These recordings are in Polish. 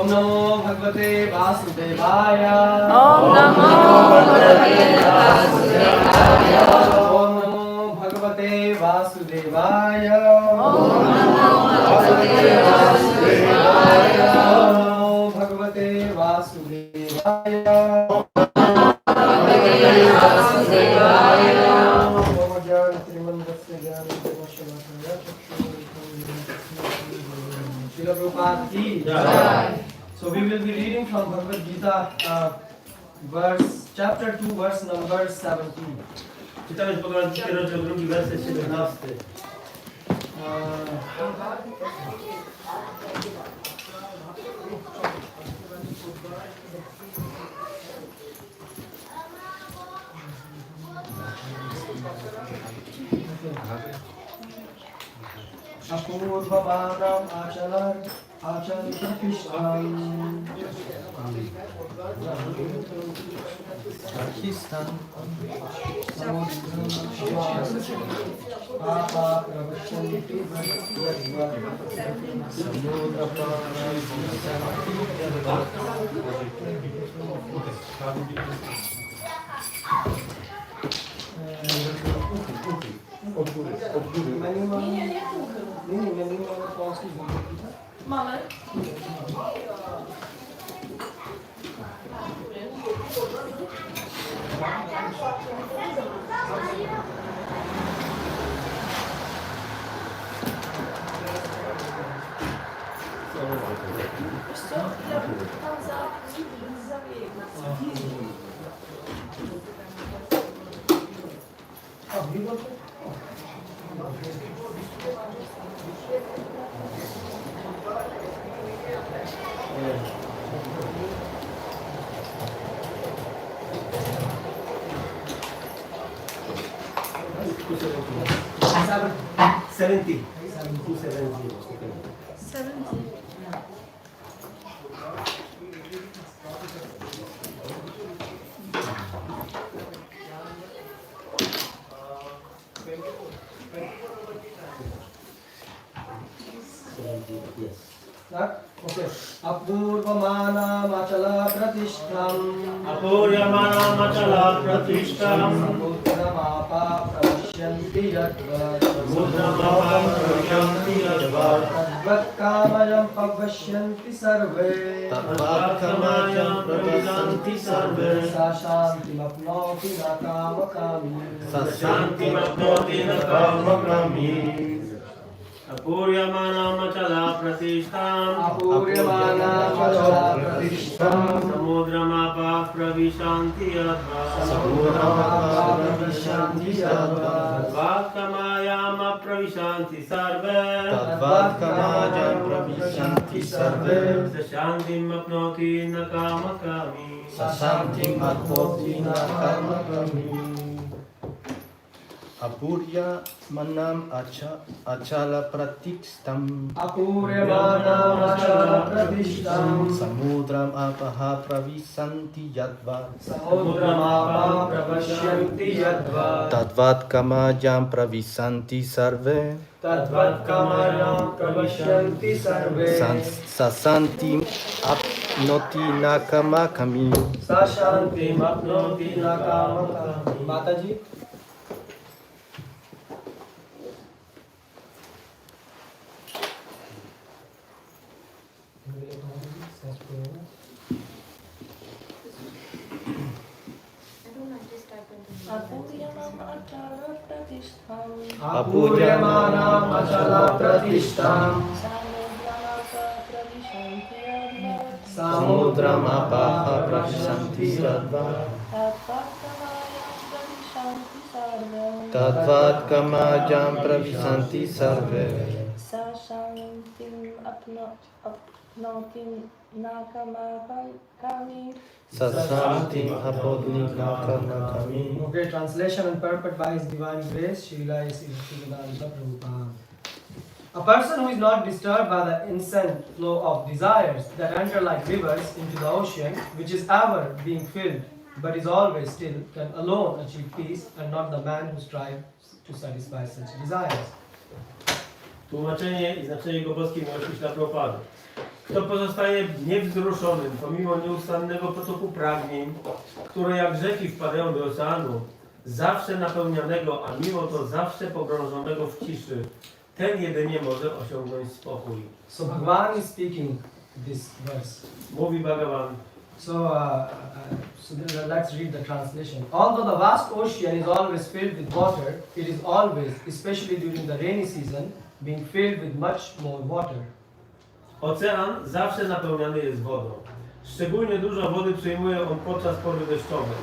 Namo Bhagavate Vasudevaya. Om Namo Bhagavate Vasudevaya. Om Namo Bhagavate Vasudevaya. Om Namo Bhagavate Vasudevaya. Om Namo Bhagavate Vasudevaya. Srila Prabhupada ki jai. So we will be reading from Bhagavad Gita, chapter 2, verse number 17. Czytamy z Bhagavad Gita, rozdział 2, werset 17. Apurvamanam acharikishtam Mamy. Seventy. 70. Tak? Okay. Apurvamanam achalapratishtam Apuryamanam achalapratishtam Samudramapa pravishyanti yadvat Samudramapa pravishyanti yadvat Tadvat kamayam pavashyanti sarve Tadvat kamayam pravishyanti sarve Sashantim apnoti na kamakami Sashantim apnoti na kamakami Apuryamanam achalapratishtam Apuryamanam achalapratishtam Samudramapa pravishyanti yadvat Samudramapa pravishyanti yadvat Tadvat kamayam pravishyanti sarve Tadvat kamayam pravishyanti sarve Sashantim apnoti na kamakami Sashantim apnoti na kamakami Apurya manam achala pratikshtam Apuryamanam achalapratishtam Samudram apaha pravisanti yadva Samudramapa pravashyanti yadvat Tadvat kamajam pravisanti sarve Tadvat kamayam pravashyanti sarve Sasantim apnoti nakamakami Sashantim apnoti na kamakami Mataji Apuryamanam achalapratishtam Samudramapaha pravisanti yadva Tadvat kamajam pravisanti sarve Sashantim apnotim nakamakami. Sasantim apodni nakamakami. Okay, translation and purport by His Divine Grace, Srila Nityananda Prabhu. A person who is not disturbed by the incessant flow of desires that enter like rivers into the ocean, which is ever being filled, but is always still, can alone achieve peace, and not the man who strives to satisfy such desires. Tłumaczenie i znaczenie jego polskiej miłości dla Prabhupada. Kto pozostaje niewzruszonym pomimo nieustannego potoku pragnień, które jak rzeki wpadają do oceanu, zawsze napełnianego, a mimo to zawsze pogrążonego w ciszy, ten jedynie może osiągnąć spokój. So Bhagavan is speaking this verse. Mówi Bhagavan. So let's read the translation. Although the vast ocean is always filled with water, it is always, especially during the rainy season, being filled with much more water. Ocean zawsze napełniany jest wodą. Szczególnie dużo wody przyjmuje on podczas pory deszczowej.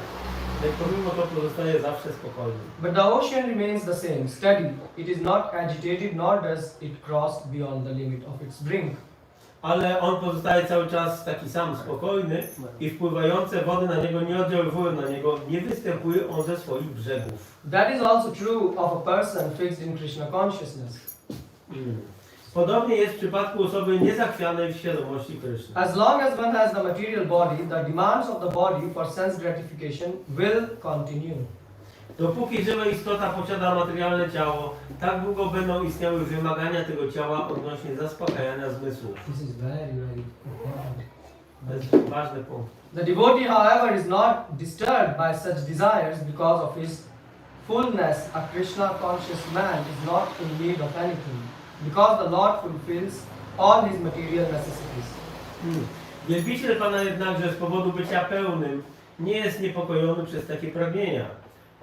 Lecz pomimo to pozostaje zawsze spokojny. But the ocean remains the same, steady. It is not agitated, nor does it cross beyond the limit of its brink. Ale on pozostaje cały czas taki sam spokojny i wpływające wody na niego nie oddziaływują na niego, nie występuje on ze swoich brzegów. That is also true of a person fixed in Krishna consciousness. Podobnie jest w przypadku osoby niezachwianej w świadomości Kryszny. As long as one has the material body, the demands of the body for sense gratification will continue. Dopóki żywa istota posiada materialne ciało, tak długo będą istniały wymagania tego ciała odnośnie zaspokajania zmysłów. This is very, very important. To jest ważny punkt. The devotee, however, is not disturbed by such desires because of his fullness. A Krishna conscious man is not in need of anything, because the Lord fulfills all his material necessities. Wielbiciel Pana jednakże z powodu bycia pełnym nie jest niepokojony przez takie pragnienia.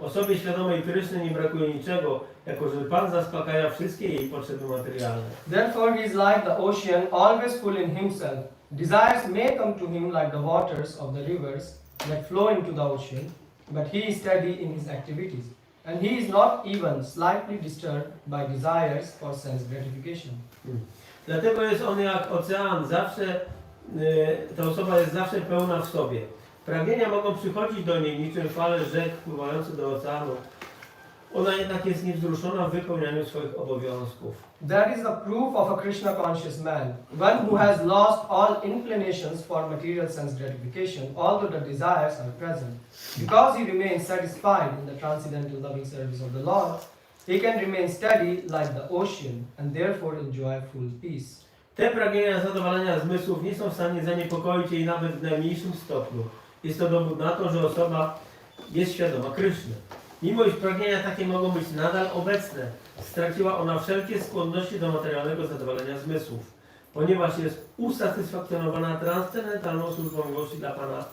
Osobie świadomej Kryszny nie brakuje niczego, jako że Pan zaspokaja wszystkie jej potrzeby materialne. Therefore, he is like the ocean, always full in himself. Desires may come to him like the waters of the rivers that flow into the ocean, but he is steady in his activities, and he is not even slightly disturbed by desires for sense gratification. Dlatego jest on jak ocean, zawsze, ta osoba jest zawsze pełna w sobie. Pragnienia mogą przychodzić do niej niczym fale rzek wpływające do oceanu. Ona jednak jest niewzruszona w wypełnianiu swoich obowiązków. That is the proof of a Krishna conscious man, one who has lost all inclinations for material sense gratification, although the desires are present. Because he remains satisfied in the transcendental loving service of the Lord, he can remain steady like the ocean and therefore enjoy full peace. Te pragnienia zadowolenia zmysłów nie są w stanie zaniepokoić jej nawet w najmniejszym stopniu. Jest to dowód na to, że osoba jest świadoma Kryszny. Mimo iż pragnienia takie mogą być nadal obecne, straciła ona wszelkie skłonności do materialnego zadowolenia zmysłów. Ponieważ jest usatysfakcjonowana transcendentalną służbą miłości dla Pana,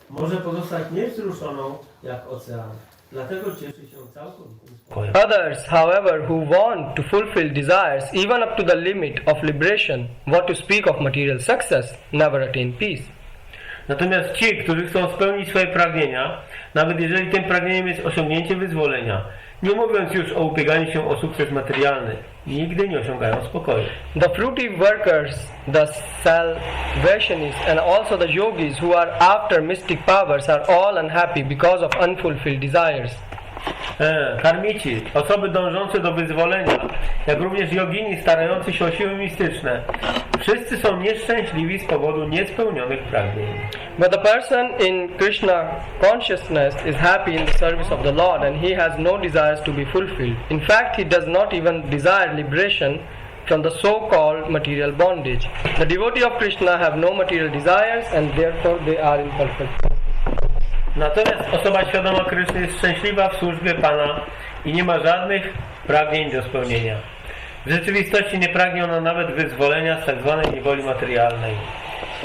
może pozostać niewzruszoną jak ocean. Dlatego cieszy się całkowitym spokojem. Others, however, who want to fulfill desires even up to the limit of liberation, what to speak of material success, never attain peace. Natomiast ci, którzy chcą spełnić swoje pragnienia, nawet jeżeli tym pragnieniem jest osiągnięcie wyzwolenia, nie mówiąc już o ubieganiu się o sukces materialny, nigdy nie osiągają spokoju. The fruitive workers, the salvationists, and also the yogis who are after mystic powers are all unhappy because of unfulfilled desires. Karmici, osoby dążące do wyzwolenia, jak również jogini starający się o siły mistyczne, wszyscy są nieszczęśliwi z powodu niespełnionych pragnień. But the person in Krishna consciousness is happy in the service of the Lord and he has no desires to be fulfilled. In fact, he does not even desire liberation from the so-called material bondage. The devotee of Krishna have no material desires and therefore they are in perfect. Natomiast osoba świadoma Kryszny jest szczęśliwa w służbie Pana i nie ma żadnych pragnień do spełnienia. W rzeczywistości nie pragnie ona nawet wyzwolenia z tak zwanej niewoli materialnej.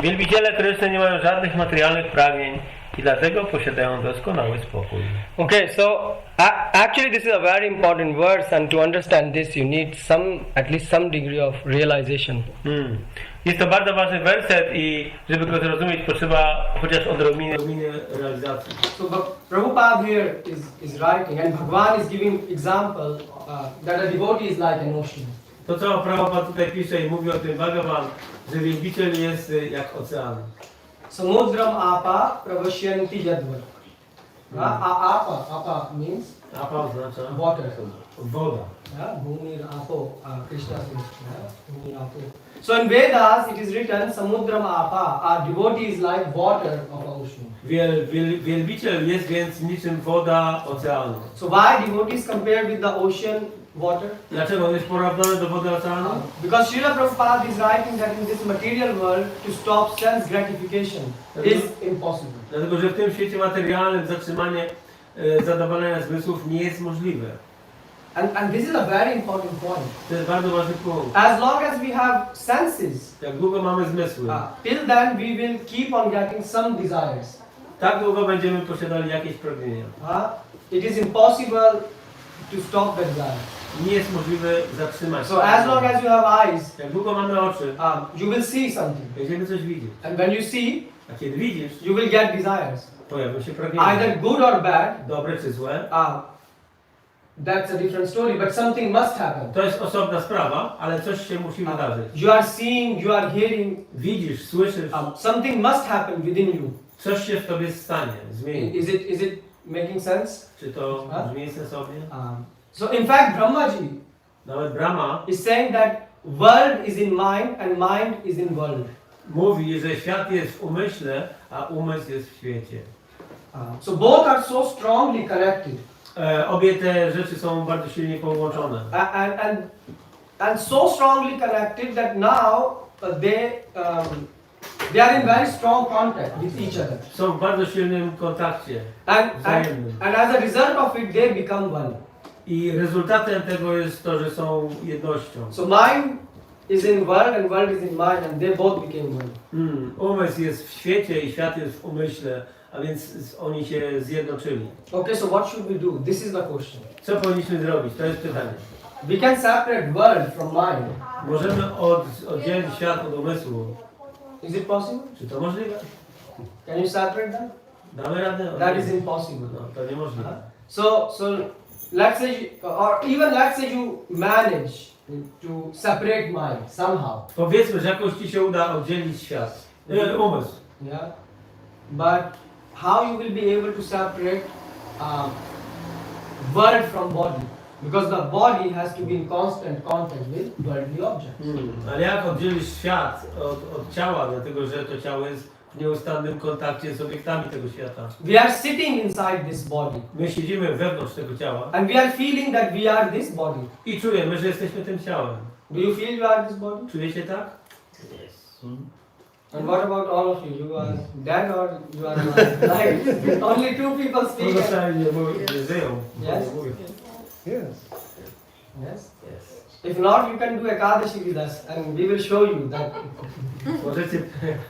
Wielbiciele Kryszny nie mają żadnych materialnych pragnień i dlatego posiadają doskonały spokój. Okay, so actually this is a very important verse and to understand this you need at least some degree of realization. Jest to bardzo ważny werset i żeby go zrozumieć potrzeba chociaż odrobiny realizacji. So Prabhupada here is writing and Bhagavan is giving example that a devotee is like an ocean. To co Prabhupada tutaj pisze i mówi o tym Bhagavan, że wielbiciel jest jak ocean. Samudram apa pravashyanti yadvat. Apa means Apa oznacza water. woda. Bhumir apo, Krishna says, Bhumir apo. So in Vedas it is written Samudram apa, our devotee is like water of ocean. Wielbiciel jest więc niczym woda oceanu. So why devotees compare with the ocean water? Dlaczego on jest porównany do wody oceanu? Because Srila Prabhupada is writing that in this material world to stop sense gratification is impossible. Dlatego, że w tym świecie materialnym zatrzymanie zadowolenia zmysłów nie jest możliwe. And this is a very important point. To jest bardzo ważny punkt. As long as we have senses, Jak długo mamy zmysły, till then we will keep on getting some desires. tak długo będziemy posiadali jakieś pragnienia. It is impossible to stop the desire. Nie jest możliwe zatrzymać. So as long as you have eyes, Jak długo mamy oczy, you will see something. będziemy coś widzieć. And when you see, A kiedy widzisz, you will get desires. pojawią się pragnienia. Either good or bad, Dobre czy złe. that's a different story, but something must happen. To jest osobna sprawa, ale coś się musi wydarzyć. You are seeing, you are hearing, Widzisz, słyszysz, something must happen within you. coś się w tobie stanie, zmieni. Is it making sense? Czy to brzmi sensownie? So in fact, Brahmaji Nawet Brahma is saying that world is in mind and mind is in world. mówi, że świat jest w umyśle, a umysł jest w świecie. So both are so strongly connected. Obie te rzeczy są bardzo silnie połączone. And so strongly connected that now they are in very strong contact with each other. Są w bardzo silnym kontakcie wzajemnym. And as a result of it, they become one. I rezultatem tego jest to, że są jednością. So mind is in world and world is in mind, and they both became one. Umysł jest w świecie i świat jest w umyśle, a więc oni się zjednoczyli. Okay, so what should we do? This is the question. Co powinniśmy zrobić? To jest pytanie. We can separate world from mind. Możemy oddzielić świat od umysłu. Is it possible? Czy to możliwe? Can you separate them? Damy radę? That is impossible. No, to niemożliwe. So let's say, or even let's say you manage to separate mind somehow. Powiedzmy, że jakoś ci się uda oddzielić świat, umysł. Yeah. But how you will be able to separate world from body? Because the body has to be in constant contact with worldly objects. Ale jak oddzielisz świat od ciała, dlatego że to ciało jest w nieustannym kontakcie z obiektami tego świata. We are sitting inside this body. My siedzimy wewnątrz tego ciała And we are feeling that we are this body. i czujemy, że jesteśmy tym ciałem. Do you feel you are this body? Czujecie tak? And what about all of you? You are dead or you are alive? Like, only two people speak. Pozostali nie żyją. Yes. Nie mówią. Yes. If not, you can do Ekadashi with us and we will show you that. Możecie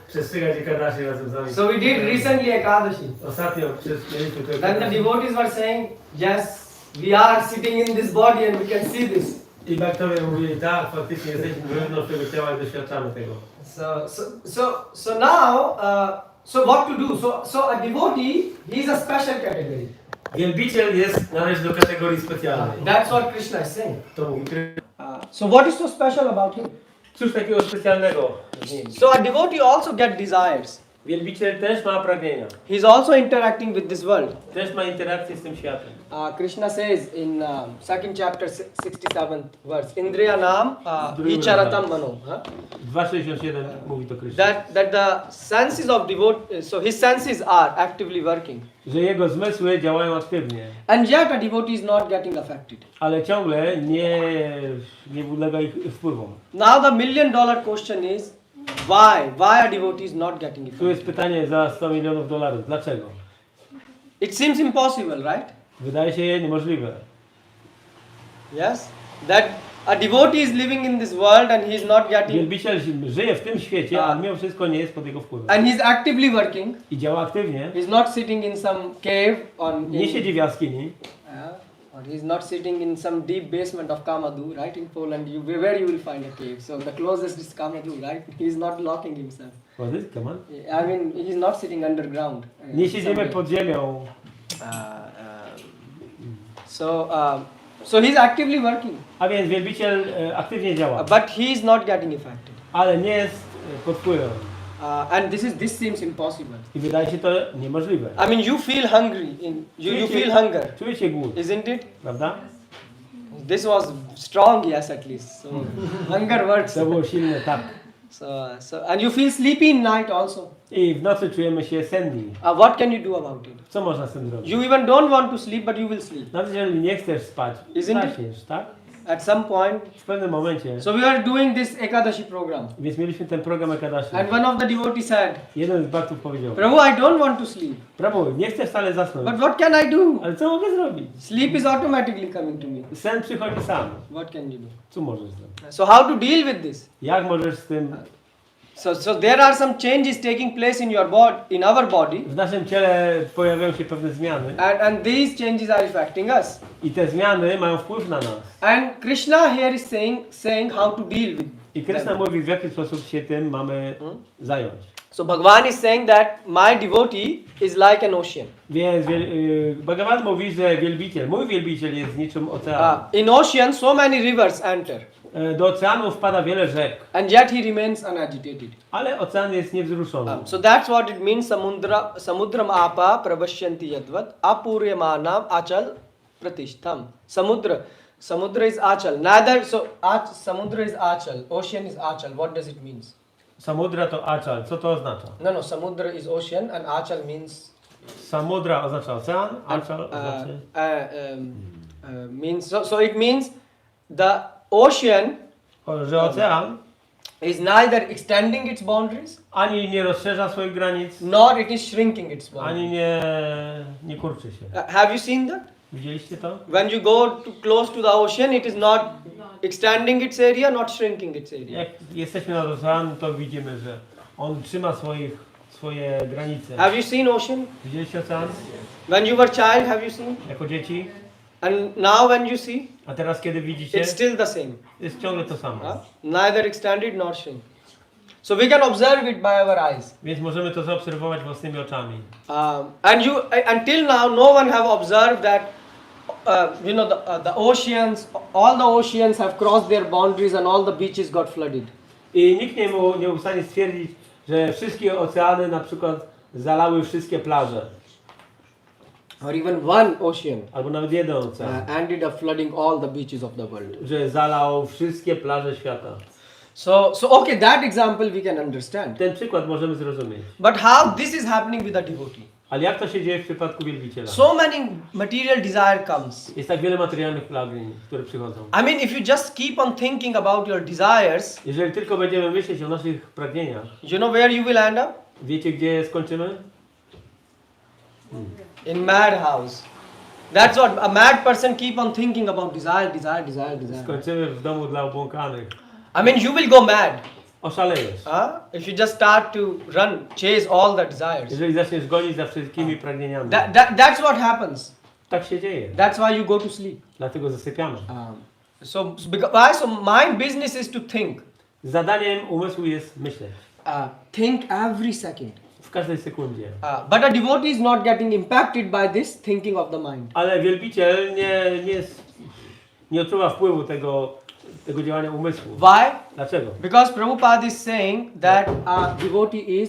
przestrzegać Ekadashi razem z nami. So we did recently Ekadashi. Ostatnio mieliśmy to Then the devotees were saying, yes, we are sitting in this body and we can see this. I baktowie mówili, tak, faktycznie jesteśmy wewnątrz tego ciała i doświadczamy tego. So now, so what to do? So a devotee, he is a special category. Wielbiciel należy do kategorii specjalnej. That's what Krishna is saying. To mówi Krishna. So what is so special about him? Cóż takiego specjalnego z nim? So a devotee also get desires. Wielbiciel też ma pragnienia. He is also interacting with this world. Też ma interakcję z tym światem. Krishna says in second chapter 67th verse, Indriya nam vicharatam mano. 2:67 mówi to Krishna. That the senses of devotee, so his senses are actively working. Że jego zmysły działają aktywnie. And yet a devotee is not getting affected. Ale ciągle nie ulega ich wpływom. Now the $1 million question is, why a devotee is not getting Tu affected? jest pytanie za $100 milionów. Dlaczego? It seems impossible, right? Wydaje się niemożliwe. Yes? That a devotee is living in this world and he is not getting, Wielbiciel żyje w tym świecie, a mimo wszystko nie jest pod jego wpływem. and he is actively working. I działa aktywnie. He is not sitting in some cave Nie siedzi w jaskini. or he is not sitting in some deep basement of Kamadhu, right? In Poland, where you will find a cave. So the closest is Kamadhu, right? He is not locking himself. What is it? Come on. I mean, he is not sitting underground. Nie siedzimy pod ziemią. So he is actively working, A więc wielbiciel aktywnie działa. but he is not getting affected. Ale nie jest pod wpływem. And this seems impossible. I wydaje się to niemożliwe. I mean, you feel hungry. You feel hunger, Czujecie głód, isn't it? prawda? This was strong, yes, at least. So hunger works. To było silne, tak. And you feel sleepy in night also. I w nocy czujemy się senni. What can you do about it? Co można z tym zrobić? You even don't want to sleep, but you will sleep. Nawet jeżeli nie chcesz spać, Isn't it? zaśniesz, tak? at some point. W pewnym momencie, So we are doing this Ekadashi program. więc mieliśmy ten program Ekadashi. And one of the devotees said, Jeden z bhaktów powiedział, Prabhu, I don't want to sleep. Prabhu, nie chcę wcale zasnąć, But what can I do? ale co mogę zrobić? Sleep is automatically coming to me. Sen przychodzi sam. What can you do? Co możesz zrobić? So how to deal with this? Jak możesz z tym... So there are some changes taking place in your body, in our body, W naszym ciele pojawiają się pewne zmiany and these changes are affecting us. i te zmiany mają wpływ na nas. And Krishna here is saying how to deal with I Krishna them. mówi, w jaki sposób się tym mamy zająć. So Bhagavan is saying that my devotee is like an ocean. Więc Bhagavad mówi, że mój wielbiciel jest niczym ocean. In ocean, so many rivers enter, Do oceanu wpada wiele rzek, and yet he remains unagitated. ale ocean jest niewzruszony. So that's what it means. Samudram apa pravashyanti yadvat apuryamanam achal pratishtham. Samudra is achal. Samudra is achal. Ocean is achal. What does it mean? Samudra to achal. Co to oznacza? No. Samudra is ocean, and achal means Samudra oznacza ocean, achal oznacza... means. So it means the ocean Że ocean is neither extending its boundaries ani nie rozszerza swoich granic, nor it is shrinking its ani boundaries. nie kurczy się. Have you seen that? Widzieliście to? When you go close to the ocean, it is not extending its area, not shrinking its area. Jak jesteśmy nad oceanem, to widzimy, że on trzyma swoje granice. Have you seen ocean? Widzieliście ocean? When you were child, have you seen? Jako dzieci? And now when you see, A teraz kiedy widzicie, it's still the same. jest ciągle to samo. Neither extended nor shrink. So we can observe it by our eyes. Więc możemy to zaobserwować własnymi oczami. Until now, no one have observed that the oceans, all the oceans have crossed their boundaries and all the beaches got flooded. I nikt nie był w stanie stwierdzić, że wszystkie oceany na przykład zalały wszystkie plaże. Or even one ocean Albo nawet jeden ocean. ended up flooding all the beaches of the world. Że zalał wszystkie plaże świata. So okay, that example we can understand. Ten przykład możemy zrozumieć. But how this is happening with the devotee? Ale jak to się dzieje w przypadku wielbiciela? So many material desire comes. Jest tak wiele materialnych pragnień, które przychodzą. I mean, if you just keep on thinking about your desires, Jeżeli tylko będziemy myśleć o naszych pragnieniach, you know where you will end up? wiecie gdzie skończymy? In madhouse. That's what a mad person keep on thinking about desire. Skończymy w domu dla obłąkanych. I mean, you will go mad. Oszalejesz. If you just start to run, chase all the desires. Jeżeli zaczniesz gonić za wszystkimi pragnieniami. That's what happens. Tak się dzieje. That's why you go to sleep. Dlatego zasypiamy. So my business is to think. Zadaniem umysłu jest myśleć. Think every second. W każdej sekundzie. But a devotee is not getting impacted by this thinking of the mind. Ale wielbiciel nie odczuwa wpływu tego działania umysłu. Why? Dlaczego? Because Prabhupada is saying that a devotee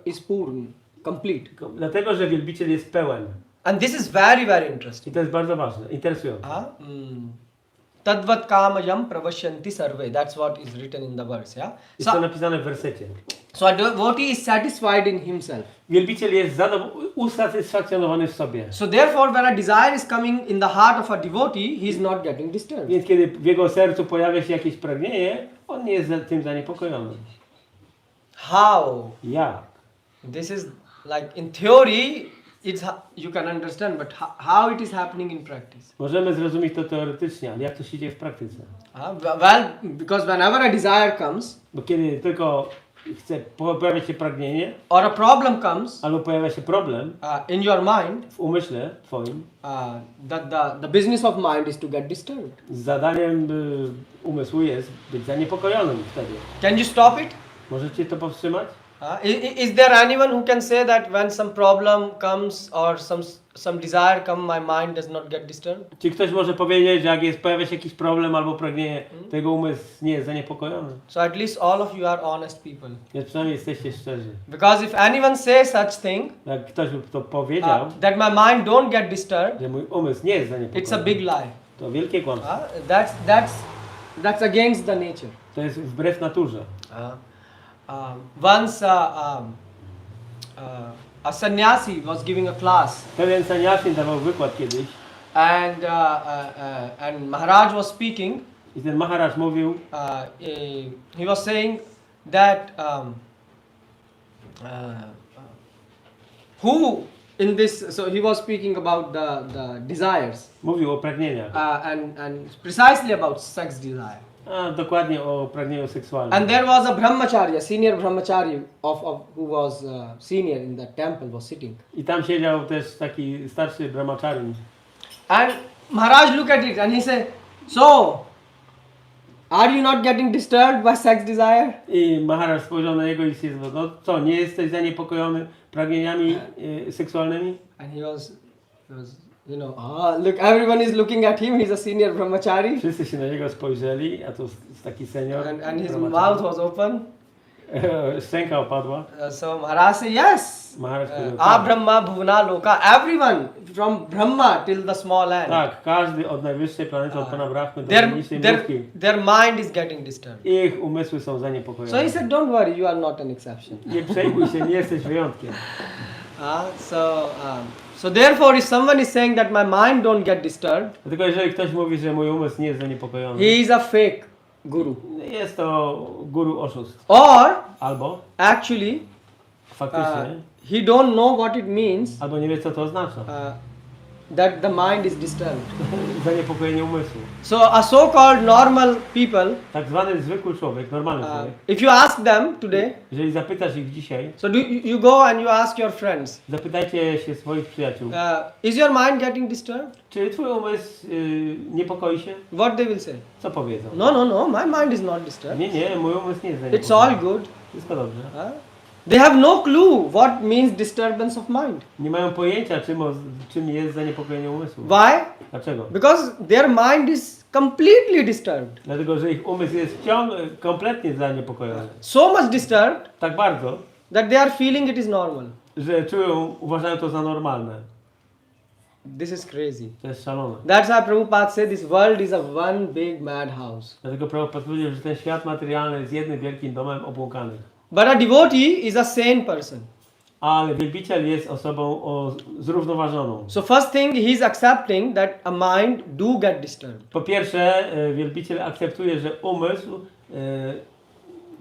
is purn, complete. Dlatego, że wielbiciel jest pełen. And this is very, very interesting. I to jest bardzo ważne, interesujące. Tadvat kamayam pravashyanti sarve. That's what is written in the verse, yeah? Jest to napisane w wersecie. So a devotee is satisfied in himself. Wielbiciel jest usatysfakcjonowany w sobie. So therefore, when a desire is coming in the heart of a devotee, he is not getting disturbed. Więc kiedy w jego sercu pojawia się jakieś pragnienie, on nie jest tym zaniepokojony. How? Jak? This is like in theory, you can understand, but how it is happening in practice? Możemy zrozumieć to teoretycznie, ale jak to się dzieje w praktyce? Well, because whenever a desire comes, Bo kiedy tylko pojawia się pragnienie, or a problem comes, albo pojawia się problem in your mind, w umyśle twoim, the business of mind is to get disturbed. zadaniem umysłu jest być zaniepokojonym wtedy. Can you stop it? Możecie to powstrzymać? Is there anyone who can say that when some problem comes or some desire come, my mind does not get disturbed? Czy ktoś może powiedzieć, że jak pojawia się jakiś problem albo pragnienie, tego umysł nie jest zaniepokojony? So at least all of you are honest people. Więc przynajmniej jesteście szczerzy. Because if anyone says such thing, Jak ktoś by to powiedział, that my mind don't get disturbed, że mój umysł nie jest zaniepokojony, it's a big lie. to wielkie kłamstwo. That's against the nature. To jest wbrew naturze. Once a sannyasi was giving a class, Pewien saniasin dawał wykład kiedyś And Maharaj was speaking. I ten Maharaj mówił, He was saying that who in this, so he was speaking about the desires mówił o pragnieniach. and precisely about sex desire. A dokładnie o pragnieniu seksualnym. And there was a brahmachari, a senior brahmachari who was senior in that temple was sitting. I tam siedział też taki starszy brahmachari. And Maharaj looked at it and he said, so, are you not getting disturbed by sex desire? I Maharaj spojrzał na jego i stwierdził, no co, nie jesteś zaniepokojony pragnieniami seksualnymi? And he was look, everyone is looking at him, he's a senior brahmachari. Wszyscy się na niego spojrzeli, a to jest taki senior. And his brahmachari. mouth was open. Szczęka opadła. So Maharaj said, yes. Maharaj powiedział, A Brahma Bhuvana Loka, everyone from Brahma till the small ant. tak, każdy od najwyższej planety, od Pana Brahmy do najniższej mrówki. Their mind is getting disturbed. Ich umysły są So zaniepokojone. he said, don't worry, you are not an exception. Nie przejmuj się, nie jesteś wyjątkiem. So therefore, if someone is saying that my mind don't get disturbed, Dlatego jeżeli ktoś mówi, że mój umysł nie jest zaniepokojony, he is a fake guru. jest to guru oszust. Or Albo actually, faktycznie, he don't know what it means albo nie wie co to oznacza. that the mind is disturbed. Zaniepokojenie umysłu. So a so-called normal people, Tak zwany zwykły człowiek, normalny człowiek, if you ask them today, jeżeli zapytasz ich dzisiaj, so you go and you ask your friends, zapytajcie się swoich przyjaciół, is your mind getting disturbed? czy twój umysł niepokoi się? What they will say? Co powiedzą? No, my mind is not disturbed. Nie, mój umysł nie jest It's zaniepokojony. all good. Wszystko dobrze. They have no clue what means disturbance of mind. Nie mają pojęcia, czym jest zaniepokojenie umysłu. Why? Dlaczego? Because their mind is completely disturbed. Dlatego, że ich umysł jest kompletnie zaniepokojony. So much disturbed Tak bardzo, that they are feeling it is normal. że uważają to za normalne. This is crazy. To jest szalone. That's why Prabhupada said this world is a one big madhouse. Dlatego Prabhupada powiedział, że ten świat materialny jest jednym wielkim domem obłąkanych. But a devotee is a sane person. Ale wielbiciel jest osobą zrównoważoną. So first thing, he is accepting that a mind do get disturbed. Po pierwsze, wielbiciel akceptuje, że umysł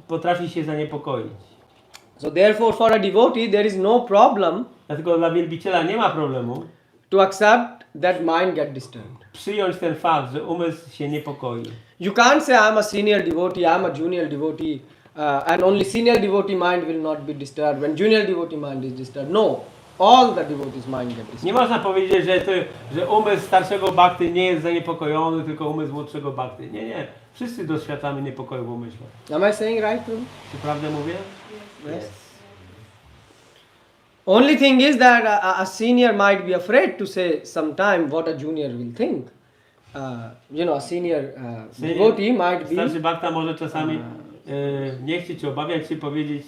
potrafi się zaniepokoić. So therefore for a devotee there is no problem Dlatego dla wielbiciela nie ma problemu to accept that mind get disturbed. przyjąć ten fakt, że umysł się niepokoi. You can't say I'm a senior devotee, I'm a junior devotee, and only senior devotee mind will not be disturbed when junior devotee mind is disturbed. No, all the devotees mind get disturbed. Nie można powiedzieć, że umysł starszego bhakty nie jest zaniepokojony, tylko umysł młodszego bhakty. Nie. Wszyscy doświadczamy niepokoju w umyśle. Am I saying right, Prabhu? Czy prawdę mówię? Yes. Only thing is that a senior might be afraid to say sometime what a junior will think. A senior devotee might be. Starszy bhakta może czasami nie chcieć czy obawiać się powiedzieć,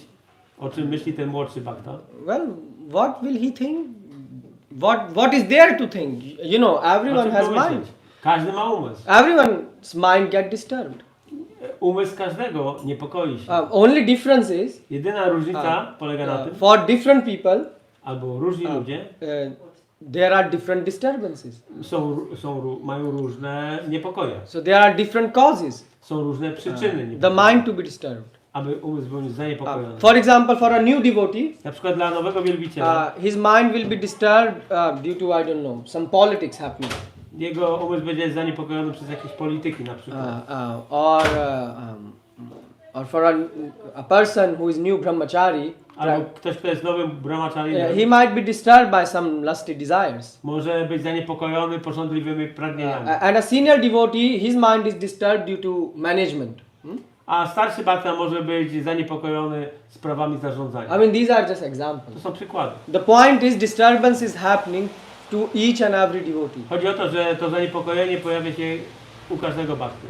o czym myśli ten młodszy bhakta. Well, what will he think? What is there to think? Everyone has mind. Każdy ma umysł. Everyone's mind get disturbed. Umysł każdego niepokoi się. Only difference is Jedyna różnica polega na tym, for different people albo różni ludzie there are different disturbances. mają różne niepokoje. So there are different causes. Są różne przyczyny The niepokoju, mind to be disturbed. aby umysł był zaniepokojony. For example, for a new devotee, Na przykład dla nowego wielbiciela, his mind will be disturbed due to, I don't know, some politics happening. jego umysł będzie zaniepokojony przez jakieś polityki na przykład. Or for a person who is new brahmachari, Albo ktoś, kto jest nowym brahmachari, he might be disturbed by some lusty desires. może być zaniepokojony pożądliwymi pragnieniami. And a senior devotee, his mind is disturbed due to management. A starszy bhakta może być zaniepokojony sprawami zarządzania. I mean, these are just To examples. są przykłady. The point is, disturbance is happening to each and every devotee. Chodzi o to, że to zaniepokojenie pojawia się u każdego bhakty.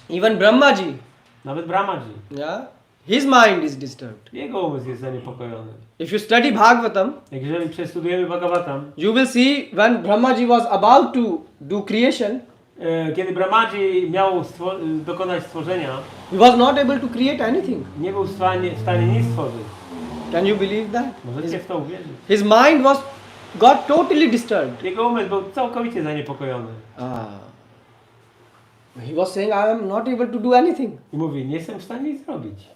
Even Brahmaji, Nawet Brahmaji. yeah, his mind is disturbed. Jego umysł jest zaniepokojony. If you study Bhagavatam, Jeżeli przestudujemy Bhagavatam, you will see when Brahmaji was about to do creation, kiedy Brahmaji miał dokonać stworzenia, he was not able to create anything. nie był w stanie nic stworzyć. Can you believe that? Możecie w to uwierzyć. His mind was got totally disturbed. Jego umysł był całkowicie zaniepokojony. He was saying, I am not able to do anything. I mówi, nie jestem w stanie nic zrobić.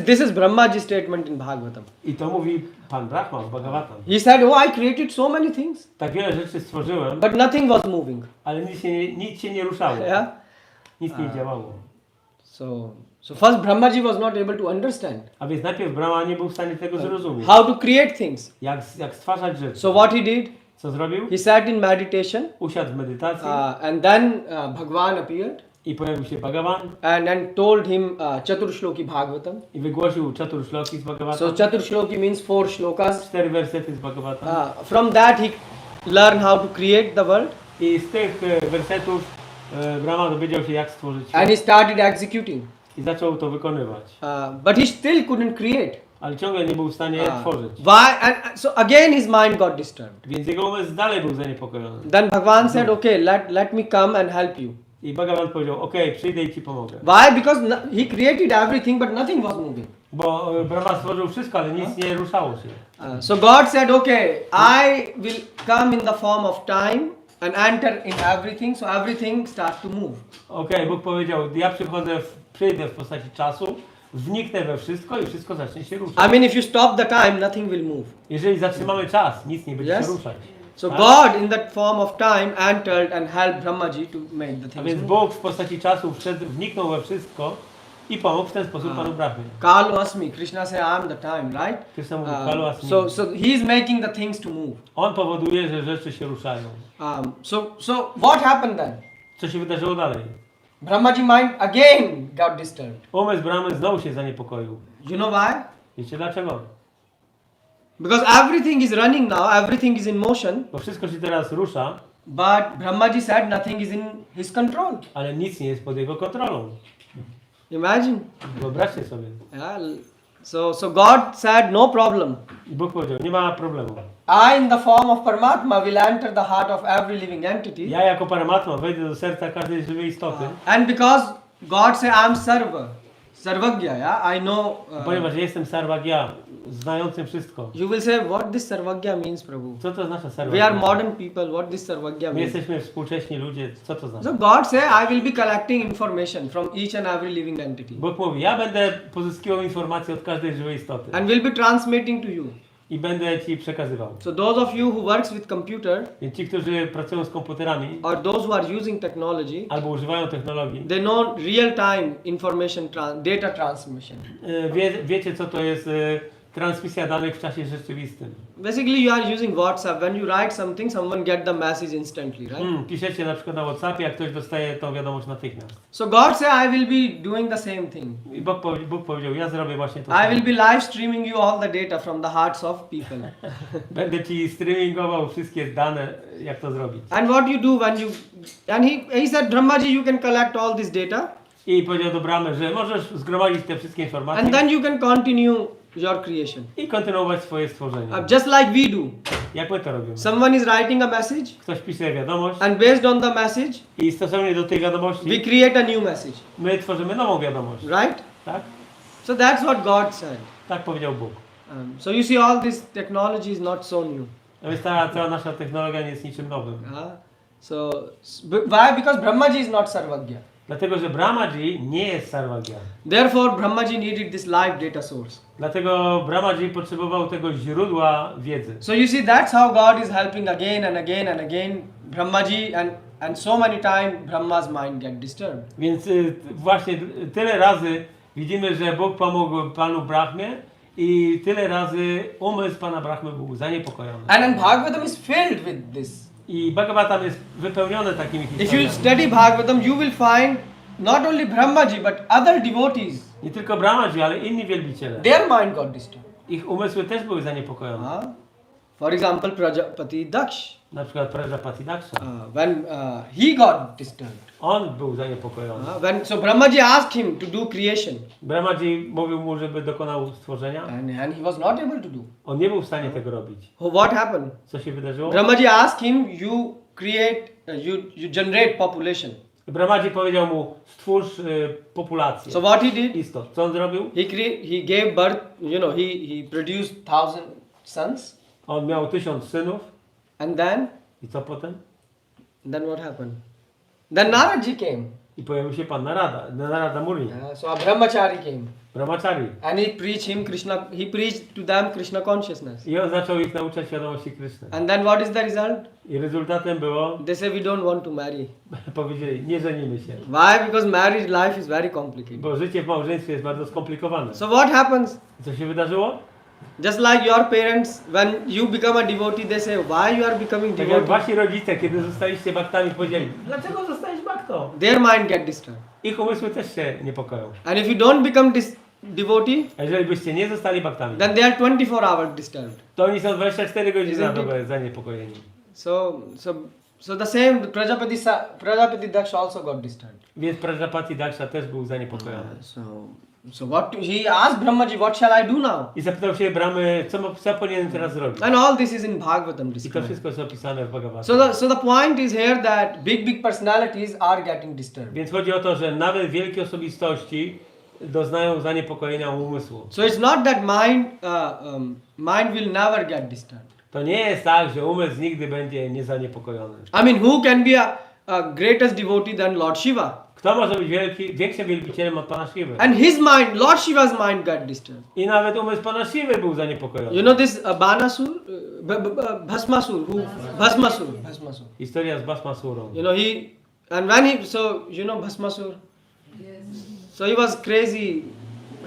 This is Brahmaji statement in Bhagavatam. I to mówi Pan Brahma w Bhagavatam. He said, oh, I created so many things, Tak wiele rzeczy stworzyłem, but nothing was moving. ale nic się nie ruszało. Yeah. Nic nie działało. So first Brahmaji was not able to understand A więc najpierw Brahma nie był w stanie tego zrozumieć. how to create things. Jak stwarzać rzeczy. So what he did, Co zrobił? he sat in meditation, Usiadł w medytacji and then Bhagwan appeared i pojawił się Bhagavan and told him Chaturshloki Bhagavatam. i wygłosił Chatur Shloki z So Bhagavatam. Chaturshloki means 4 shlokas. 4 wersety z Bhagavatam. From that he learned how to create the world, I z tych wersetów Brahma dowiedział się, jak stworzyć and świat he started executing. i zaczął to wykonywać. But he still couldn't create. Ale ciągle nie był w stanie tworzyć. Why? And so again his mind got disturbed. Więc jego umysł dalej był zaniepokojony. Then Bhagwan said, okay, let me come and help you. I Bhagavan powiedział, okej, przyjdę i ci pomogę. Why? Because he created everything, but nothing was moving. Bo Brahma stworzył wszystko, ale nic nie ruszało się. So God said, okay, I will come in the form of time and enter in everything, so everything starts to move. Okej, Bóg powiedział, ja przyjdę w postaci czasu, wniknę we wszystko i wszystko zacznie się ruszać. I mean, if you stop the time, nothing will move. Jeżeli zatrzymamy czas, nic nie będzie Yes. się ruszać. So Tak? God in that form of time entered and helped Brahmaji to make the A things więc move. Bóg w postaci czasu wniknął we wszystko i pomógł w ten sposób Panu Brahmie. Kalu Asmi, Krishna said, I am the time, right? Krishna mówi, Kalu Asmi. So he is making the things to move. On powoduje, że rzeczy się ruszają. So what happened then? Co się wydarzyło dalej? Brahmaji mind again got disturbed. Umysł Brahmy znowu się zaniepokoił. You know why? Wiecie dlaczego? Because everything is running now, everything is in motion, Bo wszystko się teraz rusza, but Brahmaji said nothing is in his control. ale nic nie jest pod jego kontrolą. Imagine. Wyobraźcie sobie. Yeah. So God said no problem. I Bóg powiedział, nie ma problemu. I in the form of Paramatma will enter the heart of every living entity. Ja jako Paramatma wejdę do serca każdej żywej istoty. And because God said I am Sarvagya, yeah, I know. Ponieważ ja jestem Sarvagya, znającym wszystko. You will say what this Sarvagya means, Prabhu. Co to oznacza We Sarvagya? are modern people. What this Sarvagya My means? jesteśmy współcześni ludzie. Co to znaczy? So God said I will be collecting information from each and every living entity Bóg mówi, ja będę pozyskiwał informacje od każdej żywej istoty. and will be transmitting to you. I będę ci przekazywał. So those of you who works with computer Więc ci, którzy pracują z komputerami or those who are using technology, albo używają technologii, they know real-time information data transmission. wiecie co to jest transmisja danych w czasie rzeczywistym. Basically, you are using WhatsApp. When you write something, someone get the message instantly, right? Piszecie na przykład na WhatsAppie, a ktoś dostaje tą wiadomość natychmiast. So God said, I will be doing the same thing. I Bóg powiedział, ja zrobię właśnie to I will samo. be live streaming you all the data from the hearts of people. Będę ci streamingował wszystkie dane, jak to zrobić. And what you do when you... And he said, Brahmaji, you can collect all this data. I powiedział do Brahmy, że możesz zgromadzić te wszystkie informacje And then you can continue your creation. i kontynuować swoje stworzenie. Just like we do. Jak my to robimy? Someone is writing a message. Ktoś pisze wiadomość And based on the message, i stosownie do tej we wiadomości create a new message. my tworzymy nową wiadomość. Right? Tak? So that's what God said. Tak powiedział Bóg. So you see, all this technology is not so new. A więc ta cała nasza technologia nie jest niczym nowym. Why? Because Brahmaji is not Sarvagya. Dlatego, że Brahmaji nie jest Sarvagya. Therefore, Brahmaji needed this live data source. Dlatego Brahmaji potrzebował tego źródła wiedzy. So you see, that's how God is helping again and again and again Brahmaji, and so many times Brahma's mind get disturbed. Więc właśnie tyle razy widzimy, że Bóg pomógł Panu Brahmie i tyle razy umysł Pana Brahmy był zaniepokojony. And Bhagavatam is filled with this. I Bhagavatam jest wypełnione takimi If you historiami. study Bhagavatam, you will find not only Brahmaji but other devotees. Nie tylko Brahmaji, ale inni wielbiciele. Their mind got disturbed. Ich umysły też były zaniepokojone. For example, Prajapati Daksh. Na przykład Prajapati Daksha. When he got disturbed. On był zaniepokojony. So Brahmaji asked him to do creation. Brahmaji mówił mu, żeby dokonał stworzenia. And he was not able to do. On nie był w stanie tego robić. What happened? Co się wydarzyło? Brahmaji asked him, you create, you generate population. Brahmaji powiedział mu, stwórz populację. So what he did? Istot. Co on zrobił? He gave birth, he produced 1,000 sons. On miał 1000 synów. And then I co potem? what happened? Then Naradji came. I pojawił się pan Narada Muni, So a brahmachari came. brahmachari. And he preached to them Krishna consciousness. I on zaczął ich nauczać świadomości Kryszny. And then what is the result? I rezultatem było, They say we don't want to marry. powiedzieli, nie żenimy się. Why? Because marriage life is very complicated. Bo życie w małżeństwie jest bardzo skomplikowane. So what happens? Co się wydarzyło? Just like your parents, when you become a devotee, they say, why you are becoming Tak jak devotee? wasi rodzice, kiedy zostaliście baktami, powiedzieli, dlaczego zostałeś baktą? Their mind get disturbed. Ich umysły też się niepokoją. And if you don't become devotee, A jeżeli byście nie zostali baktami, then they are 24 hours disturbed. to oni są 24 godziny na Isn't it? dobę zaniepokojeni. So the same Prajapati Daksha also got disturbed. Więc Prajapati Daksha też był zaniepokojony. So what he asked Brahmaji, what shall I do now? I zapytał się Brahmy, co powinienem teraz zrobić? And all this is in Bhagavatam I to described. wszystko jest opisane w Bhagavad. So the point is here that big personalities are getting disturbed. Więc chodzi o to, że nawet wielkie osobistości doznają zaniepokojenia umysłu. So it's not that mind will never get disturbed. To nie jest tak, że umysł nigdy będzie niezaniepokojony. I mean, who can be a greatest devotee than Lord Shiva? Kto może być większym wielbicielem od Pana Shiwy? And his mind, Lord Shiva's mind got disturbed. I nawet umysł Pana Shiwy był zaniepokojony. You know this Banasur, Bhasmasur, Bhasmasur. Historia z Bhasmasurą. You know Bhasmasur. So he was crazy,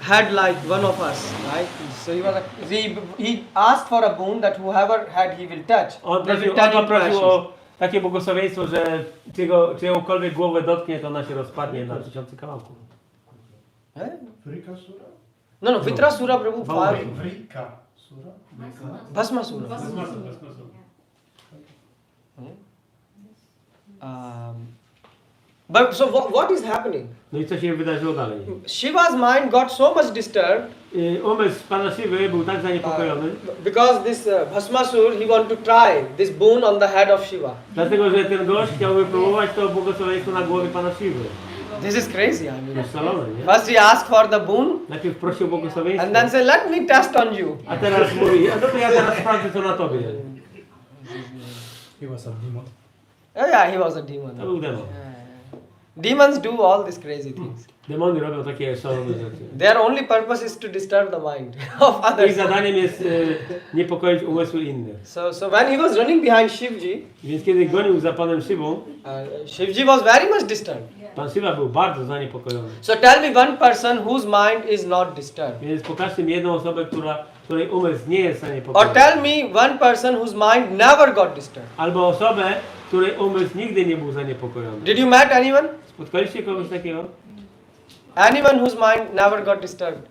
had like one of us, right? So he asked for a boon that whoever had he will touch. On That will prosił turn into ashes. o takie błogosławieństwo, że czyjąkolwiek głowę dotknie, to ona się rozpadnie na tysiące kawałków. Eh? Vrika sura? No, Vitrasura Prabhu. Vrika sura? Bhasmasura. But so what is happening? No i co się wydarzyło dalej? Shiva's mind got so much disturbed Umysł Pana Shiwy był tak zaniepokojony, because this Bhasmasur, he want to try this boon on the head of Shiva. dlatego że ten gość chciał wypróbować to błogosławieństwo na głowie Pana Shiwy. This is crazy, I mean. Jest szalone, nie? First he asked for the boon Najpierw prosił błogosławieństwo, and then say, let me test on you. a teraz mówi, a to ja teraz sprawdzę co na tobie. He was a demon. Oh yeah, he was a demon. To był demon. Demons do all these crazy things. Demony robią takie szalone rzeczy. Their only purpose is to disturb the mind of Ich others. zadaniem jest niepokoić umysły innych. So when he was running behind Shivji, Więc kiedy gonił za Panem Shivą, Shivji was very much disturbed. Pan Shiva był bardzo zaniepokojony. So tell me one person whose mind is not disturbed. Więc pokażcie mi jedną osobę, której umysł nie jest Or zaniepokojony. tell me one person whose mind never got disturbed. Albo osobę, której umysł nigdy nie był zaniepokojony. Did you meet anyone? Spotkaliście kogoś takiego? Anyone whose mind never got disturbed.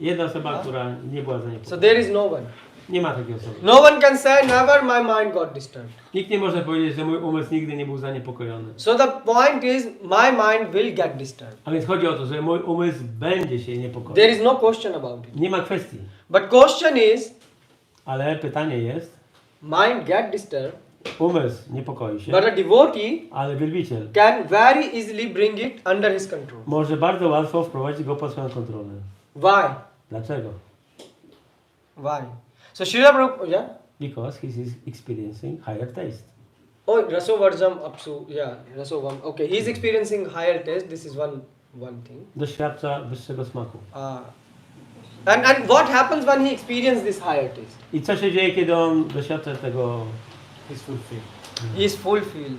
Jedna osoba, która nie była So zaniepokojona. there is no one. Nie ma takiej osoby. No one can say never my mind got disturbed. Nikt nie może powiedzieć, że mój umysł nigdy nie był zaniepokojony. So the point is my mind will get disturbed. A więc chodzi o to, że mój umysł będzie się niepokoił. There is no question about it. Nie ma kwestii. But question is Ale pytanie jest, mind get disturbed, umysł niepokoi się, but a devotee ale wielbiciel can very easily bring it under his control. może bardzo łatwo wprowadzić go pod swoją kontrolę. Why? Dlaczego? Why? So Srila Prabhupada, yeah? Because he is experiencing higher taste. Oh, Rasovarjam Apsu, yeah, Rasovam. Okay, he's experiencing higher taste. This is one thing. Doświadcza wyższego smaku. And what happens when he experiences this higher taste? I co się dzieje, kiedy on doświadcza tego? He's fulfilled. He is fulfilled.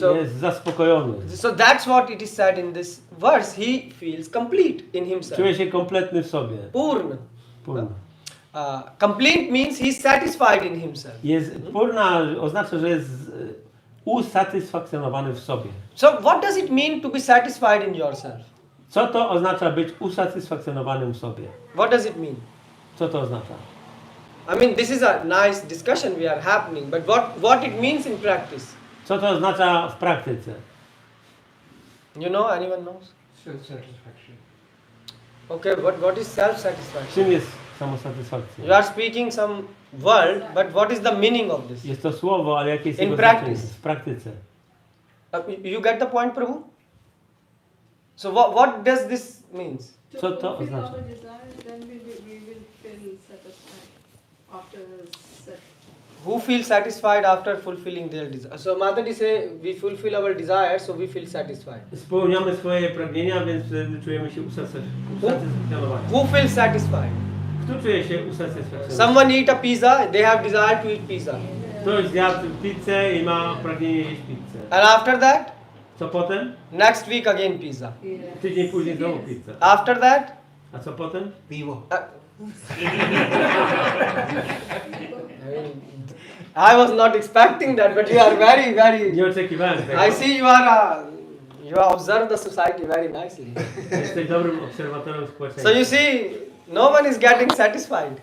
Yeah? Jest zaspokojony. So that's what it is said in this verse. He feels complete in himself. Czuje się kompletny w sobie. Purna. Purna. Complete means he's satisfied in himself. Purna oznacza, że jest usatysfakcjonowany w sobie. So what does it mean to be satisfied in yourself? Co to oznacza być usatysfakcjonowanym w sobie? What does it mean? Co to oznacza? I mean, this is a nice discussion we are happening, but what it means in practice? Co to oznacza w praktyce? You know, anyone knows? Self-satisfaction. Okay, what is self-satisfaction? Czym jest samosatysfakcja? You are speaking some word, but what is the meaning of this? Jest to słowo, ale jakie jest In jego practice. znaczenie w praktyce? You get the point, Prabhu? So what does this means? Co to oznacza? Our desires, then we will feel satisfied after set Who feel satisfied after fulfilling their desires? So Mataji say we fulfill our desires, so we feel satisfied. Spełniamy swoje pragnienia, więc wtedy czujemy się usatysfakcjonowani. Who feels satisfied? Kto czuje się usatysfakcjonowany? Someone eat a pizza, they have desire to eat pizza. Ktoś zjadł pizzę i ma pragnienie jeść pizzę. And after that, Co potem? next week again pizza. Tydzień później znowu pizzę. After that, A co potem? Piwo. I was not expecting that, but you are very, very. Nie oczekiwałem tego. I see you observe the society very nicely. Jesteś dobrym obserwatorem So społeczeństwa. you see, no one is getting satisfied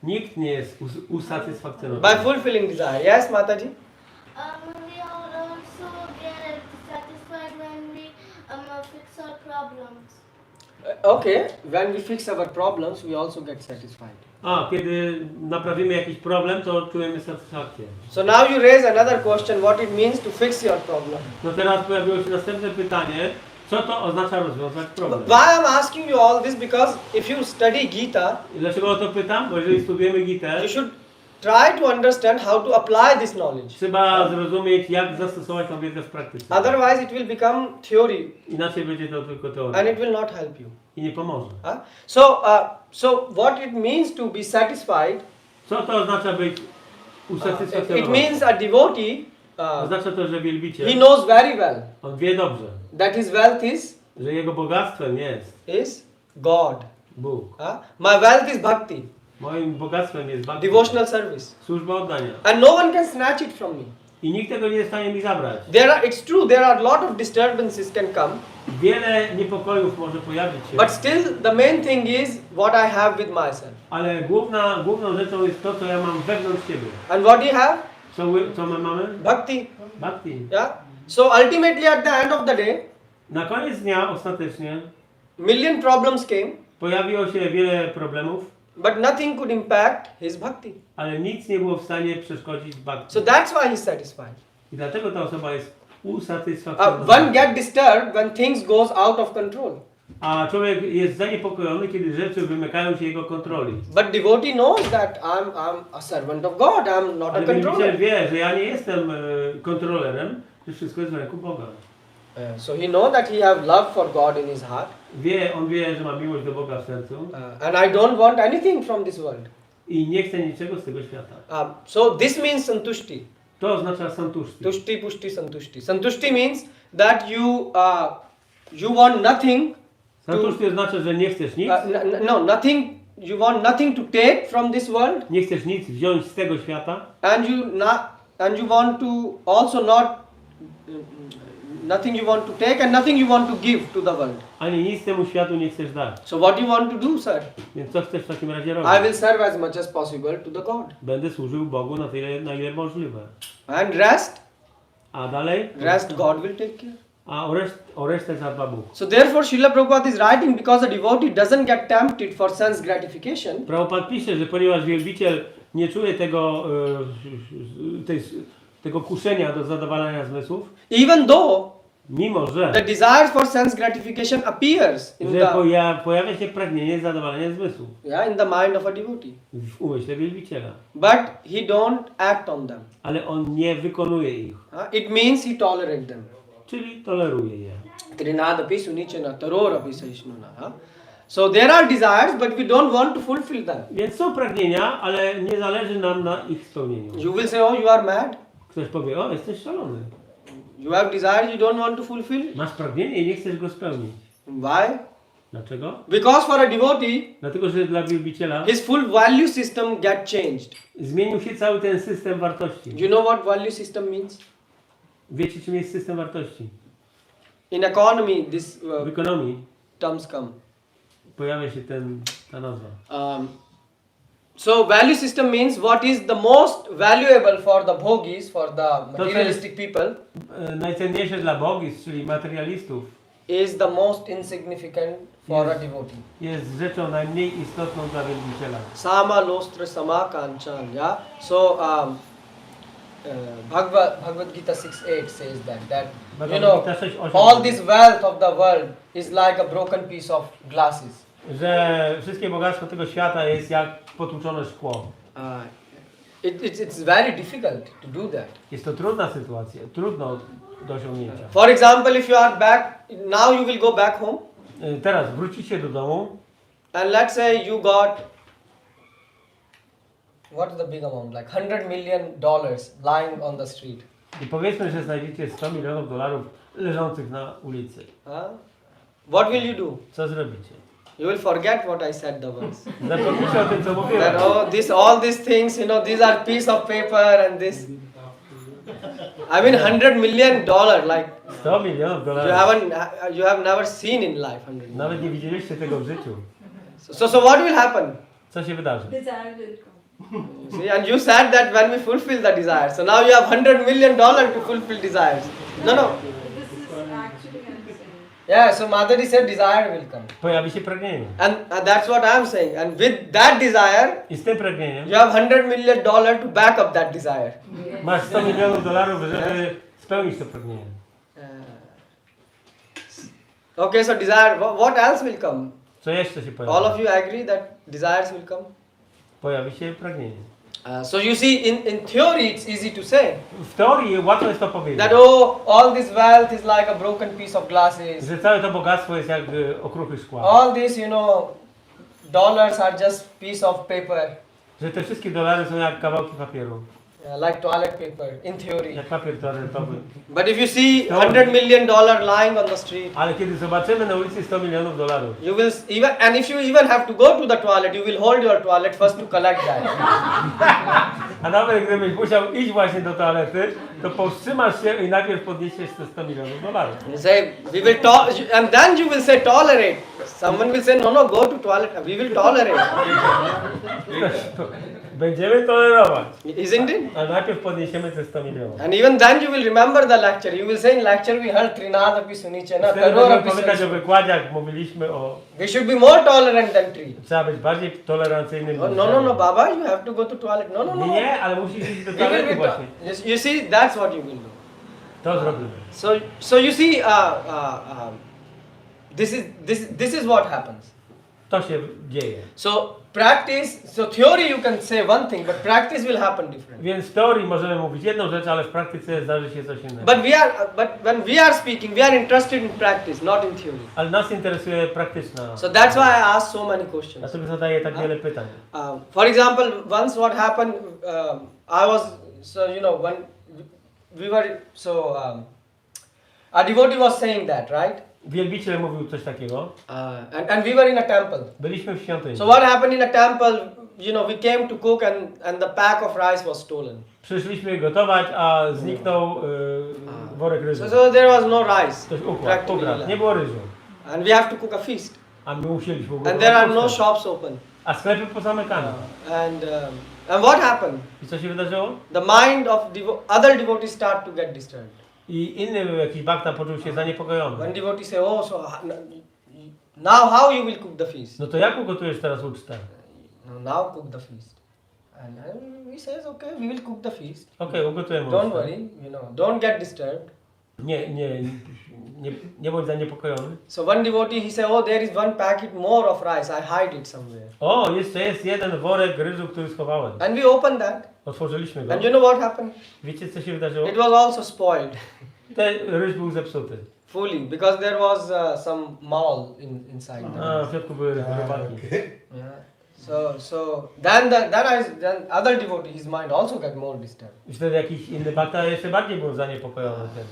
Nikt nie jest by usatysfakcjonowany. fulfilling desire. Yes, Mataji? We also get satisfied when we fix our problems. Okay, when we fix our problems, we also get satisfied. A, kiedy naprawimy jakiś problem, to czujemy satysfakcję. So now you raise another question, what it means to fix your problem. No teraz pojawiło się następne pytanie, co to oznacza rozwiązać problem? Why I'm asking you all this? Because if you study Gita, I dlaczego o to pytam? Bo jeżeli studiujemy Gitę, you should try to understand how to apply this knowledge. trzeba zrozumieć, jak zastosować tą wiedzę w praktyce. Otherwise, it will become theory Inaczej będzie to tylko and teoria it will not help you. i nie pomoże. So what it means to be satisfied? Co to oznacza być It usatysfakcjonowany? means a devotee. Oznacza to, że He wielbiciel, knows very well on wie dobrze, that his wealth że jego bogactwem jest God. Bóg. My wealth is bhakti, Moim bogactwem jest bhakti, devotional service, służba oddania. and no one can snatch it from me. I nikt tego nie jest w stanie mi zabrać. It's true, there are a lot of disturbances can come, Wiele niepokojów może pojawić się, but still the main thing is what I have with myself. ale główną rzeczą jest to, co ja mam wewnątrz siebie. And what do you have? Co my mamy? Bhakti. Bhakti. Yeah. So ultimately, at the end of the day, Na koniec dnia ostatecznie million problems came, pojawiło się wiele problemów, but nothing could impact his bhakti. ale nic nie było w stanie przeszkodzić Bhakti. So that's why he's satisfied. I dlatego ta osoba jest One usatysfakcjonowana. get disturbed when things goes out of control. A człowiek jest zaniepokojony, kiedy rzeczy wymykają się jego kontroli. But devotee knows that I'm a servant of God. I'm not a Ale wielbiciel controller. wie, że ja nie jestem kontrolerem, że wszystko jest w ręku Boga. So he know that he have love for God in his heart, On wie, że ma miłość do Boga w sercu and I don't want anything from this world. i nie chce niczego z tego świata. So this means santushti. To oznacza santuszti. Tushti, pushti, santushti. Santushti means that you want nothing. Santuszti oznacza, że nie chcesz nic, Nothing. You want nothing to take from this world, nie chcesz nic wziąć z tego świata and you want to also not nothing you want to take and nothing you want to give to the world. ani nic temu światu nie chcesz dać. So what do you want to do, sir? Więc co chcesz w takim razie I robić? will serve as much as possible to the God. Będę służył Bogu na tyle, na ile możliwe. And rest A dalej? God will take care. A o resztę zadba Bóg. So therefore Srila Prabhupada is writing, because a devotee doesn't get tempted for sense gratification. Prabhupada pisze, że ponieważ wielbiciel nie czuje tego kuszenia do zadowalania zmysłów, Even though mimo że the desire for sense gratification appears in pojawia się pragnienie zadowalania zmysłów in the mind of a devotee, w umyśle wielbiciela, but he don't act on them. ale on nie wykonuje ich, It means he tolerate them. czyli toleruje je. Trinadapi sunichana tarorapi sahishnuna. So there are desires, but we don't want to fulfill them. Więc są pragnienia, ale nie zależy nam na ich spełnieniu. You will say, oh, you are mad. Ktoś powie, o, jesteś szalony. You have desires you don't want to fulfill. Masz pragnienie i nie chcesz go spełnić. Why? Dlaczego? Because for a devotee, Dlatego, że dla wielbiciela his full value system get changed. zmienił się cały ten system wartości. Do you know what value system means? Wiecie, czym jest system wartości? In economy, this W ekonomii terms come. pojawia się ta nazwa. So value system means what is the most valuable for the bhogis, for the materialistic people, Najcenniejsze dla bogis, czyli materialistów, is the most insignificant for a devotee. jest rzeczą najmniej istotną dla wielbiciela. Sama lostra sama kanchan. Yeah. So Bhagavad Gita 6:8 says that you know all this wealth of the world is like a broken piece of glasses. Że wszystkie bogactwo tego świata jest jak potłuczone szkło. It's very difficult to do that. Jest to trudna sytuacja, trudno do osiągnięcia. For example, if you are back, now you will go back home, Teraz wrócicie do domu and let's say you got, what is the big amount, like $100 million lying on the street. i powiedzmy, że znajdziecie $100 milionów leżących na ulicy. What will you do? Co zrobicie? You will forget what I said the verse. Zapomnijcie o tym, co mówiłem. That all these things, these are piece of paper and this. I mean $100 million, like $100 milionów you have never seen in life. 100 million. Nawet nie widzieliście tego w życiu. So what will happen? Co się wydarzy? See, and you said that when we fulfill the desire. So now you have $100 million to fulfill desires. No. This is actually understanding. Yeah, so Madhuri said desire will come. Pojawi się pragnienie. And that's what I'm saying. And with that desire, I z tym pragnieniem you have $100 million to back up that desire. masz $100 milionów, żeby spełnić to pragnienie. Okay, so desire, what else will come? Co jeszcze się pojawi? All of you agree that desires will come? Pojawi się pragnienie. So you see, in theory it's easy to say W teorii łatwo jest to powiedzieć, that all this wealth is like a broken piece of glasses. że całe to bogactwo jest jak okruchy szkła. All these, dollars are just piece of paper, Że te wszystkie dolary są jak kawałki papieru. like toilet paper, in theory. Jak papier toaletowy. But if you see $100 million lying on the street, Ale kiedy zobaczymy na ulicy $100 milionów, you will and if you even have to go to the toilet, you will hold your toilet first to collect that. a nawet gdybyś musiał iść właśnie do toalety, to powstrzymasz się i najpierw podniesiesz te $100 milionów. You say, we will and then you will say tolerate. Someone will say, no, go to toilet. We will tolerate. Będziemy tolerować. Isn't it? Ale najpierw podniesiemy te $100 milionów. And even then you will remember the lecture. You will say in lecture we heard Trinadapi Sunichena, Wtedy Karora będziemy pamiętać o Pisunichena. wykładzie, mówiliśmy o... We should be more tolerant than tree. Trzeba być bardziej tolerancyjnym. No, Baba, you have to go to toilet. No. Nie, ale musisz iść do We will toalety be właśnie. you see, that's what you will do. To zrobimy. So you see, this is what happens. To się dzieje. So theory you can say one thing, but practice will happen different. Więc w teorii możemy mówić jedną rzecz, ale w praktyce zdarzy się coś innego. But when we are speaking, we are interested in practice, not in theory. Ale nas interesuje praktyczna. So that's why I asked so many questions. Dlatego zadaję tak wiele pytań. For example, once what happened, I was, when we were, a devotee was saying that, right? Wielbiciel mówił coś takiego. And we were in a temple. Byliśmy w świątyni. So what happened in a temple, we came to cook and the pack of rice was stolen. Przyszliśmy gotować, a zniknął worek ryżu. So there was no rice. Ktoś ukradł. Nie było ryżu. And we have to cook a feast. A my musieliśmy And there are no shops open. A sklepy pozamykane. And what happened? I co się wydarzyło? The mind of other devotees start to get disturbed. I inny jakiś bhakta poczuł się zaniepokojony. One devotee say, now how you will cook the feast? No to jak ugotujesz teraz ucztę? No, now cook the feast. And he says, okay, we will cook the feast. Okej, ugotujemy Don't ucztę. worry, don't get disturbed. Nie bądź zaniepokojony. So one devotee, he said, there is one packet more of rice, I hide it somewhere. O, jeszcze jest jeden worek ryżu, który schowałem. And we opened that. Otworzyliśmy go. And you know what happened? Wiecie, co się wydarzyło? It was also spoiled. Ten ryż był zepsuty. Fully, because there was some mall inside. A, w środku były robaki. Yeah. So then other devotee, his mind also got more disturbed. I wtedy jakiś inny bhakta jeszcze bardziej był zaniepokojony tym.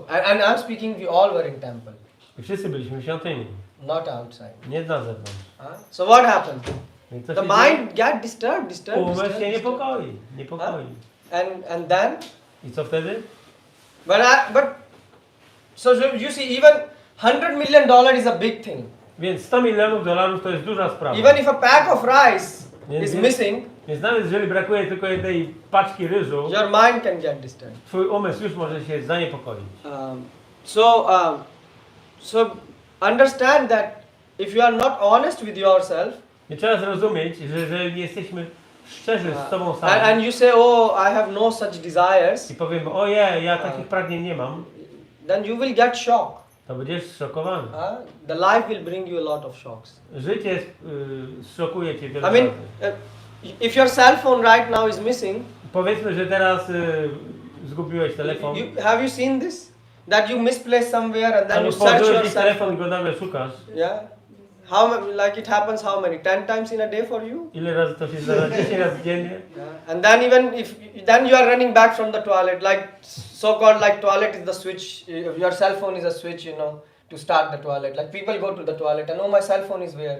And I'm speaking, we all were in temple, I wszyscy byliśmy w świątyni. not outside. Nie na zewnątrz. So what happened? Więc co The się dzieje? mind got disturbed. Umysł się niepokoi. And then, I co wtedy? so you see, even $100 million is a big thing. Więc $100 milionów to jest duża sprawa. Even if a pack of rice is missing, Więc nawet jeżeli brakuje tylko jednej paczki ryżu, your mind can get disturbed. twój umysł już może się zaniepokoić. So understand that if you are not honest with yourself, I trzeba zrozumieć, że jeżeli nie jesteśmy szczerzy z sobą samym and you say, I have no such desires, i powiemy, ojej, ja takich pragnień nie mam, then you will get shocked. to będziesz zszokowany. The life will bring you a lot of shocks. Życie zszokuje cię wiele I mean, razy. if your cell phone right now is missing, Powiedzmy, że teraz zgubiłeś telefon. have you seen this? That you misplaced somewhere and then Albo you search położyłeś your gdzieś cell telefon i go nagle szukasz. Yeah. Like it happens how many? 10 times in a day for you? Ile razy to się zdarza? 10 razy dziennie? Yeah. And then even if then you are running back from the toilet, like so-called like toilet is the switch, your cell phone is a switch, you know, to start the toilet. Like people go to the toilet and oh my cell phone is where,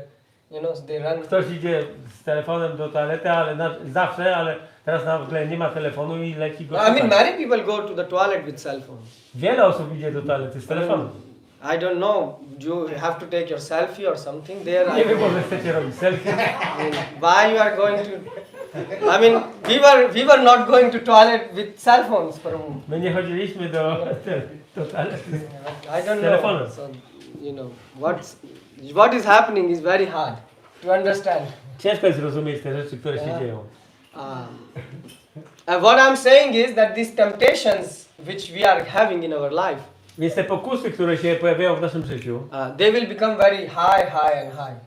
you know, they run. Ktoś idzie z telefonem do toalety, ale zawsze, ale teraz nagle nie ma telefonu i leci go I mean, szukać. many people go to the toilet with cell phone. Wiele osób idzie do toalety z telefonem. I don't know. You have to take your selfie or something there. Nie wiem, może chcecie robić selfie. I mean, why you are going to? I mean, we were not going to toilet with cell phones for a moment. My nie chodziliśmy do toalety I don't z know. telefonem. So, you know, what is happening is very hard to understand. Ciężko jest zrozumieć te rzeczy, które się dzieją. What I'm saying is that these temptations which we are having in our life, Więc te pokusy, które się pojawiają w naszym życiu, they will become very high and high.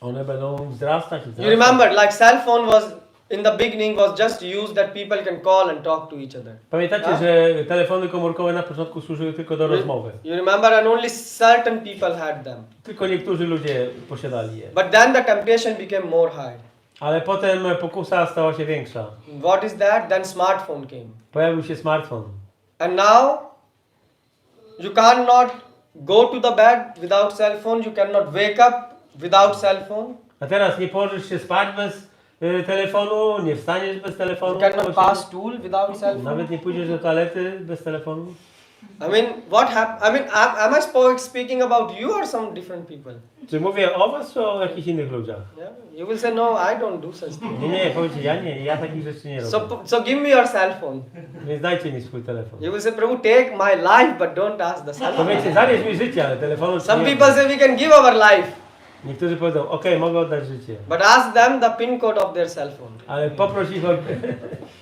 one będą wzrastać i You wzrastać. remember, like cell phone was in the beginning was just used that people can call and talk to each other. Pamiętacie, że telefony komórkowe na początku służyły tylko do rozmowy. You remember, and only certain people had them. Tylko niektórzy ludzie posiadali je. But then the temptation became more high. Ale potem pokusa stała się większa. What is that? Then smartphone came. Pojawił się smartfon. And now, you cannot go to the bed without cell phone. You cannot wake up without cell phone. A teraz nie położysz się spać bez telefonu, nie wstaniesz bez telefonu. You cannot pass stool without cell phone. Nawet nie pójdziesz do toalety bez telefonu. I mean, what happened? I mean, am I speaking about you or some different people? Czy mówię o was, czy o jakichś innych ludziach? Yeah. You will say, no, I don't do such things. Nie, powiedzcie, ja takich rzeczy nie robię. So give me your cell phone. Więc dajcie mi swój telefon. You will say, Prabhu, take my life, but don't ask the cell phone. Powiedzcie, zabierz mi życie, ale telefonu ci Some nie people oddam. say we can give our life, Niektórzy powiedzą, okej, mogę oddać życie. but ask them the pin code of their cell phone. Ale poproś ich o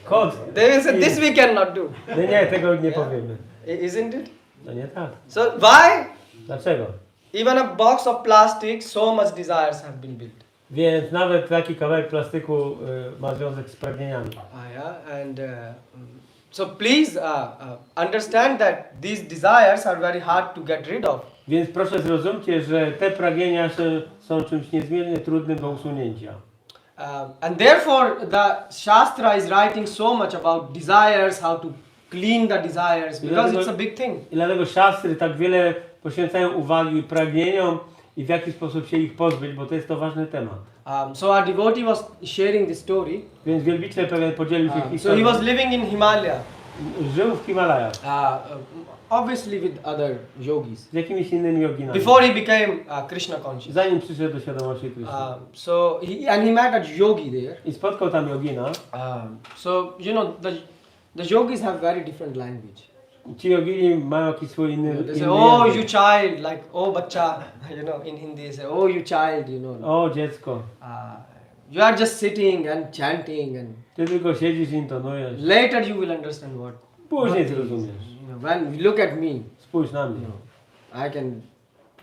kod. They will say, this we cannot do. Nie, tego nie powiemy. Isn't it? No nie tak. So why? Dlaczego? Even a box of plastic, so much desires have been built. Więc nawet taki kawałek plastyku ma związek z pragnieniami. Yeah, and so please understand that these desires are very hard to get rid of. Więc proszę zrozumcie, że te pragnienia są czymś niezmiernie trudnym do usunięcia. And therefore the Shastra is writing so much about desires, how to clean the desires, because it's a big thing. I dlatego siastry tak wiele poświęcają uwagi pragnieniom i w jaki sposób się ich pozbyć, bo to jest to ważny temat. So our devotee was sharing this story. Więc wielbiciel pewien podzielił się So he historią. was living in Himalaya, Żył w Himalajach obviously with other yogis, z jakimiś innymi joginami. before he became Krishna conscious. Zanim przyszedł do świadomości Kryszny. So he met a yogi there. I spotkał tam jogina. So you know the yogis have very different language. Ci jogini mają jakiś swój inny They say, inny oh język. you child, like oh bacha, you know, in Hindi they say, oh you child, you know. O dziecko, You are just sitting and chanting, and ty tylko siedzisz i intonujesz. later you will understand what. Później what zrozumiesz. you know, when you look at me, Spójrz na mnie.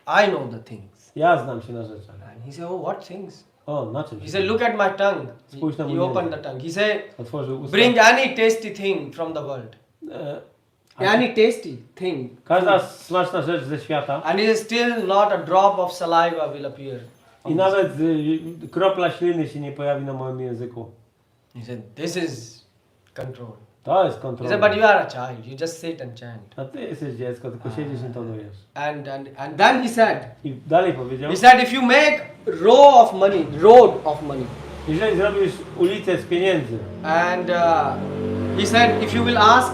I know the things. Ja znam się na rzeczach. And he said, oh what things? O, na czym? He said, look at my tongue. Spójrz na mój He opened język. the tongue. He said, Otworzył usta. bring any tasty thing from the world. Any tasty thing. Każda smaczna rzecz ze świata And it is still not a drop of saliva will appear. i nawet kropla śliny się nie pojawi na moim języku. He said, this is control. To jest He kontrola. said, but you are a child. You just sit and chant. A ty jesteś dziecko, tylko siedzisz i intonujesz. And then he said, I dalej powiedział, if you make road of money. jeżeli zrobisz ulicę z pieniędzy And he said, if you will ask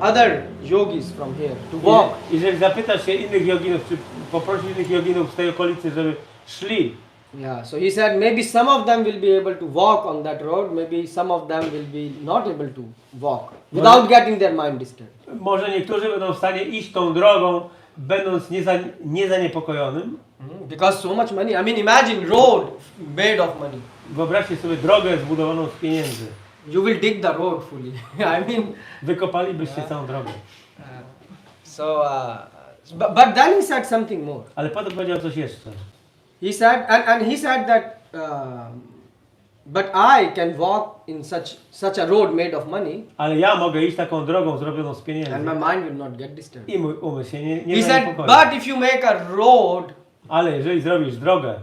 other yogis from here to walk. Jeżeli zapytasz się innych joginów, czy poprosisz innych joginów z tej okolicy, żeby szli. Yeah, so he said maybe some of them will be able to walk on that road, maybe some of them will be not able to walk without getting their mind disturbed. Może niektórzy będą w stanie iść tą drogą, będąc niezaniepokojonym. Because so much money. I mean, imagine road made of money. Wyobraźcie sobie drogę zbudowaną z pieniędzy. You will dig the road fully. I mean, Wykopalibyście całą drogę. but then he said something more. Ale potem powiedział coś jeszcze. He said, and he said that But I can walk in such a road made of money, Ale ja mogę iść taką drogą zrobioną z pieniędzy. and my mind will not get disturbed. I mój umysł się nie He said, zaniepokoi. but if you make a road Ale jeżeli zrobisz drogę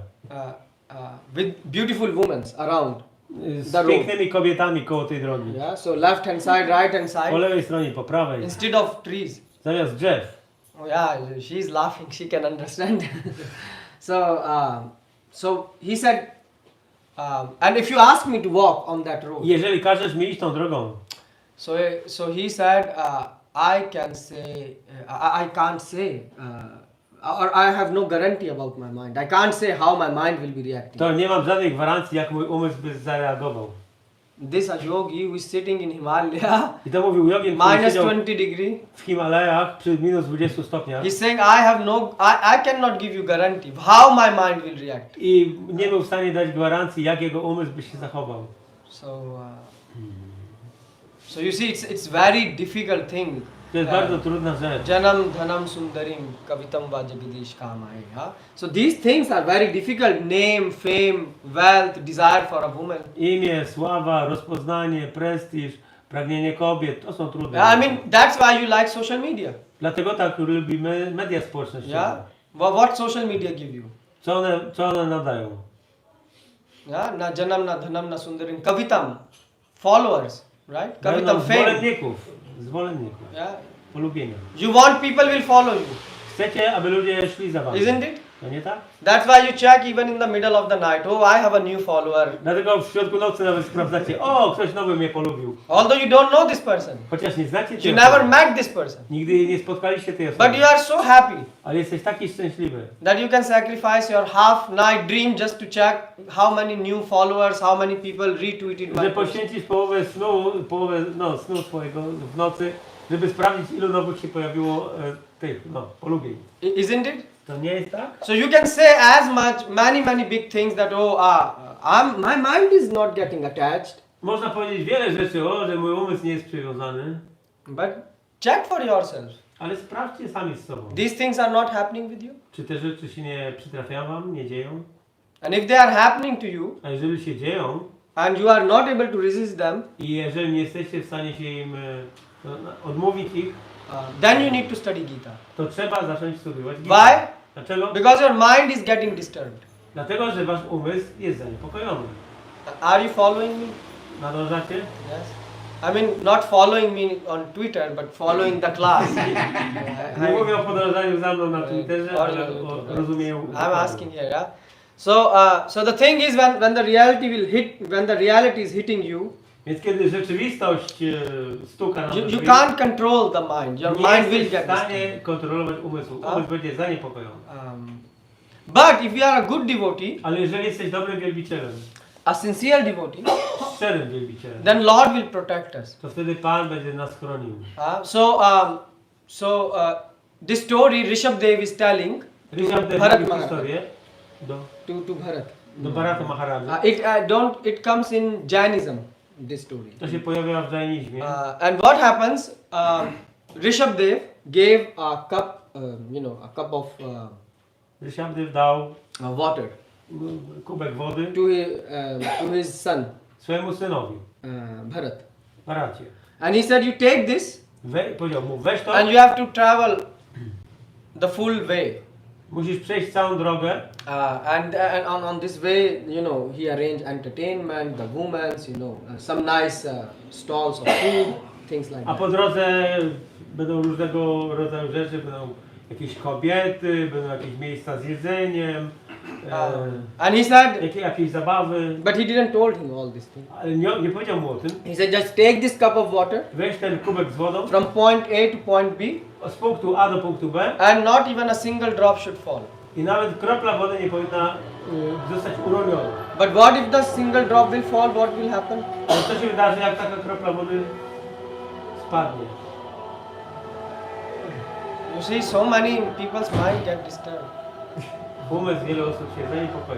with beautiful women around, z The road. pięknymi kobietami koło tej drogi, yeah, so left hand side, right hand po side, lewej stronie, po prawej, instead of trees. zamiast drzew. Oh yeah, she's laughing. She can understand. So he said, and if you ask me to walk on that road, Jeżeli każesz mi iść tą drogą, so he said, I can say, I can't say, or I have no guarantee about my mind. I can't say how my mind will be reacting. to nie mam żadnej gwarancji, jak mój umysł by zareagował. This a yogi who is sitting in Himalaya, I to mówił jogin, który minus siedział 20 degree. w Himalajach przy minus 20 stopniach He's saying, I cannot give you guarantee how my mind will react. i nie był w stanie dać gwarancji, jak jego umysł by się zachował. So you see, it's very difficult thing. To jest bardzo trudna rzecz. Janam dhanam sundarim kavitam va jagadish kamai. Yeah? So these things are very difficult. Name, fame, wealth, desire for a woman. Imię, sława, rozpoznanie, prestiż, pragnienie kobiet, to są trudne. I mean, that's why you like social media. Dlatego tak lubimy media społecznościowe. Yeah? What social media give you? Co one nadają? Yeah? Na janam, na dhanam, na sundarim kavitam. Followers, right? Dają Kavitam nam fame. Zwolenników, Yeah? polubienia. You want people will follow you. Chcecie, aby ludzie szli za wami. Isn't it? To nie tak? That's why you check even in the middle of the night. Oh, I have a new follower. Dlatego w środku nocy nawet sprawdzacie, o, ktoś nowy mnie polubił. Although you don't know this person. Chociaż nie znacie tej You never osoby. met this person. Nigdy nie spotkaliście tej osoby. But you are so happy Ale jesteś taki szczęśliwy, that you can sacrifice your half night dream just to check how many new followers, how many people retweeted my że post. poświęcisz połowę snu swojego w nocy, żeby sprawdzić, ilu nowych się pojawiło tych polubień. Isn't it? To nie jest tak? So you can say as much, many big things that my mind is not getting attached. Można powiedzieć wiele rzeczy, że mój umysł nie jest przywiązany, But check for yourself. ale sprawdźcie sami z sobą. These things are not happening with you. Czy te rzeczy się nie przytrafiają wam, nie dzieją? And if they are happening to you, A jeżeli się dzieją and you are not able to resist them, i jeżeli nie jesteście w stanie się im odmówić ich, then you need to study Gita. to trzeba zacząć studiować Gitę. Why? Dlaczego? Because your mind is getting disturbed. Dlatego, że wasz umysł jest zaniepokojony. Are you following me? Nadążacie? Yes. I mean, not following me on Twitter, but following the class. Nie mówię o podążaniu za mną na Twitterze, ale o rozumieniu. I'm asking here, yeah. So the thing is, when the reality is hitting you, Więc kiedy rzeczywistość stuka na you drzwi, can't control the mind. Your nie mind will jesteś get w stanie disturbed. kontrolować umysłu. Umysł będzie zaniepokojony. But if you are a good devotee, Ale jeżeli jesteś dobrym wielbicielem, a sincere devotee, szczerym wielbicielem, then Lord will protect us. to wtedy Pan będzie nas chronił. This story Rishabdev is telling Ryszard to Bharat mówi Maharaj. historię To Bharat. do Bharata Maharaja. It comes in Jainism. This story. To się pojawia w dżainizmie. And what happens? Rishabdev gave a cup of Ryszard dał water kubek wody to his son swojemu synowi, Bharat. Bharacie. And he said, "You take this, Powiedział mu, weź to, and you have to travel the full way. musisz przejść całą drogę And on this way, he arranged entertainment, the women's, some nice stalls of food, things like a that. po drodze będą różnego rodzaju rzeczy, będą jakieś kobiety, będą jakieś miejsca z jedzeniem, And he said, jakieś zabawy, but he didn't told him all these things. ale nie powiedział mu o tym. He said, just take this cup of water Weź ten kubek z wodą from point A to point B, z punktu A do punktu B and not even a single drop should fall. i nawet kropla wody nie powinna zostać uroniona. But what if the single drop will fall? What will happen? Ale co się wydarzy, jak taka kropla wody spadnie? You see, so many people's mind get disturbed. Umysł wielu osób się zaniepokoi.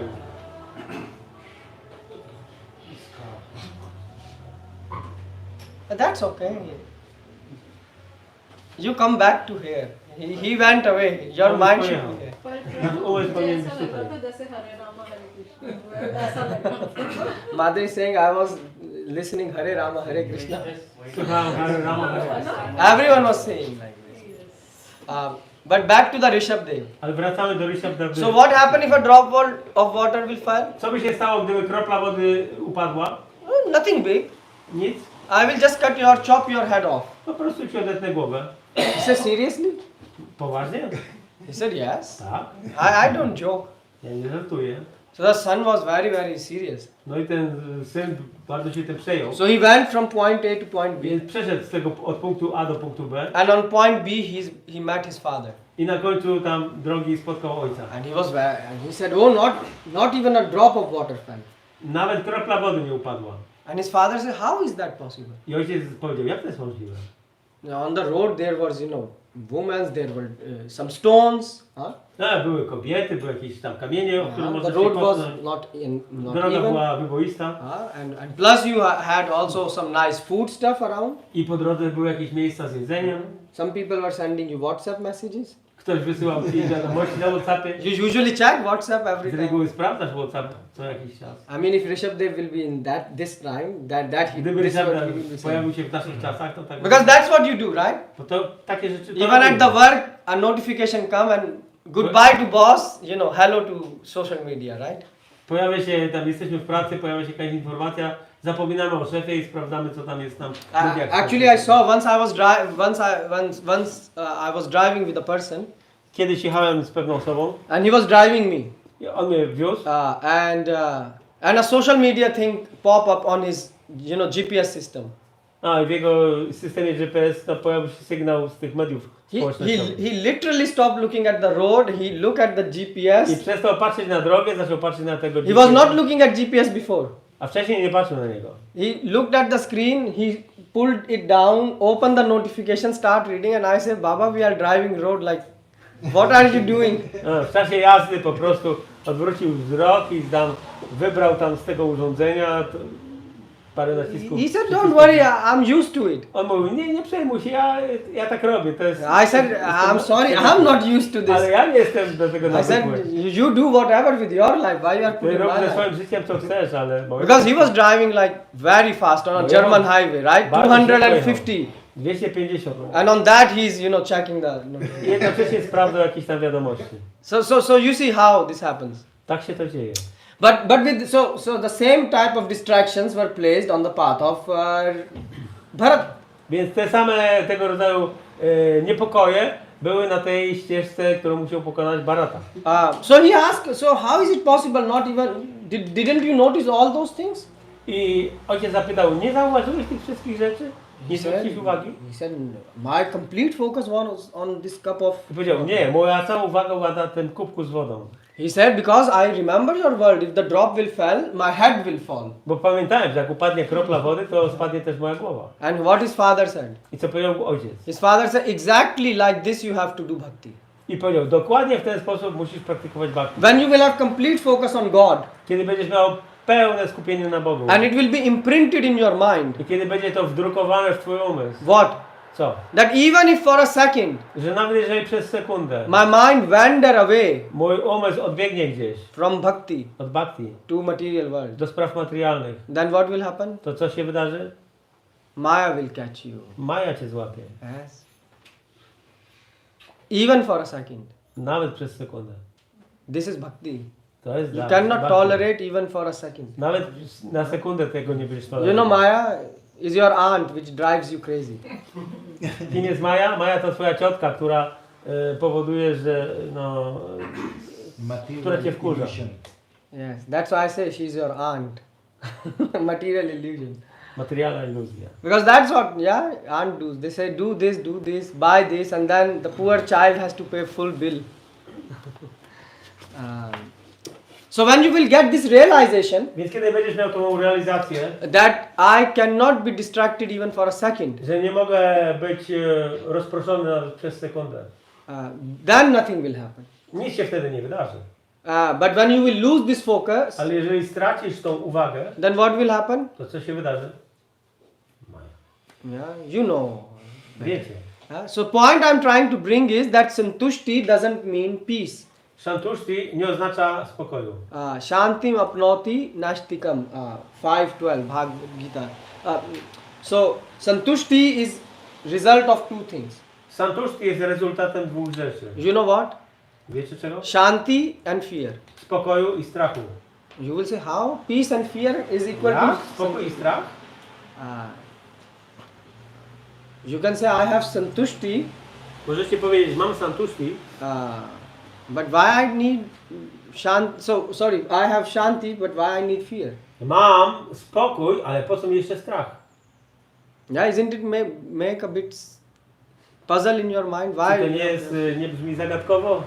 But that's okay. You come back to here. He went away. Your mind should be here. Umysł powinien być ऐसा लगा tutaj. था जैसे हरे रामा हरे कृष्ण ऐसा लगा Mother is saying I was listening Hare Rama, Hare Krishna. Słuchałem Hare Rama, Hare Rama. Everyone was saying like this. But back to the Rishabdev. Ale wracamy do Rishabdev. So what happened if a drop of water will fall? Co by się stało, gdyby kropla wody upadła? Nothing big. Nic. I will just chop your head off. Po prostu ci odetnę głowę. He said, seriously? Poważnie? He said, yes. Tak. I don't joke. Ja nie żartuję. So the son was very, very serious. No i ten syn bardzo się tym przejął. So he went from point A to point B. Więc przeszedł z tego od punktu A do punktu B. And on point B, he met his father. I na końcu tam drogi spotkał ojca. And he said, oh, not even a drop of water fell. Nawet kropla wody nie upadła. And his father said, how is that possible? I ojciec powiedział, jak to jest możliwe? On the road there was, women, there were some stones. No, były kobiety, były jakieś tam kamienie, o które można The się road was potknąć. not Droga even. była wyboista. And plus you had also some nice food stuff around. I po drodze były jakieś miejsca z jedzeniem. Some people were sending you WhatsApp messages. Ktoś wysyłał ci wiadomości na WhatsAppie. You usually check WhatsApp every Z time. reguły sprawdzasz WhatsApp co jakiś czas. I mean, if Rishabdev will be in this time, Gdyby this is what Rishabdev he will be saying. pojawił się w naszych czasach, to tak. Because that's what you do, right? Bo to takie rzeczy. to Even at robimy. the work, a notification come and goodbye to boss, hello to social media, right? Pojawia się, tam jesteśmy w pracy, pojawia się jakaś informacja, zapominamy o szefie i sprawdzamy co tam jest tam. Actually, I saw once I was driving with a person, Kiedyś jechałem z pewną osobą and he was driving me, i on mnie wiózł and a social media thing pop up on his GPS system. a w jego systemie GPS to pojawił się sygnał z tych mediów społecznościowych. He literally stopped looking at the road. He looked at the I GPS. przestał patrzeć na drogę, zaczął patrzeć na tego He was not looking at GPS before. a wcześniej nie patrzył na niego. He looked at the screen. He pulled it down, opened the notification, start reading, and I said, "Baba, we are driving road like, what are you doing?" W czasie jazdy po prostu odwrócił wzrok i tam wybrał tam z tego urządzenia parę nacisków. He said, "Don't worry, I'm used to it." On mówił, nie przejmuj się, ja tak robię, to jest... I said, "I'm sorry, I'm not used to Ale this." ja nie jestem do tego I said, nawykły. "You do whatever with your life. Why you are Ty putting rób my ze life?" swoim życiem co chcesz, ale... Because he was driving like very fast on a No, German yeah. highway, right? Bardzo 250. 250. And on that he's, checking the... I jednocześnie sprawdzał jakieś tam wiadomości. So you see how this happens. Tak się to dzieje. But so the same type of distractions were placed on the path of Bharat. Więc te same tego rodzaju niepokoje były na tej ścieżce, którą musiał pokonać Bharata. So he asked, so how is it possible not even, didn't you notice all those things? I ojciec zapytał, nie zauważyłeś tych wszystkich rzeczy? Nie zwróciłeś uwagi? He said, my complete focus was on this cup of... I powiedział, nie, moja cała uwaga była na tym kubku z wodą. He said, because I remember your word, if the drop will fall, my head will fall. Bo pamiętałem, że jak upadnie kropla wody, to spadnie też moja głowa. And what his father said? I co powiedział ojciec? His father said, exactly like this you have to do bhakti. I powiedział, dokładnie w ten sposób musisz praktykować bhakti. When you will have complete focus on God, Kiedy będziesz miał pełne skupienie na Bogu. and it will be imprinted in your mind. I kiedy będzie to wdrukowane w twój umysł. What? Co? That even if for a second Że nawet jeżeli przez sekundę my mind wander away mój umysł odbiegnie gdzieś from bhakti od bhakti to material world, do spraw materialnych, then what will happen? to co się wydarzy? Maya will catch you. Maja cię złapie. Yes. Even for a second. Nawet przez sekundę. This is bhakti. To jest You dla- cannot bhakti. tolerate even for a second. Nawet na sekundę tego nie będziesz You tolerował. know, Maya is your aunt which drives you crazy. Kim jest Maja? Maja to twoja ciotka, która powoduje, że która cię wkurza. Yes, that's why I say she's your aunt. Material illusion. Materialna iluzja. Because that's what, aunt does. They say do this, buy this, and then the poor child has to pay full bill. So when you will get this realization Więc kiedy będziesz miał tą realizację, that I cannot be distracted even for a second, że nie mogę być rozproszony nawet przez sekundę, then nothing will happen. nic się wtedy nie wydarzy. But when you will lose this focus, Ale jeżeli stracisz tą uwagę, then what will happen? to co się wydarzy? Maja. You know. Wiecie. So point I'm trying to bring is that santushti doesn't mean peace. Santushti nie oznacza spokoju. Shantim apnoti nashtikam. 5:12 Bhagavad Gita. So santushti is result of two things. Santushti jest rezultatem dwóch rzeczy. You know what? Wiecie czego? Shanti and fear. Spokoju i strachu. You will say how? Peace and fear is equal Jak? to Spokój i strach? You can say I have santushti, Możecie powiedzieć, mam santushti, but why I need shanti? So sorry, I have shanti, but why I need fear? mam spokój, ale po co mi jeszcze strach? Yeah, isn't it make a bit puzzle in your mind? Czy Why? to nie brzmi zagadkowo?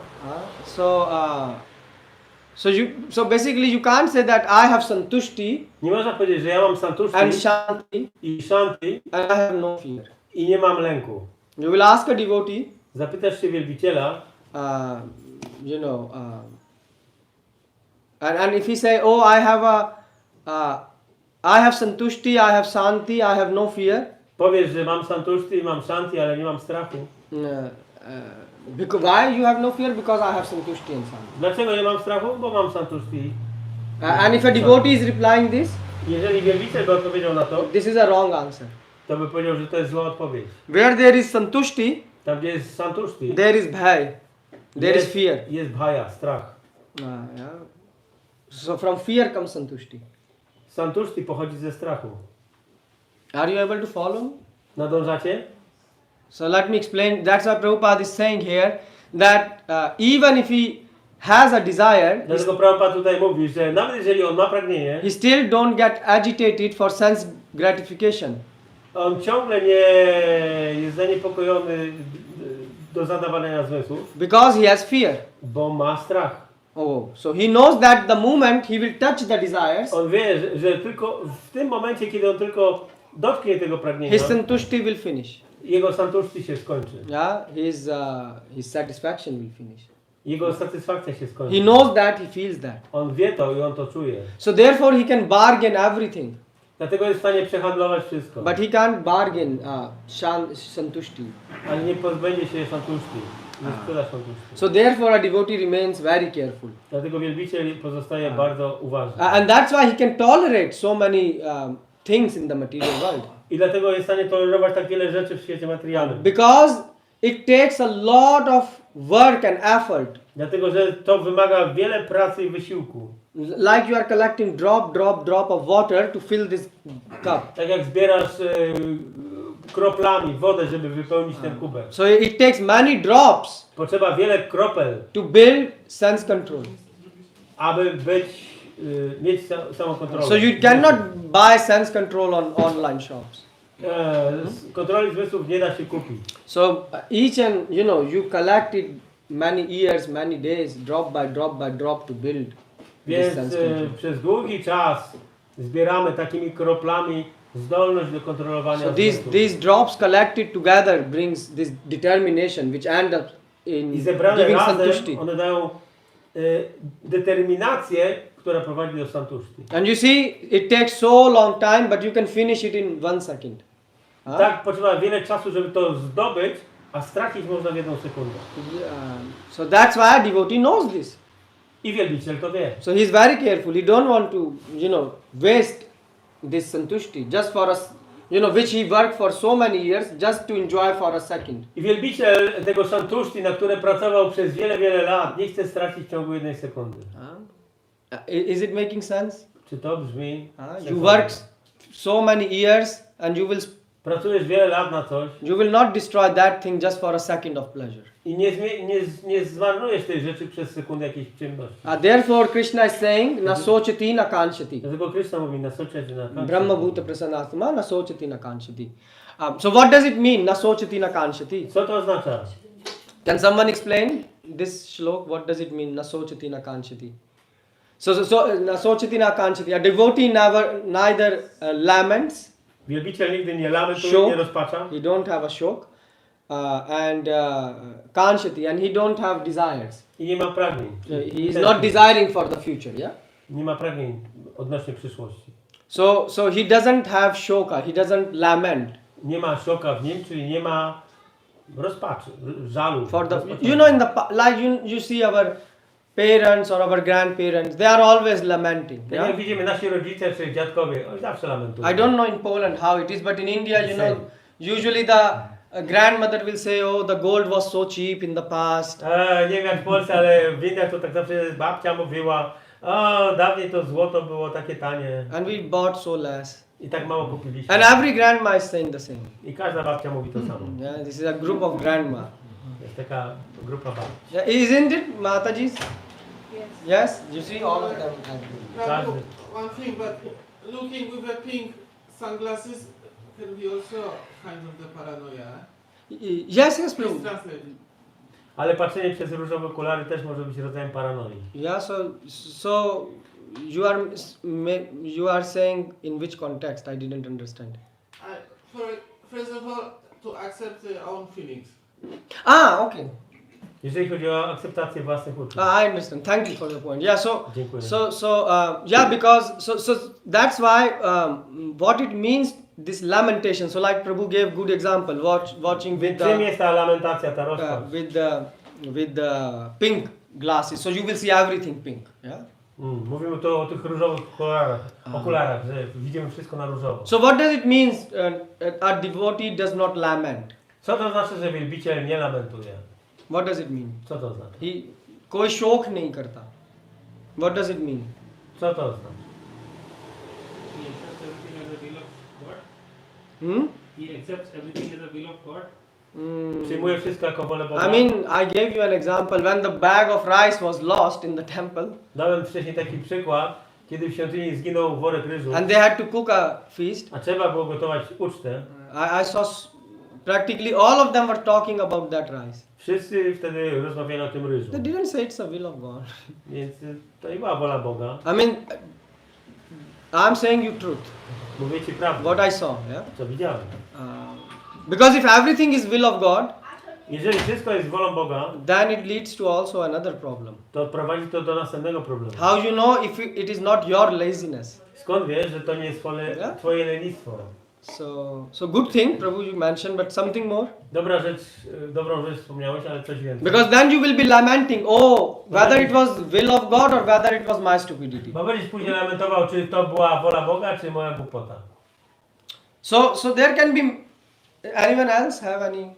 So basically you can't say that I have santushti Nie można powiedzieć, że ja mam santushti and shanti i shanti and I have no fear. i nie mam lęku. You will ask a devotee, Zapytasz się wielbiciela, and if he say, oh, I have santushti, I have shanti, I have no fear. powiesz, że mam santushti i mam shanti, ale nie mam strachu. Because why you have no fear? Because I have santushti and shanti. Dlaczego nie mam strachu? Bo mam santushti. And if a devotee is replying this, Jeżeli wielbiciel by odpowiedział na to, this is a wrong answer. to by powiedział, że to jest zła odpowiedź. Where there is santushti, Tam, gdzie jest santushti, there is bhai, there is fear. Jest bhaya, strach. Yeah. So from fear comes santushti. Santushti pochodzi ze strachu. Are you able to follow? Nadążacie? So let me explain. That's why Prabhupada is saying here that even if he has a desire, Dlatego Prabhupada tutaj mówi, że nawet jeżeli on ma pragnienie, he still don't get agitated for sense gratification. on ciągle nie jest zaniepokojony do zadawalenia zmysłów, Because he has fear. bo ma strach. Oh, so he knows that the moment he will touch the desires, On wie, że tylko w tym momencie, kiedy on tylko dotknie tego pragnienia, his santushti will finish. jego santushti się skończy. Yeah, his satisfaction will finish. Jego satysfakcja się skończy. He knows that, he feels that. On wie to i on to czuje. So therefore he can bargain everything, Dlatego jest w stanie przehandlować wszystko. but he can't bargain santushti. Ale nie pozbędzie się santushti. Nie sprzeda santushti. So therefore a devotee remains very careful. Dlatego wielbiciel pozostaje bardzo uważny. And that's why he can tolerate so many things in the material world. I dlatego jest w stanie tolerować tak wiele rzeczy w świecie materialnym. Because it takes a lot of work and effort. Dlatego, że to wymaga wiele pracy i wysiłku. Like you are collecting drop of water to fill this cup. Tak jak zbierasz kroplami wodę, żeby wypełnić ten kubek. So it takes many drops Potrzeba wiele kropel, to build sense control. aby mieć samokontrolę. So you cannot buy sense control on online shops. Kontroli zmysłów nie da się kupić. So each and you collect it many years, many days, drop by drop to build this Więc sense control. przez długi czas zbieramy takimi kroplami zdolność do kontrolowania So zmysłów. these drops collected together brings this determination which end up I in zebrane giving razem santushti. one dają determinację, która prowadzi do santushti. And you see, it takes so long time, but you can finish it in 1 second. Huh? Tak, potrzeba wiele czasu, żeby to zdobyć, a stracić można w 1 sekundę. So that's why a devotee knows this. I wielbiciel to wie. So he's very careful. He don't want to, waste this santushti just for us, which he worked for so many years just to enjoy for a second. I wielbiciel tego santushti, na które pracował przez wiele, wiele lat, nie chce stracić w ciągu 1 sekundy. Is it making sense? Czy to brzmi? You worked so many years and Pracujesz wiele lat na coś you will not destroy that thing just for a second of pleasure. i nie zmarnujesz tej rzeczy przez sekundę jakiejś przyjemności. Therefore Krishna is saying, na sochati na kanchati. Dlatego Krishna mówi na sochati na kanchati. Brahma bhuta prasanatma na sochati na kanchati. So what does it mean, na sochati na kanchati? Co to oznacza? Can someone explain this shlok? What does it mean, na sochati na kanchati? So na sochati na kanchati. A devotee neither laments. Wielbiciel nigdy nie lamentuje, nie rozpacza. He don't have a shok. And kanchati, and he don't have desires. I nie ma pragnień. He is not desiring for the future, yeah? Nie ma pragnień odnośnie przyszłości. So he doesn't have shoka, he doesn't lament. Nie ma szoka w nim, czyli nie ma rozpaczy, żalu. For the, rozpaczenia. in the like you see our parents or our grandparents, they are always lamenting. Tak Yeah? jak widzimy, nasi rodzice czy dziadkowie, oni zawsze lamentują. I don't know in Poland how it is, but in India, you know, usually the grandmother will say, "Oh, the gold was so cheap in the past." Nie wiem jak w Polsce, ale w Indiach to tak zawsze babcia mówiła, o, dawniej to złoto było takie tanie And we bought so less. i tak mało kupiliśmy. And every grandma is saying the same. I każda babcia mówi to samo. Yeah, this is a group of grandma. Jest taka grupa babci. Yeah, isn't it, Mataji's? Yes. Yes, you see all of them. Każdy. One thing, but looking with the pink sunglasses can be also kind of the paranoia. Yes, yes, Please Prabhu. translate. Ale patrzenie przez różowe okulary też może być rodzajem paranoi. Yeah, so you are saying in which context? I didn't understand. First of all, to accept own feelings. Ah, okay. Jeżeli chodzi o akceptację własnych uczuć. I understand. Thank you for the point. Yeah, Dziękuję. yeah, because so that's why what it means, this lamentation. So like Prabhu gave good example, watching with Czym the jest ta lamentacja, ta rozpacz? with the pink glasses. So you will see everything pink. Yeah. Mówimy tu o tych różowych okularach, że widzimy wszystko na różowo. So what does it mean? A devotee does not lament. Co to znaczy, że wielbiciel nie lamentuje? What does it mean? Co to znaczy? He कोई शोक नहीं करता. What does it mean? Co to znaczy? He accepts everything as a will of God. Przyjmuje wszystko jako wolę Boga. I mean, I gave you an example when the bag of rice was lost in the temple Dałem wcześniej taki przykład, kiedy w świątyni zginął worek ryżu, and they had to cook a feast. a trzeba było gotować ucztę. I saw practically all of them were talking about that rice. Wszyscy wtedy rozmawiali o tym ryżu. They didn't say it's a will of God. Więc to nie była wola Boga. I mean, I'm saying you truth. Mówię Ci prawdę, What I saw, yeah. co widziałem. Because if everything is will of God, Jeżeli wszystko jest wolą Boga, then it leads to also another problem. to prowadzi to do następnego problemu. How you know if it is not your laziness? Skąd wiesz, że to nie jest Yeah. Twoje lenistwo? So good thing, Prabhu, you mentioned, but something more. Dobrą rzecz wspomniałeś, ale coś więcej. Because then you will be lamenting, oh, whether it was will of God or whether it was my stupidity. Bo będziesz później lamentował, czy to była wola Boga, czy moja głupota. So there can be, anyone else have any?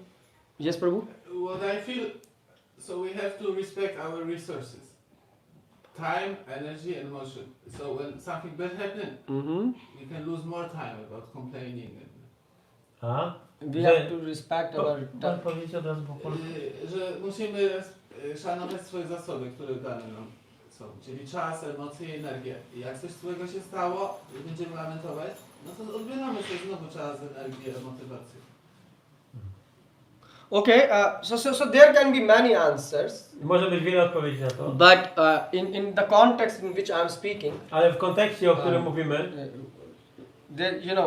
Yes, Prabhu? What I feel, so we have to respect our resources. Time, energy and motion. So when something bad happens, Mm-hmm. we can lose more time about complaining. A? We have to respect our Pan powiedzieć od razu po polsku. Że musimy szanować swoje zasoby, które dane nam są, czyli czas, emocje i energię. I jak coś złego się stało i będziemy lamentować, no to odbieramy sobie znowu czas, energię, motywację. Okay, so there can be many answers, Może być wiele odpowiedzi na to, but in the context in which I'm speaking, ale w kontekście, o którym mówimy,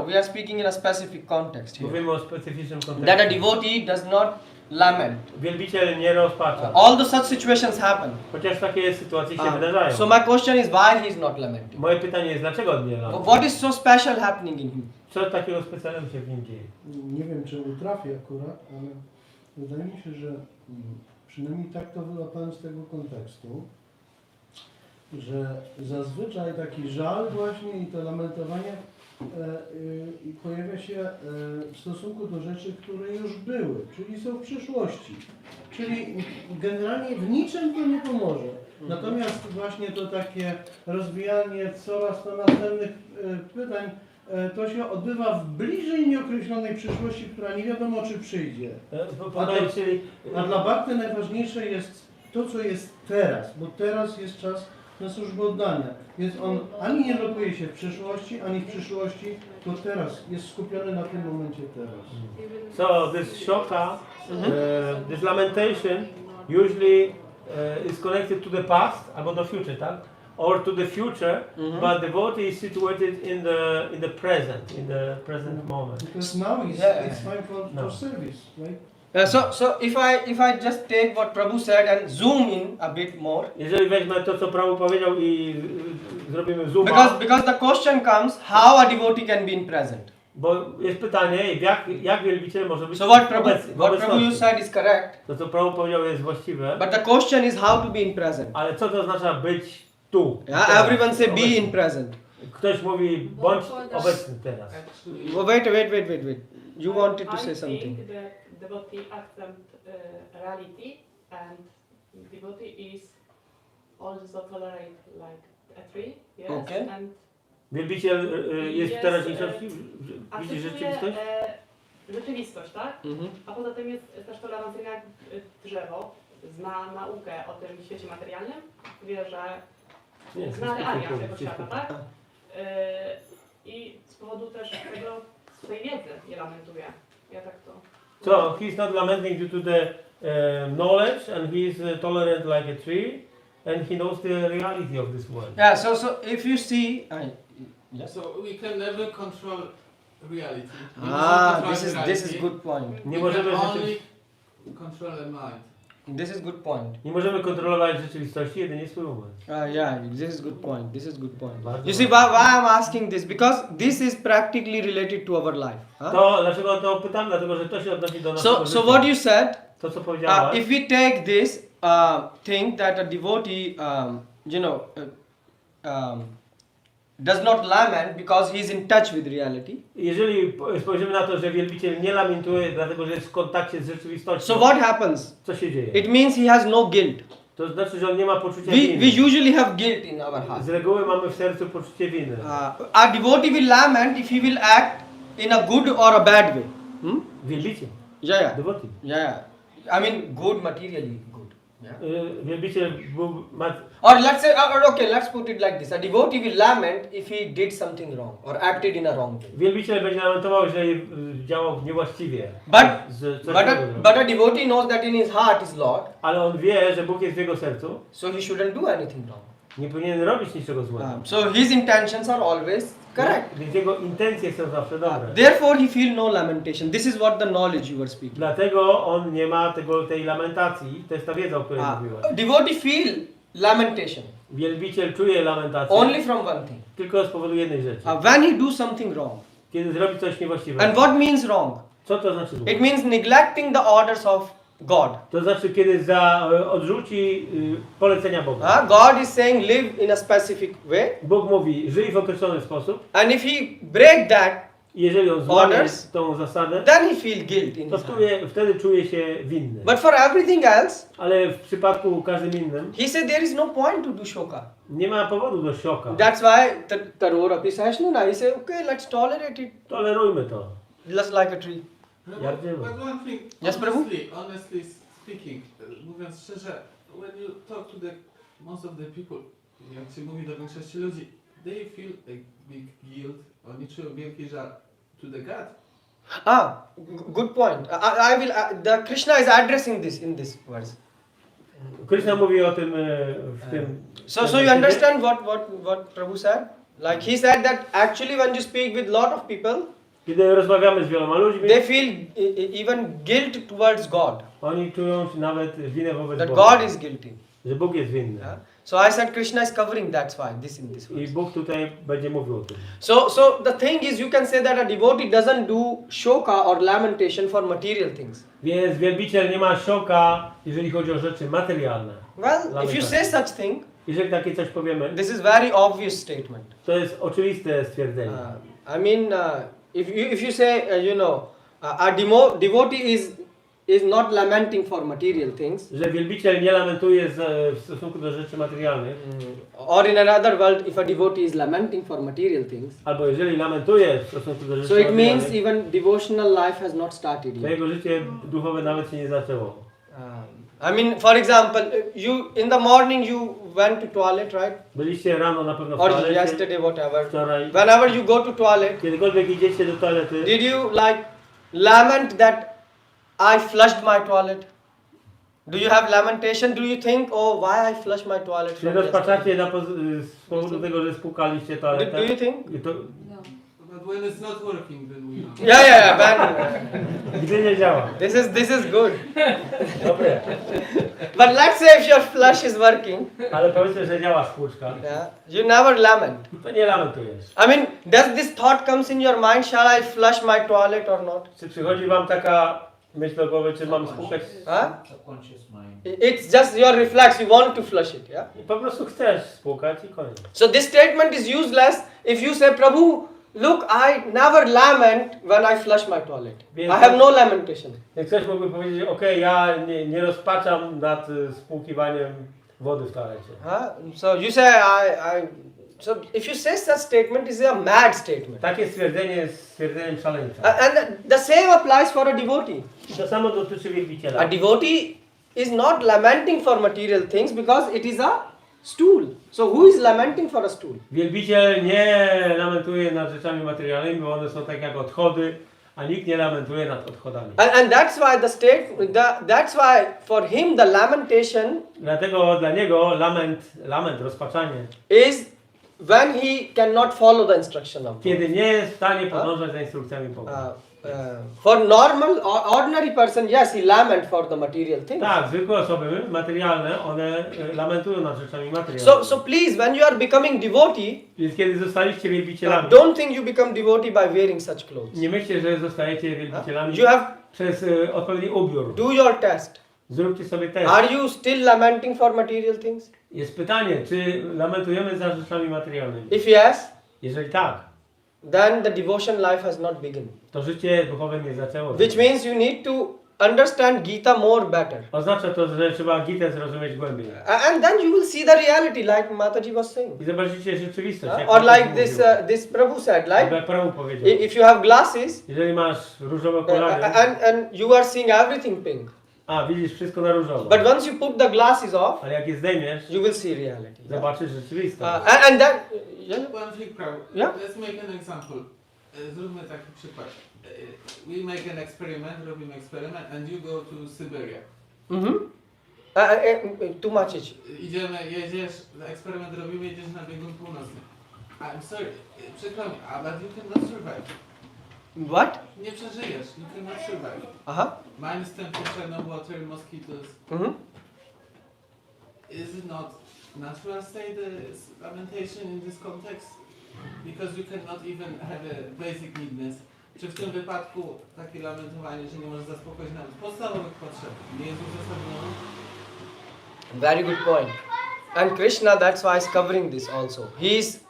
we are speaking in a specific context here. mówimy o specyficznym That a kontekście. devotee does not lament. Wielbiciel nie rozpacza. All the such situations happen. Chociaż takie sytuacje się wydarzają. So my question is why he is not lamenting. Moje pytanie jest, dlaczego on nie lamentuje? What is so special happening in him? Co takiego specjalnego się w nim dzieje? Nie wiem, czy utrafię akurat, ale wydaje mi się, że przynajmniej tak to wyłapałem z tego kontekstu, że zazwyczaj taki żal właśnie i to lamentowanie pojawia się w stosunku do rzeczy, które już były, czyli są w przyszłości. Czyli generalnie w niczym to nie pomoże. Natomiast właśnie to takie rozwijanie coraz to następnych pytań, to się odbywa w bliżej nieokreślonej przyszłości, która nie wiadomo czy przyjdzie. A dla Bhakty najważniejsze jest to, co jest teraz, bo teraz jest czas na służbę oddania. Więc on ani nie lokuje się w przyszłości, ani w przyszłości, to teraz jest skupiony na tym momencie teraz. So this shokha, this lamentation usually is connected to the past albo the future, tak? Or to the future, but the devotee is situated in the present moment. Because now it's time for service, right? So if I just take what Prabhu said and zoom in a bit more, Jeżeli weźmę to, co Prabhu powiedział i zrobimy zoom because the question comes how a devotee can be in present. Bo jest pytanie, jak wielbiciel może być So what Prabhu, obecny? what Prabhu you said is correct. To co Prabhu powiedział jest właściwe, But the question is how to be in present. ale co to oznacza być tu? Yeah, teraz, everyone say be obecny? in present. Ktoś mówi bądź obecny teraz. Actually, Oh, wait. You wanted to say something. I think that devotee accept reality, and devotee is also tolerate like a tree, yes, Okay. and Wielbiciel jest w Jest, teraźniejszości, widzi akceptuje rzeczywistość? rzeczywistość, tak? Mhm. A poza tym jest też tolerancyjne jak drzewo, zna naukę o tym świecie materialnym, wie, że Nie, zna realia tego wszystko. świata, tak? I z powodu też tego swojej wiedzy nie lamentuje. Ja tak to... So he's not lamenting due to the knowledge, and he is tolerant like a tree, and he knows the reality of this world. Yeah, so if you see yes. so we can never control reality. We Ah, cannot this control is reality. good point. Nie We możemy, can only control the mind. This is good point. nie możemy kontrolować rzeczywistości, jedynie swój umysł. Yeah, this is good point. This is good point. Bardzo You see why I'm asking this? Because this is practically related to our life. Huh? To, dlaczego to pytam? Dlatego, że to się odnosi do naszego So życia. what you said, To, co powiedziałaś, if we take this thing that a devotee, does not lament because he is in touch with reality. jeżeli spojrzymy na to, że wielbiciel nie lamentuje, dlatego, że jest w kontakcie z rzeczywistością, So what happens? co się dzieje? It means he has no guilt. To znaczy, że on nie ma poczucia We winy. usually have guilt in our heart. Z reguły mamy w sercu poczucie winy. A devotee will lament if he will act in a good or a bad way. Wielbiciel, Yeah. devotee. Yeah. I mean good materially good. Yeah. Wielbiciel ma... Or let's say, okay, let's put it like this. A devotee will lament if he did something wrong or acted in a wrong way. Wielbiciel będzie lamentował, że działał niewłaściwie. But a devotee knows that in his heart is Lord, Ale on wie, że Bóg jest w jego sercu. so he shouldn't do anything wrong. Nie powinien robić niczego złego. So his intentions are always correct. Więc jego intencje są zawsze dobre. Therefore he feel no lamentation. This is what the knowledge you were speaking. Dlatego on nie ma tej lamentacji. To jest ta wiedza, o której mówiłem. Devotee feel lamentation Wielbiciel czuje lamentację only from one thing. tylko z powodu jednej rzeczy. When he do something wrong. Kiedy zrobi coś niewłaściwego. And what means wrong? Co to znaczy złe? It means neglecting the orders of God. To znaczy, kiedy odrzuci polecenia Boga. God is saying live in a specific way. Bóg mówi, żyj w określony sposób. And if he break that, Jeżeli on złamie orders, tą zasadę, then he feel guilt in to his heart. wtedy czuje się winny. But for everything else, Ale w przypadku każdym innym he said there is no point to do shoka. nie ma powodu do szoka. That's why Tarora Pisashnuna, he said, okay, let's tolerate it. Tolerujmy to. Just like a tree. No, Ja but wiem. one thing, Yes, Prabhu? honestly speaking, mówiąc szczerze, when you talk to most of the people, jak się mówi do większości ludzi, they feel a big guilt, oni czują wielki żal to the God. Good point. I will. The Krishna is addressing this in this verse. Krishna mówi o tym w tym. So you understand what Prabhu said? Like he said that actually when you speak with lot of people, Kiedy rozmawiamy z wieloma ludźmi, they feel even guilt towards God. oni czują się winę wobec That Boga. God is guilty. Że Bóg jest winny. So I said Krishna is covering that's why this in this I verse. Bóg tutaj będzie mówił o tym. So the thing is you can say that a devotee doesn't do shoka or lamentation for material things. Więc wielbiciel nie ma szoka, jeżeli chodzi o rzeczy materialne. Well, if you say such thing, Jeżeli takie coś powiemy, this is very obvious statement. to jest oczywiste stwierdzenie. I mean, if you say, a devotee is not lamenting for material things, Że wielbiciel nie lamentuje w stosunku do rzeczy materialnych, or in another world, if a devotee is lamenting for material things, albo jeżeli lamentuje w stosunku do rzeczy so it means materialnych, even devotional life has not started to yet. jego życie duchowe nawet się nie zaczęło. I mean, for example, you in the morning you went to toilet, right? Byliście rano na pewno w Or toalecie, yesterday, whatever. wczoraj. Whenever you go to toilet, Kiedykolwiek idziecie do toalety, did you like lament that I flushed my toilet? Do you have lamentation? Do you think, oh, why I flushed my toilet? czy from yesterday? rozpaczacie z powodu tego, że spłukaliście toaletę? Do you think? I to, But when it's not working, then we know. Yeah, abandon. Gdy nie działa. This is good. Dobre. But let's say if your flush is working, Ale powiedzmy, że działa spłuczka. yeah, you never lament. To nie lamentujesz. I mean, does this thought comes in your mind, shall I flush my toilet or not? Czy przychodzi wam taka myśl do głowy, czy mam spłukać? Huh? Subconscious mind. It's just your reflex, you want to flush it, yeah? I po prostu chcesz spłukać i koniec. So this statement is useless if you say, Prabhu, look, I never lament when I flush my toilet. I have no lamentation. Jak ktoś mógłby powiedzieć, okej, ja nie rozpaczam nad spłukiwaniem wody w toalecie. Huh? So you say, so if you say such statement, it's a mad statement. Takie stwierdzenie jest stwierdzeniem szaleńca. And the same applies for a devotee. I to samo dotyczy wielbiciela. A devotee is not lamenting for material things because it is a stool. So who is lamenting for a stool? Wielbiciel nie lamentuje nad rzeczami materialnymi, bo one są tak jak odchody, a nikt nie lamentuje nad odchodami. And that's why that's why for him the lamentation Dlatego dla niego lament, rozpaczanie, is when he cannot follow the instruction of God. kiedy nie jest w stanie podążać za instrukcjami Boga. For normal or ordinary person, yes, he lament for the material things. Tak, zwykłe osoby materialne, one lamentują nad rzeczami materialnymi. So please, when you are becoming devotee, Więc kiedy zostaliście wielbicielami, don't think you become devotee by wearing such clothes. nie myślcie, że zostajecie wielbicielami You have przez odpowiedni ubiór. do your test. Zróbcie sobie test. Are you still lamenting for material things? Jest pytanie, czy lamentujemy za rzeczami materialnymi? If yes, Jeżeli tak, then the devotion life has not begun. to życie duchowe nie zaczęło. Which means you need to understand Gita more better. Oznacza to, że trzeba Gitę zrozumieć głębiej. And then you will see the reality like Mataji was saying. I zobaczycie rzeczywistość. jak Or Mataji like mówił. this Prabhu said, Jak like Prabhu powiedział. if you have glasses Jeżeli masz różowe okulary, and you are seeing everything pink. a widzisz wszystko na różowo, But once you put the glasses off, ale jak je zdejmiesz, you will see reality. zobaczysz rzeczywistość. And then, yeah. One thing, Prabhu. Yeah. Let's make an example. Zróbmy taki przykład. We make an experiment, robimy eksperyment, and you go to Siberia. Tłumaczyć. Jedziesz, eksperyment robimy, jedziesz na biegun północny. I'm sorry, przykro mi, but you cannot survive. What? Nie przeżyjesz, you cannot survive. Aha. Minus temperature, no water, mosquitoes. Is it not natural state lamentation in this context? Because you cannot even have a basic needness. Czy w tym wypadku takie lamentowanie, że nie możesz zaspokoić nawet podstawowych potrzeb, nie jest uzasadnione? Very good point. And Krishna, that's why he's covering this also.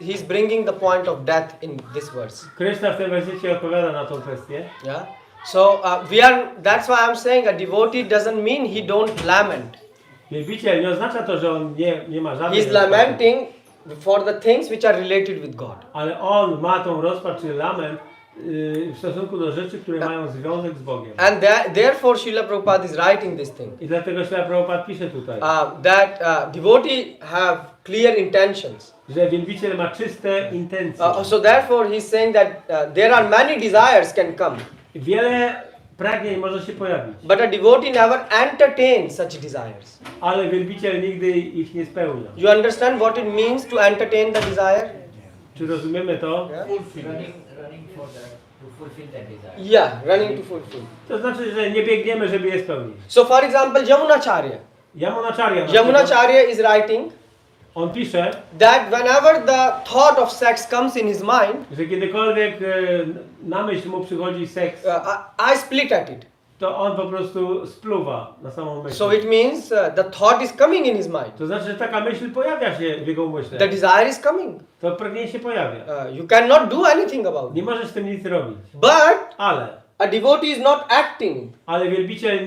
He's bringing the point of death in this verse. Krishna w tym wersecie odpowiada na tą kwestię. Yeah. So that's why I'm saying a devotee doesn't mean he don't lament. Wielbiciel nie oznacza to, że on nie ma żadnej He's lamenting for the things which are related with God. ale on ma tą rozpacz czy lament w stosunku do rzeczy, które mają związek z Bogiem. And therefore Srila Prabhupada is writing this thing. I dlatego Srila Prabhupada pisze tutaj, That devotee have clear intentions. że wielbiciel ma czyste intencje. So therefore he's saying that there are many desires can come. Wiele pragnień może się pojawić, But a devotee never entertains such desires. ale wielbiciel nigdy ich nie spełnia. You understand what it means to entertain the desire? Czy rozumiemy to? Yeah, Running for that, to fulfill that desire. yeah, running to fulfill. To znaczy, że nie biegniemy, żeby je spełnić. So for example, Yamunacharya. Yamunacharya is writing on pisze, that whenever the thought of sex comes in his mind, że kiedykolwiek na myśl mu przychodzi seks, I split at it. to on po prostu spluwa na samą myśl. So it means the thought is coming in his mind. To znaczy, że taka myśl pojawia się w jego umyśle. The desire is coming. To pragnienie się pojawia. You cannot do anything about Nie it. możesz z tym nic robić. But Ale a devotee is not acting wielbiciel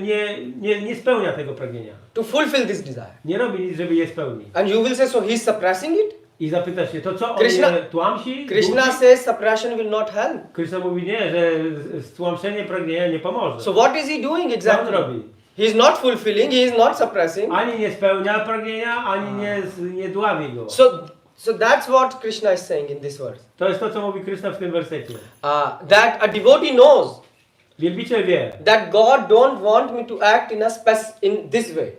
nie spełnia tego pragnienia. to fulfill this desire. Nie robi nic, żeby je spełnić. And you will say, so he's suppressing it? I zapytasz się, to co on Krishna- je tłamsi? Krishna Dusi? says suppression will not help. Krishna mówi nie, że stłamszenie pragnienia nie pomoże. So what is he doing Co on exactly? robi? He is not fulfilling, he is not suppressing. Ani nie spełnia pragnienia, ani nie dławi go. So that's what Krishna is saying in this verse. To jest to, co mówi Krishna w tym wersecie. That a devotee knows Wielbiciel wie, that God don't want me to act in this way.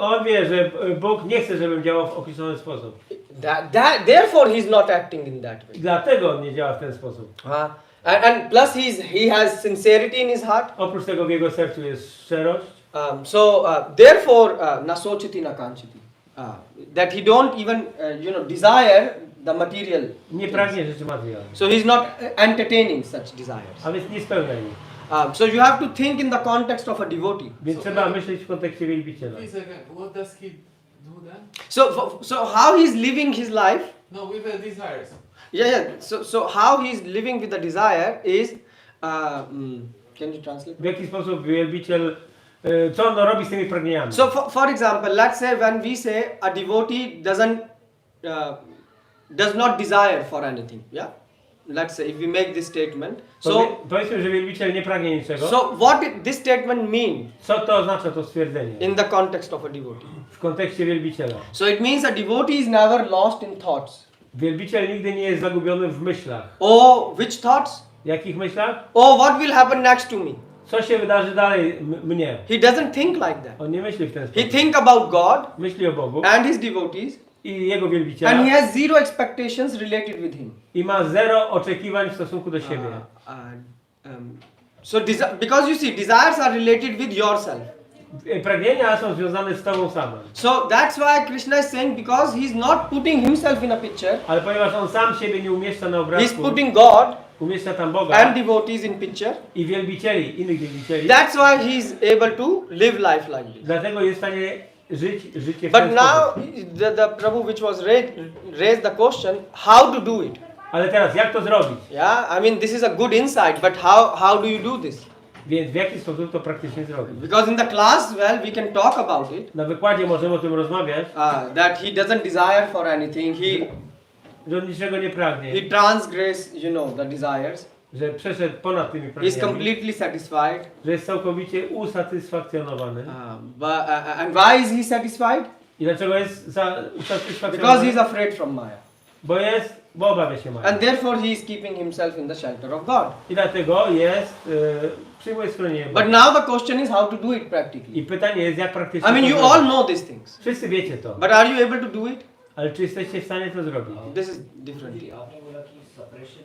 On wie, że Bóg nie chce, żebym działał w określony sposób. Therefore he's not acting in that way. Dlatego on nie działa w ten sposób. And plus he has sincerity in his heart. Oprócz tego w jego sercu jest szczerość. Therefore nasochiti nakanchiti. That he don't even desire the material. Nie pragnie rzeczy materialnych. So he's not entertaining such desires. A więc nie spełnia ich. So you have to think in the context of a devotee. Więc trzeba myśleć w kontekście wielbiciela. Please again, what does he do then? So how he's living his life? No, with the desires. Yeah. So how he's living with the desire is, can you translate? W jaki sposób wielbiciel, co on robi z tymi pragnieniami? So for example, let's say when we say a devotee does not desire for anything, yeah? Let's say if we make this statement. So powiedzmy, że wielbiciel nie pragnie niczego. So what this statement mean? Co to oznacza to stwierdzenie? In the context of a devotee. W kontekście wielbiciela. So it means a devotee is never lost in thoughts. Wielbiciel nigdy nie jest zagubiony w myślach. Oh, which thoughts? Jakich myślach? Oh, what will happen next to me? Co się wydarzy dalej mnie? He doesn't think like that. On nie myśli w ten He sposób. think about God Myśli o Bogu and his devotees, i jego wielbiciela. and he has zero expectations related with him. I ma zero oczekiwań w stosunku do siebie. Because you see, desires are related with yourself. Pragnienia są związane z tobą samym. So that's why Krishna is saying, because he's not putting himself in a picture, Ale ponieważ on sam siebie nie umieszcza na he's obrazku, putting God umieszcza tam Boga and devotees in picture. i wielbicieli, innych wielbicieli. That's why he's able to live life like this. Dlatego jest w stanie żyć życie w But ten now, sposób. the Prabhu which was raised the question, how to do it? Ale teraz jak to zrobić? Yeah, I mean this is a good insight, but how do you do this? Więc w jaki sposób to praktycznie zrobić? Because in the class, well, we can talk about it. Na wykładzie możemy o tym rozmawiać. That he doesn't desire for anything. Że on niczego nie pragnie. He transgress, the desires. Że przeszedł ponad tymi He is pragnieniami. completely satisfied. Że jest całkowicie usatysfakcjonowany. And why is he satisfied? I dlaczego jest Because usatysfakcjonowany? he is afraid from Maya. Bo obawia się Maja. And therefore he is keeping himself in the shelter of God. I dlatego przyjmuje schronienie Boga. But now the question is how to do it practically. I pytanie jest, jak praktycznie I mean, to you zrobić. all know these things. Wszyscy wiecie to. But are you able to do it? Ale czy jesteście w stanie to zrobić? This is different. आपने बोला कि suppression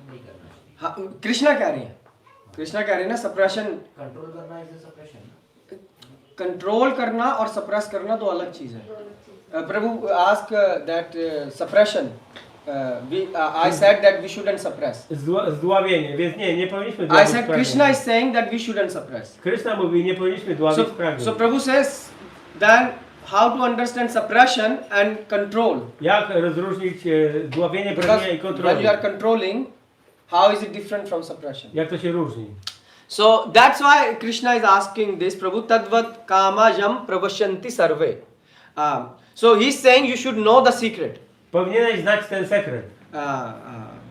नहीं करना चाहिए. Krishna कह रही है. Krishna कह रही है ना suppression. Control करना is a suppression. कंट्रोल करना और सप्रेस करना दो अलग चीज है. प्रभु ask that suppression. I said that we shouldn't suppress. Zdławienie, więc nie powinniśmy I dławić said pragnień. Krishna is saying that we shouldn't suppress. Krishna mówi, nie powinniśmy dławić pragnień. So Prabhu says then how to understand suppression and control. Jak rozróżnić dławienie pragnienia i When you kontrolę? are controlling, how is it different from suppression? Jak to się różni? So that's why Krishna is asking this, Prabhu tadvat kama yam pravashyanti sarve. So he's saying you should know the secret. Powinieneś znać ten sekret.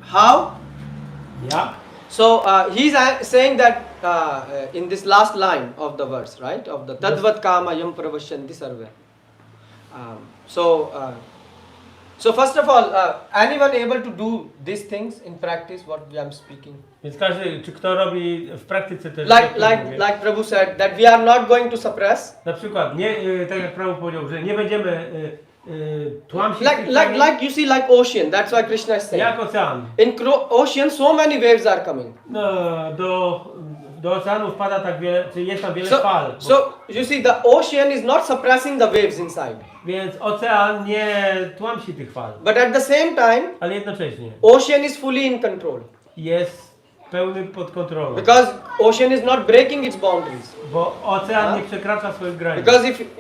How? Jak? So he's saying that in this last line of the verse, right? Of the tadvat kama yam pravashyanti sarve. So first of all, anyone able to do these things in practice? What I am speaking. Więc każdy, czy kto robi w praktyce też Like Prabhu said that we are not going to suppress. na przykład, nie, tak jak Prabhu powiedział, że nie będziemy tłamsić Like you see, like ocean. That's why Krishna is saying. jak ocean. In ocean, so many waves are coming. Do oceanu wpada tak wiele, czy jest tam wiele fal. So you see, the ocean is not suppressing the waves inside. Więc ocean nie tłamsi tych fal. But at the same time, Ale jednocześnie ocean is fully in control. jest pełny pod kontrolą. Because ocean is not breaking its boundaries. Bo ocean nie przekracza swoich granic.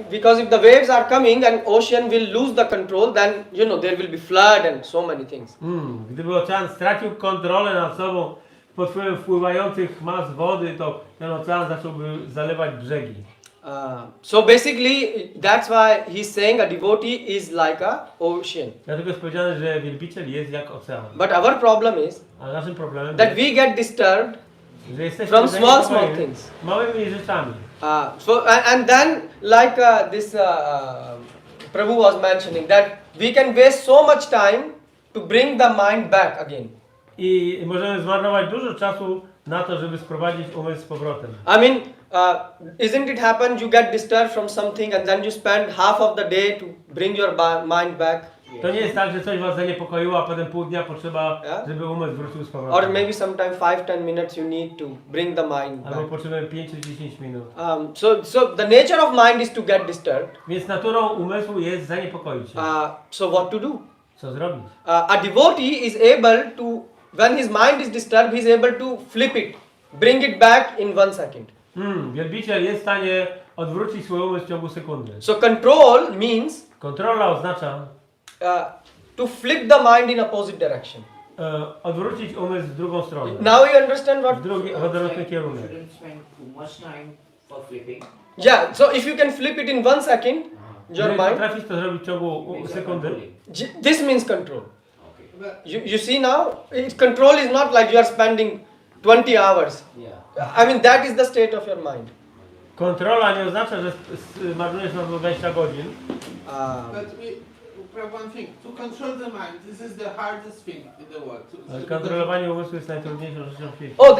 Because if the waves are coming and ocean will lose the control, then there will be flood and so many things. Gdyby ocean stracił kontrolę nad sobą pod wpływem wpływających mas wody, to ten ocean zacząłby zalewać brzegi. So basically, that's why he's saying a devotee is like a ocean. Dlatego jest powiedziane, że wielbiciel jest jak ocean. But our problem is Ale naszym problemem that jest, we get disturbed że jesteśmy from small zaniepokojeni things. małymi rzeczami. And then like this Prabhu was mentioning that we can waste so much time to bring the mind back again. I możemy zmarnować dużo czasu na to, żeby sprowadzić umysł z powrotem. I mean, Isn't it happen you get disturbed from something and then you spend half of the day to bring your mind back? To nie jest tak, że coś was zaniepokoiło, a potem pół dnia potrzeba, Yeah. żeby umysł wrócił z Or powrotem. maybe sometime 5-10 minutes you need to bring the mind back. Albo potrzebujemy 5 czy 10 minut. So the nature of mind is to get disturbed. Więc naturą umysłu jest zaniepokoić się. So what to do? Co zrobić? A devotee is able to, when his mind is disturbed, he is able to flip it, bring it back in 1 second. Wielbiciel jest w stanie odwrócić swój umysł w ciągu sekundy. So control means Kontrola oznacza to flip the mind in opposite direction. odwrócić umysł w drugą stronę. Now you understand what? W odwrotny kierunek. Shouldn't spend too much time for flipping. Yeah. So if you can flip it in 1 second, your Jeżeli mind. potrafisz to zrobić w ciągu sekundy, This means control. Okay. You see now, control is not like you are spending 20 hours. Yeah. I mean that is the state of your mind. kontrola nie oznacza, że marnujesz na to 20 godzin. But we have one thing, to control the mind, this is the hardest thing in the world. Ale kontrolowanie umysłu jest najtrudniejszą rzeczą w świecie. Oh,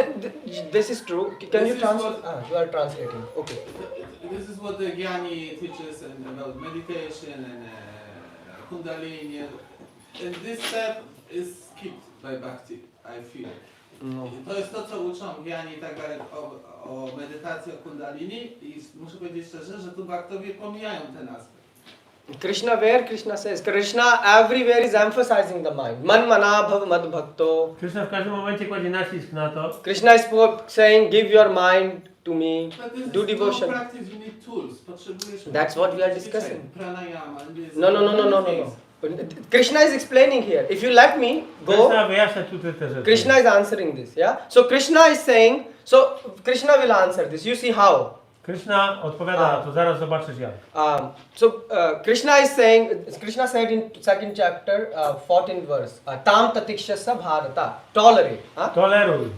this is true. Can This you is translate? what- You are translating. Okay. This is what the Gyani teaches about meditation and Kundalini. And this step is skipped by Bhakti, I feel. No. To jest to, co uczą Gyani tak dalej o medytacji, o Kundalini i muszę powiedzieć szczerze, że tu Bhaktowie pomijają ten aspekt. Krishna, where Krishna says, Krishna everywhere is emphasizing the mind. Man mana bhav mad bhakto. Krishna w każdym momencie kładzie nacisk na to. Krishna is saying, give your mind to me, But this do is devotion. no practice, you need tools. Potrzebujesz That's what we are discussing. Pranayama. And this No. Krishna is explaining here. If you let me go, Krishna wyjaśnia tutaj te rzeczy. Krishna is answering this. Yeah. So Krishna is saying. So Krishna will answer this. You see how? Krishna odpowiada na to, zaraz zobaczysz jak. Krishna is saying. Krishna said in 2nd chapter, 14th verse. Tam tatikshasa bharata. Tolerate. Toleruj.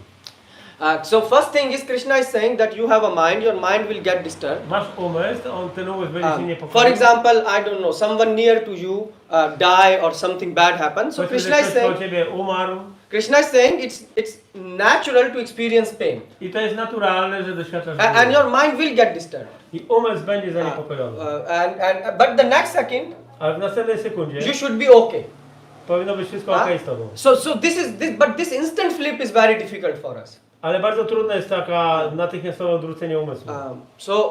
So first thing is Krishna is saying that you have a mind. Your mind will get disturbed. Masz umysł, ten umysł będzie się niepokoił. For example, I don't know, someone near to you die or something bad happens. So Powiedzmy, Krishna że is ktoś saying, koło ciebie umarł Krishna is saying it's natural to experience pain, i to jest naturalne, że doświadczasz and bólu. your mind will get disturbed. I umysł będzie zaniepokojony. But the next second, Ale w następnej sekundzie you should be okay. powinno być wszystko okej z tobą. But this instant flip is very difficult for us. Ale bardzo trudne jest taka natychmiastowe odwrócenie umysłu.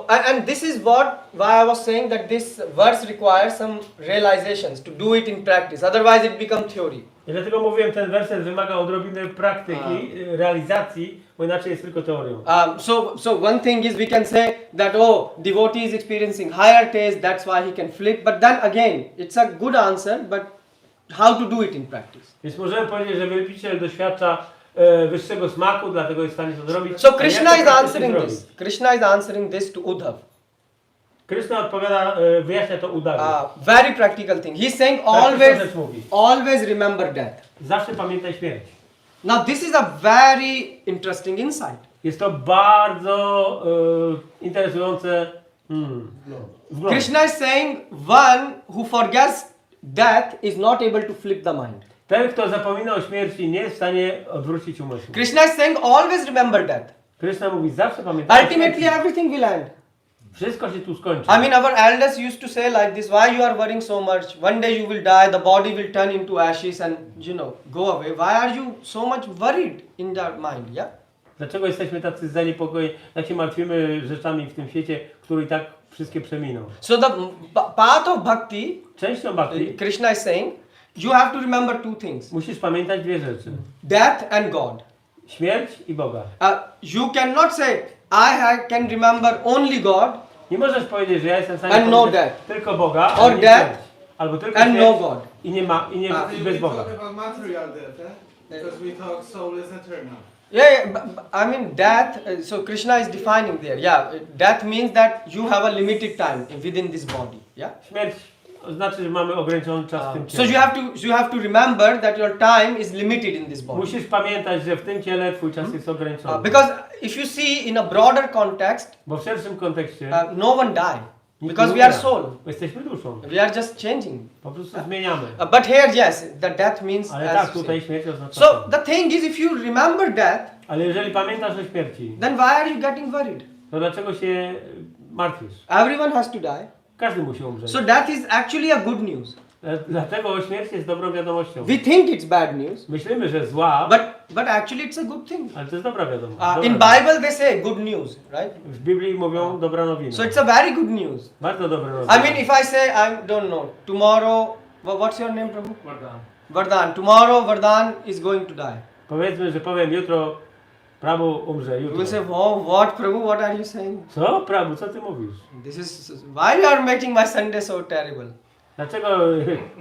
And this is why I was saying that this verse requires some realizations to do it in practice. Otherwise, it becomes theory. I dlatego mówiłem, ten werset wymaga odrobiny praktyki, realizacji, bo inaczej jest tylko teorią. So one thing is we can say that devotee is experiencing higher taste, that's why he can flip. But then again, it's a good answer, but how to do it in practice? Więc możemy powiedzieć, że wielbiciel doświadcza wyższego smaku, dlatego jest w stanie to zrobić. So Krishna A jak is to answering zrobić? this. Krishna is answering this to Uddhav. Krishna odpowiada, wyjaśnia to Uddhawie. Very practical thing. He's saying Praktyczna rzecz mówi. always remember death. Zawsze pamiętaj śmierć. Now this is a very interesting insight. Jest to bardzo interesujące wgląd. Krishna is saying one who forgets death is not able to flip the mind. Ten, kto zapomina o śmierci, nie jest w stanie odwrócić umysłu. Krishna is saying always remember death. Krishna mówi, zawsze pamiętaj. Ultimately everything will end. Wszystko się tu skończy. I mean our elders used to say like this, why you are worrying so much? One day you will die, the body will turn into ashes and go away. Why are you so much worried in your mind? Yeah? Dlaczego jesteśmy tacy zaniepokojeni, tak się martwimy rzeczami w tym świecie, które i tak wszystkie przeminą? So the path of bhakti, Częścią bhakti Krishna is saying, you have to remember two things. musisz pamiętać dwie rzeczy. Death and God. Śmierć i Boga. You cannot say, I can remember only God Nie możesz powiedzieć, że ja jestem w stanie And no pamiętać death. tylko Boga, Or a nie death. śmierć. Albo tylko and śmierć no God. i nie ma, i bez Boga. talk about material death, because we talk soul is eternal. Yeah, but I mean death, so Krishna is defining there. Yeah, death means that you have a limited time within this body. Yeah. Śmierć znaczy, że mamy ograniczony czas w tym So ciele. you have to remember that your time is limited in this body. Musisz pamiętać, że w tym ciele twój czas jest ograniczony. Because if you see in a broader context, Bo w szerszym kontekście no one die. nikt Because nie we are umiera. soul. Bo jesteśmy duszą. We are just changing. Po prostu zmieniamy. But here, yes, the death means. Ale as tak, you tutaj say. śmierć oznacza So to. the thing is, if you remember death, Ale jeżeli pamiętasz o śmierci, then why are you getting worried? to dlaczego się martwisz? Everyone has to die. Każdy musi umrzeć. So that is actually a good news. Dlatego śmierć jest dobrą wiadomością. We think it's bad news, Myślimy, że zła, but actually it's a good thing. ale to jest dobra wiadomość. In Bible they say good news, right? W Biblii mówią dobra nowina. So it's a very good news. Bardzo dobra nowina. I mean, if I say I don't know tomorrow, what's your name, Prabhu? Vardhan. Tomorrow Vardhan is going to die. Powiedzmy, że powiem jutro, Prabhu umrze You jutro. will say, oh, what, Prabhu? What are you saying? Co? Prabhu, co ty mówisz? This is why you are making my Sunday so terrible. Dlaczego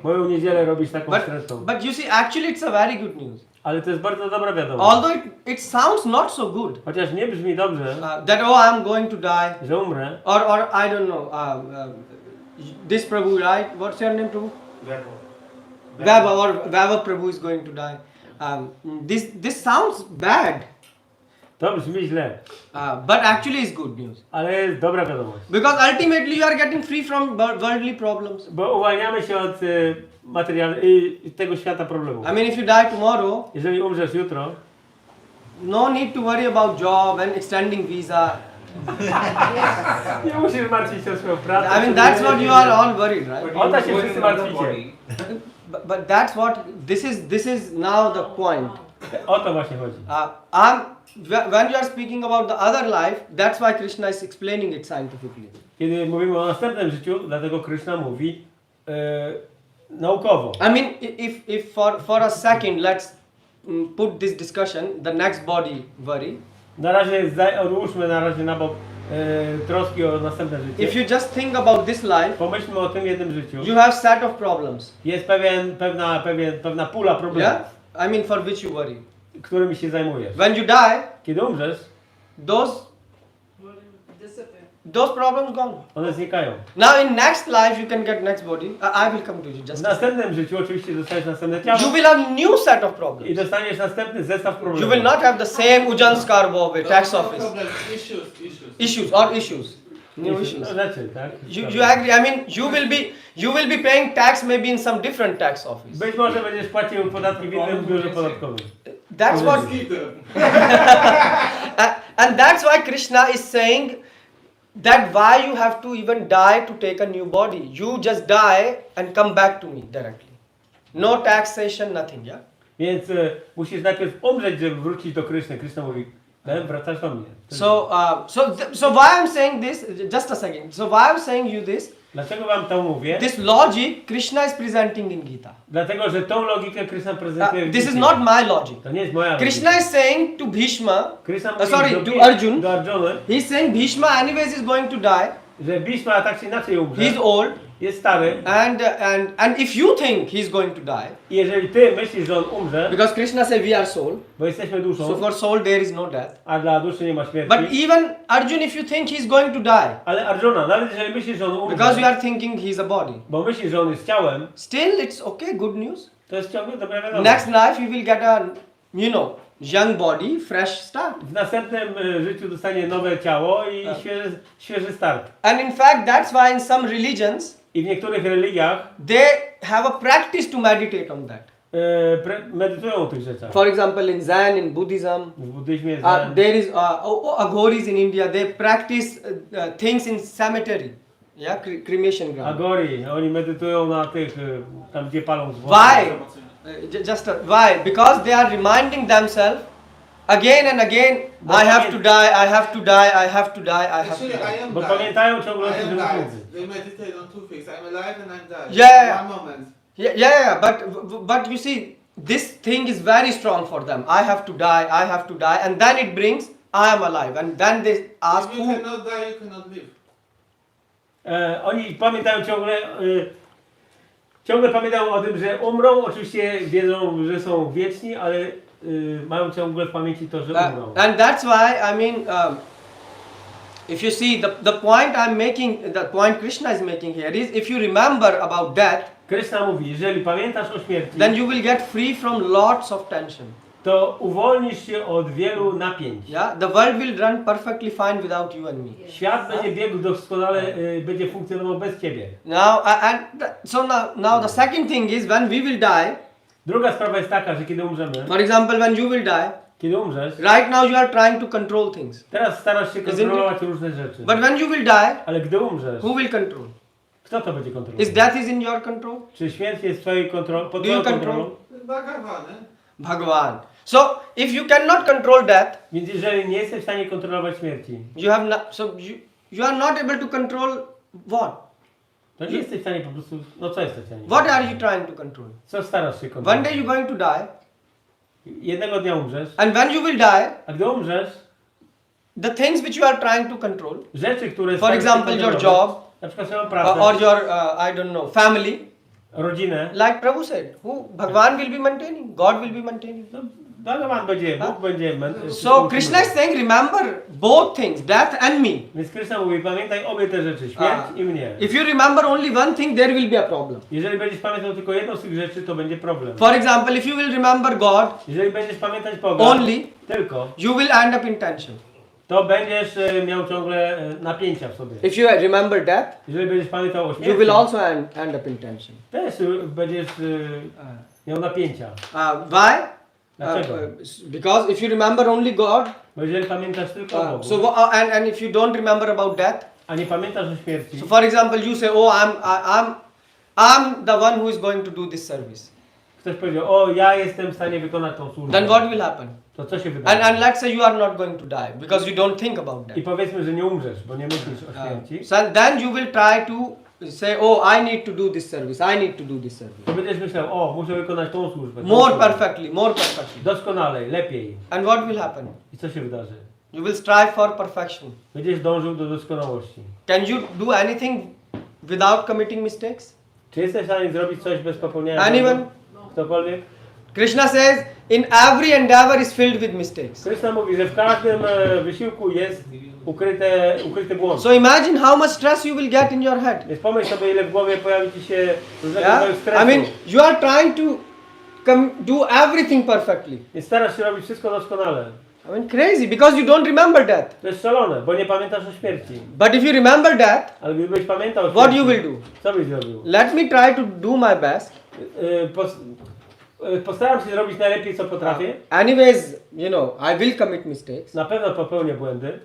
moją niedzielę robisz taką stresną? But you see, actually, it's a very good news. Ale to jest bardzo dobra wiadomość. Although it sounds not so good. Chociaż nie brzmi dobrze, That I'm going to die, że umrę. or I don't know. This Prabhu, right? What's your name, Prabhu? Vava Prabhu is going to die. This sounds bad, To brzmi źle, but actually it's good news. ale jest dobra wiadomość. Because ultimately you are getting free from worldly problems. Bo uwalniamy się od tego świata problemów. I mean, if you die tomorrow, Jeżeli umrzesz jutro, no need to worry about job and extending visa. nie musisz martwić się o swoją pracę. I mean, that's what you are all worried, right? O to się wszyscy martwicie. But that's what this is now the point. O to właśnie chodzi. When you are speaking about the other life, that's why Krishna is explaining it scientifically. Kiedy mówimy o następnym życiu, dlatego Krishna mówi naukowo. I mean, if for a second let's put this discussion, the next body worry. Na razie odłóżmy na razie na bok troski o następne życie. If you just think about this life, Pomyślmy o tym jednym życiu. you have set of problems. Jest pewna pula problemów, Yeah? I mean, for which you worry. którymi się zajmujesz. When you die, Kiedy umrzesz, those problems gone. one znikają. Now in next life you can get next body. I will come to you W just a second. następnym życiu oczywiście dostaniesz następne ciało You will have new set of i problems. dostaniesz następny zestaw You problemów. will not have the same Ujjan Scarbo tax office. Issues. New issues. No, rzeczy, tak? You agree? I mean, you will be paying tax maybe in some different tax office. Być może będziesz płacił podatki w innym biurze podatkowym. That's what. And that's why Krishna is saying that why you have to even die to take a new body. You just die and come back to me directly. No taxation, nothing, yeah? Więc musisz najpierw umrzeć, żeby wrócić do Kryszny. Kryszna mówi, wracasz do mnie. So why I'm saying this, just a second. So why I'm saying you this, Dlaczego wam to mówię? this logic Krishna is presenting in Gita. Dlatego, że tą logikę Kryszna prezentuje w This is Gicie. not my logic. To nie jest moja Krishna logika. is saying to Bhishma, Kryszna mówi to Arjun, do Arjuny, he's saying Bhishma anyways is going to die. że Bhishma tak czy inaczej umrze. He's old, Jest stary. and if you think he's going to die, I jeżeli ty myślisz, że on umrze, because Krishna said we are soul, bo jesteśmy duszą, so for soul there is no death. a dla duszy nie ma śmierci. But even Arjun, if you think he's going to die, Ale Arjuna, nawet jeżeli myślisz, że on umrze, because you are thinking he's a body, bo myślisz, że on jest ciałem, still it's okay, good news. to jest ciągle dobra wiadomość. Next life you will get a, young body, fresh start. W następnym życiu dostanie nowe ciało i świeży start. And in fact, that's why in some religions, I w niektórych religiach they have a practice to meditate on that. medytują o tych rzeczach. For example, in Zen, in Buddhism, W buddyzmie there is Aghoris in India. They practice things in cemetery, yeah, cremation ground. Agori, oni medytują na tych, tam gdzie palą zwłoki. Why? Why? Because they are reminding themselves again and again. I have to die. I have to die. I have to die. I have to die. Bo pamiętają ciągle o tym, że umrze. They meditate on two things. I'm alive and I'm dying. Yeah. One moment. Yeah. But you see, this thing is very strong for them. I have to die. I have to die, and then it brings I am alive, and then they ask If you who. cannot die, you cannot live. Oni pamiętają ciągle pamiętają o tym, że umrą. Oczywiście wiedzą, że są wieczni, ale mają ciągle w pamięci to, że umrą. And that's why I mean, if you see the point I'm making, the point Krishna is making here is, if you remember about death, Krishna mówi, jeżeli pamiętasz o śmierci, then you will get free from lots of tension. to uwolnisz się od wielu napięć. Yeah, the world will run perfectly fine without you and me. Świat będzie biegł doskonale, będzie funkcjonował bez ciebie. Now, now the second thing is when we will die. Druga sprawa jest taka, że kiedy umrzemy, For example, when you will die, Kiedy umrzesz, right now you are trying to control things. teraz starasz się kontrolować różne rzeczy. But when you will die, Ale gdy umrzesz, who will control? kto to będzie Is kontrolował? death is in your control? Czy śmierć jest twojej pod Do you twoją control? kontrolą? Bhagavany. Bhagavan. So if you cannot control death, Więc jeżeli nie jesteś w stanie kontrolować śmierci, you have not, so you are not able to control what? to nie jesteś w stanie po prostu, no co jesteś w stanie? What are you trying to control? Co starasz się One kontrolować? day you're going to die, Jednego dnia umrzesz, and when you will die, a gdy umrzesz, the things which you are trying to control, rzeczy, które for starasz się example your kontrolować, job na przykład swoją pracę, or your I don't know family, rodzinę, like Prabhu said, who Bhagavan will be maintaining, God will be maintaining. to Bhagavan będzie, Bóg będzie. So Krishna is saying, remember both things, death and me. Więc Krishna mówi, pamiętaj obie te rzeczy, śmierć i mnie. If you remember only one thing, there will be a problem. Jeżeli będziesz pamiętał tylko jedną z tych rzeczy, to będzie problem. For example, if you will remember God Jeżeli będziesz pamiętać Boga only, tylko, you will end up in tension. to będziesz miał ciągle napięcia w sobie. If you remember death, Jeżeli będziesz pamiętał o you śmierci, will also end up in tension. też będziesz miał napięcia. Why? Dlaczego? Because if you remember only God, Bo jeżeli pamiętasz tylko o Bogu, so and if you don't remember about death, a nie pamiętasz o śmierci, so for example, you say, oh, I'm the one who is going to do this service. ktoś powiedział, o ja jestem w stanie wykonać tą służbę, Then what will happen? to co się wydarzy? And let's say you are not going to die because you don't think about I death. powiedzmy, że nie umrzesz, bo nie myślisz o śmierci, So then you will try to say, oh, I need to do this service. I need to do this service. to będziesz myślał, o muszę wykonać tą służbę. tą More służbę. perfectly, more perfectly. Doskonalej, lepiej. And what will happen? I co się wydarzy? You will strive for perfection. Będziesz dążył do doskonałości. Can you do anything without committing mistakes? Czy jesteś w stanie zrobić coś bez popełniania Anyone? błędów? Ktokolwiek? Krishna says, in every endeavor is filled with mistakes. Krishna mówi, że w każdym wysiłku jest ukryty błąd. So imagine how much stress you will get in your head. Więc pomyśl sobie, ile w głowie pojawi ci się różnego Yeah? rodzaju stresu. I mean, you are trying to do everything perfectly. Więc starasz się robić wszystko doskonale. I mean, crazy because you don't remember death. To jest szalone, bo nie pamiętasz o śmierci. But if you remember death, Ale gdybyś pamiętał o what śmierci, you will do? co byś zrobił? Let me try to do my best. Postaram się zrobić najlepiej, co potrafię. Anyways, you know, I will commit mistakes. Na pewno popełnię błędy,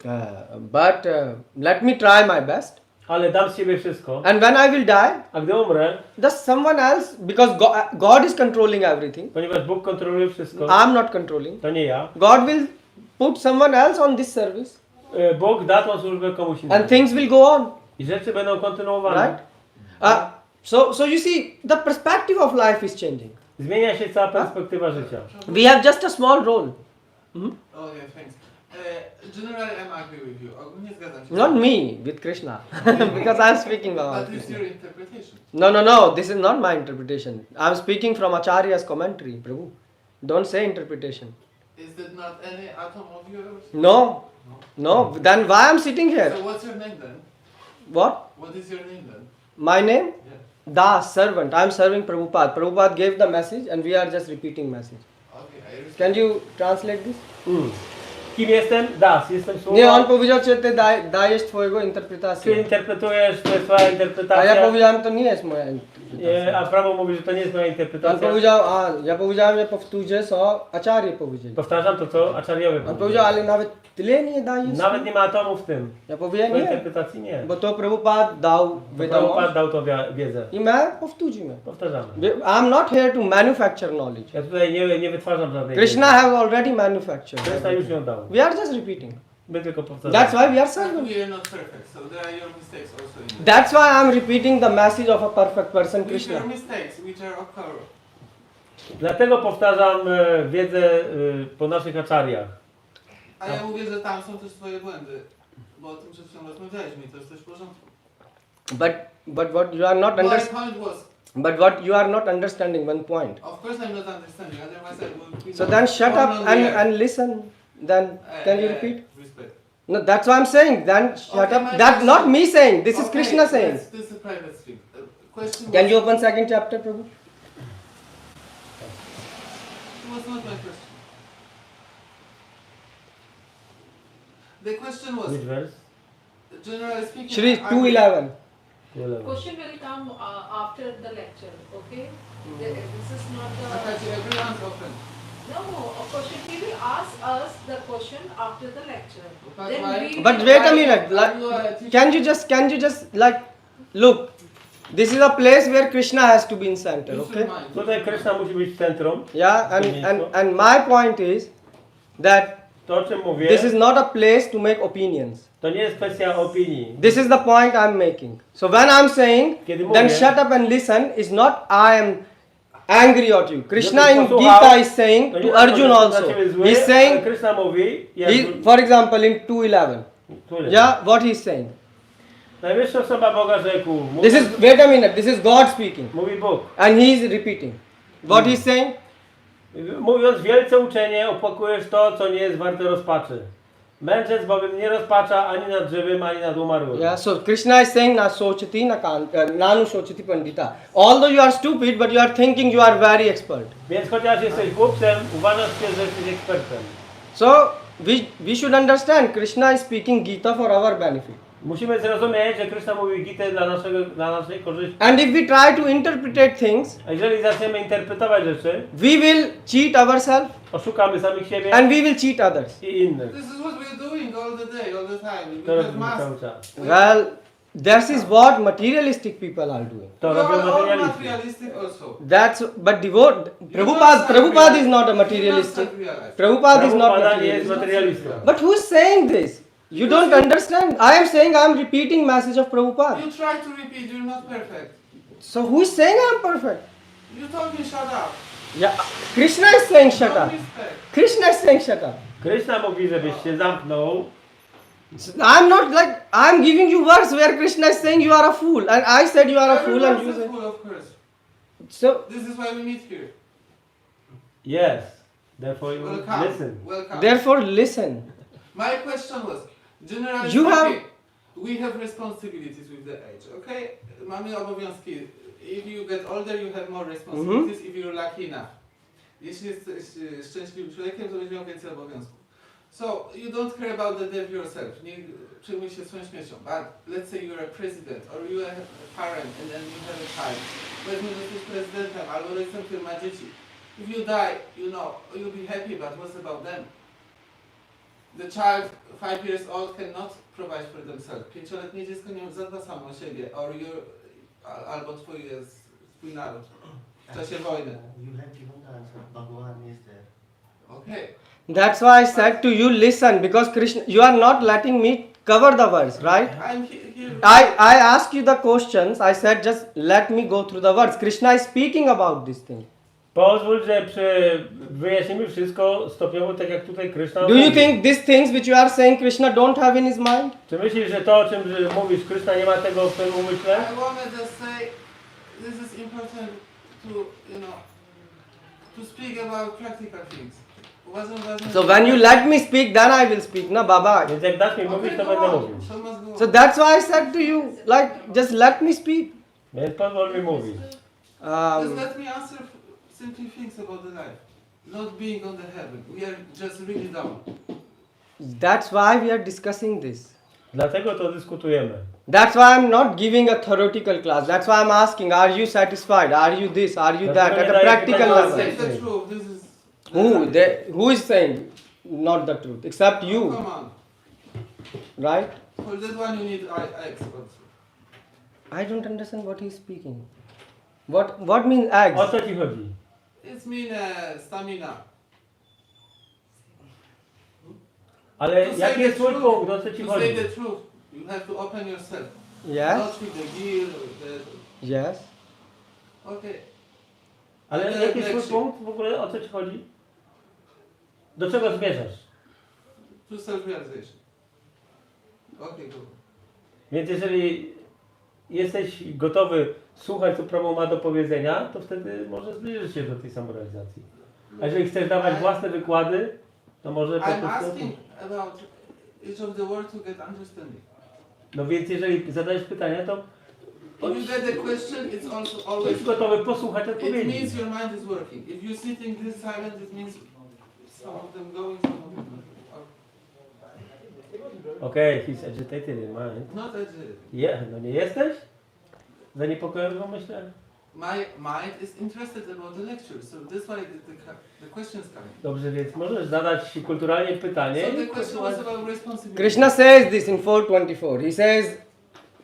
But let me try my best. ale dam z siebie wszystko. And when I will die, A gdy umrę, does someone else, because God is controlling everything, ponieważ Bóg kontroluje wszystko, I'm not controlling. to nie ja. God will put someone else on this service, Bóg da tą służbę komuś innemu. and things will go on, I rzeczy będą kontynuowane. right? So you see, the perspective of life is changing. Zmienia się cała perspektywa życia. We have just a small role. Oh yeah, thanks. Generally, I'm agree with you. Ogólnie zgadzam się. Not me, with Krishna, because I'm speaking about But it's Krishna. your interpretation. No, this is not my interpretation. I'm speaking from Acharya's commentary, Prabhu. Don't say interpretation. Is that not any atom of yours? No. Then why I'm sitting here? So what's your name then? What? What is your name then? My name? Yeah. Das, servant. I'm serving Prabhupada. Prabhupada gave the message and we are just repeating message. Okay, I respect. Can you translate this? Kim jestem? Das. Jestem Nie, on słowem. powiedział, czy ty dajesz twojego Ty interpretację. interpretujesz, to jest twoja A interpretacja. ja powiedziałem, to nie jest moja interpretacja. A prawo mówi, że to nie jest moja On interpretacja. powiedział, ja powiedziałem, że powtórzę, co Acharya powiedzieli. Powtarzam to, co Acharyowie On powiedział, ale nawet tyle nie dajesz. Nawet nie ma atomów w tym. Ja powiedziałem, Twojej nie. interpretacji nie. Bo to Prabhupada dał Prabhupada wiadomość dał to wiedzę. i my powtórzymy. Powtarzamy. I'm not here to manufacture knowledge. Ja tutaj nie wytwarzam żadnej Krishna have already manufactured. Krishna już ją dał. We are just repeating. My tylko powtarzamy. That's why we are But serving. we are not perfect, so there are your mistakes also in there. That's why I'm repeating the message of a perfect person, Which Krishna. are mistakes, which are occur. Dlatego powtarzam wiedzę po naszych acharyach. A ja mówię, że tam są też twoje błędy. Bo o tym przed chwilą rozmawialiśmy i to jest też w porządku. But what you are not My understanding. point was, But what you are not understanding one point. of course I'm not understanding, otherwise I would be So then shut born up on the earth. and listen. Then can you repeat? Respect. No, that's what I'm saying. Then shut Okay, up. my That's question- not me saying. This is Okay, Krishna saying. This is a private thing. Question Can was, you open second chapter, Prabhu? it was not my question. The question was, Which verse? generally speaking, Shri are we- 2:11. Question will come after the lecture, okay? This is not the... Akaji, everyone's open. No, of course, he will ask us the question after the lecture. Then we But will- wait a minute. Like, can you just like look? This is a place where Krishna has to be in center. Okay. Tutaj Krishna musi być w centrum. Yeah, and my point is that To, o czym mówię, this is not a place to make opinions. to nie jest kwestia opinii. This is the point I'm making. So when I'm saying, Kiedy then mówię- shut up and listen, is not I am angry at you. Krishna Żebyś in posłuchał, Gita is saying to nie to dlatego, Arjun że to also. dla ciebie złe, He's ale saying, Krishna mówi, for example, in 2:11. Yeah, what he's saying. Najwyższa osoba Boga rzekł. This is, wait a minute, this is God speaking. Mówi Bóg. And he's repeating. What he's saying? Mówiąc wielce uczenie, opłakujesz to, co nie jest warte rozpaczy. Mędrzec bowiem nie rozpacza ani nad żywym, ani nad umarłym. Yeah, so Krishna is saying na sochati nanu sochati pandita. Although you are stupid, but you are thinking you are very expert. Więc chociaż jesteś głupcem, uważasz się, że jesteś ekspertem. So we should understand Krishna is speaking Gita for our benefit. Musimy zrozumieć, że Krishna mówi Gitę dla naszej korzyści. And if we try to interpret things, A jeżeli zaczniemy interpretować rzeczy, we will cheat ourselves oszukamy samych siebie and we will cheat others. i innych. This is what we're doing all the day, all the time. To We have robimy cały mass. czas. Well, this is what materialistic people are doing. To We robią are all materialiści. materialistic also. That's but devote Prabhupada is not a materialistic. Prabhupada is not Prabhupada nie jest materialistic. materialistą. But who's saying this? You don't understand. I am saying I am repeating message of Prabhupada. You try to repeat, you're not perfect. So who is saying I am perfect? You told me shut up. Yeah, Krishna is saying shut No up. respect. Krishna is saying shut up. Krishna mówi, żebyś się zamknął. I'm not like I'm giving you verse where Krishna is saying you are a fool, and I said you are a fool, and you Everyone say is full of curse. so. This is why we meet here. Yes. Therefore you Welcome. listen. Welcome. Therefore, listen. My question was, generally You have- speaking, we have responsibilities with the age, okay? Mamy obowiązki. If you get older, you have more responsibilities, if you're lucky enough. Jeśli jesteś szczęśliwym człowiekiem, to będziesz miał więcej obowiązków. So, you don't care about the death yourself. Nie przejmuj się swoją śmiercią. But let's say you're a president, or you have a parent, and then you have a child. Powiedzmy, że jesteś prezydentem, albo rodzicem, który ma dzieci. If you die, you know, you'll be happy, but what's about them? The child 5 years old cannot provide for themselves. 5-letnie dziecko nie zadba samo o siebie, or albo twój naród w czasie wojny. You have given the answer. Bhagavan is there. Okay. That's why I said to you, listen, because Krishna, you are not letting me cover the verse, right? I'm here. I asked you the questions. I said just let me go through the words. Krishna is speaking about this thing. Pozwól, że wyjaśnimy wszystko stopniowo, tak jak tutaj Krishna Do you mówi. think these things which you are saying Krishna don't have in his mind? Czy myślisz, że to, o czym mówisz, Krishna nie ma tego w swoim umyśle? I want to just say this is important to, to speak about practical things. Uważam ważne. So when you let me speak, then I will speak, na Baba. Więc jak dasz mi mówić, to będę mówił. So that's why I said to you, like, just let me speak. Więc pozwól mi mówić. Just let me answer simple things about the life. Not being on the heaven. We are just really down. That's why we are discussing this. Dlatego to dyskutujemy. That's why I'm not giving a theoretical class. That's why I'm asking, are you satisfied? Are you this? Are you that? At a practical Say level. the truth. This is Who is saying not the truth? Except you, Come on. right? For that one you need experts. I don't understand what he's speaking. What means eggs? O co ci chodzi? It's mean stamina. Ale To say jaki the jest twój truth. punkt? O co ci To say chodzi? the truth, you have to open yourself. Yes. Not with the gear. Yes. Okay. Ale jaki jest twój punkt w ogóle? O co ci chodzi? Do czego zmierzasz? To self-realization. Okay, go. Więc jeżeli jesteś gotowy słuchać, co Prabhu ma do powiedzenia, to wtedy może zbliżysz się do tej samorealizacji. A jeżeli chcesz dawać własne wykłady, to może po I'm prostu... asking about each of the words to get understanding. No więc jeżeli zadajesz pytania, to If you get a question, it's also always. bądź gotowy posłuchać It odpowiedzi. means your mind is working. If you're sitting this silent, it means some of them going, some of them Okej, he's agitated in mind. not agitated. No nie jesteś? Zaniepokojony, myślę? my mind is interested about the lecture, so that's why the questions come. Dobrze, więc możesz zadać kulturalnie pytanie. So the question was about responsibility. Krishna says this in 424. He says,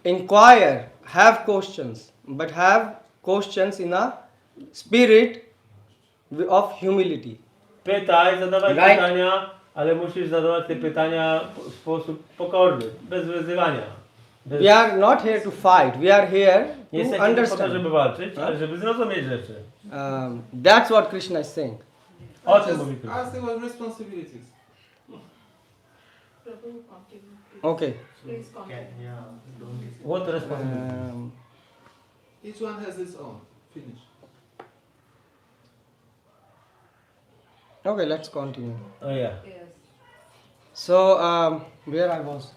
inquire, have questions, but have questions in a spirit of humility. Pytaj, zadawaj Right. pytania, ale musisz zadawać te pytania w sposób pokorny, bez wyzywania. Bez... We are not here to fight. We are here Nie to jesteśmy po to, understand. żeby walczyć, ale żeby zrozumieć rzeczy. That's what Krishna is saying. O tym mówi Krishna. Ask about responsibilities. Prabhu, continue. Okay. Please continue. What responsibility? Each one has its own. Finish. Okay, let's continue. Oh yeah. Yes. So, where I was?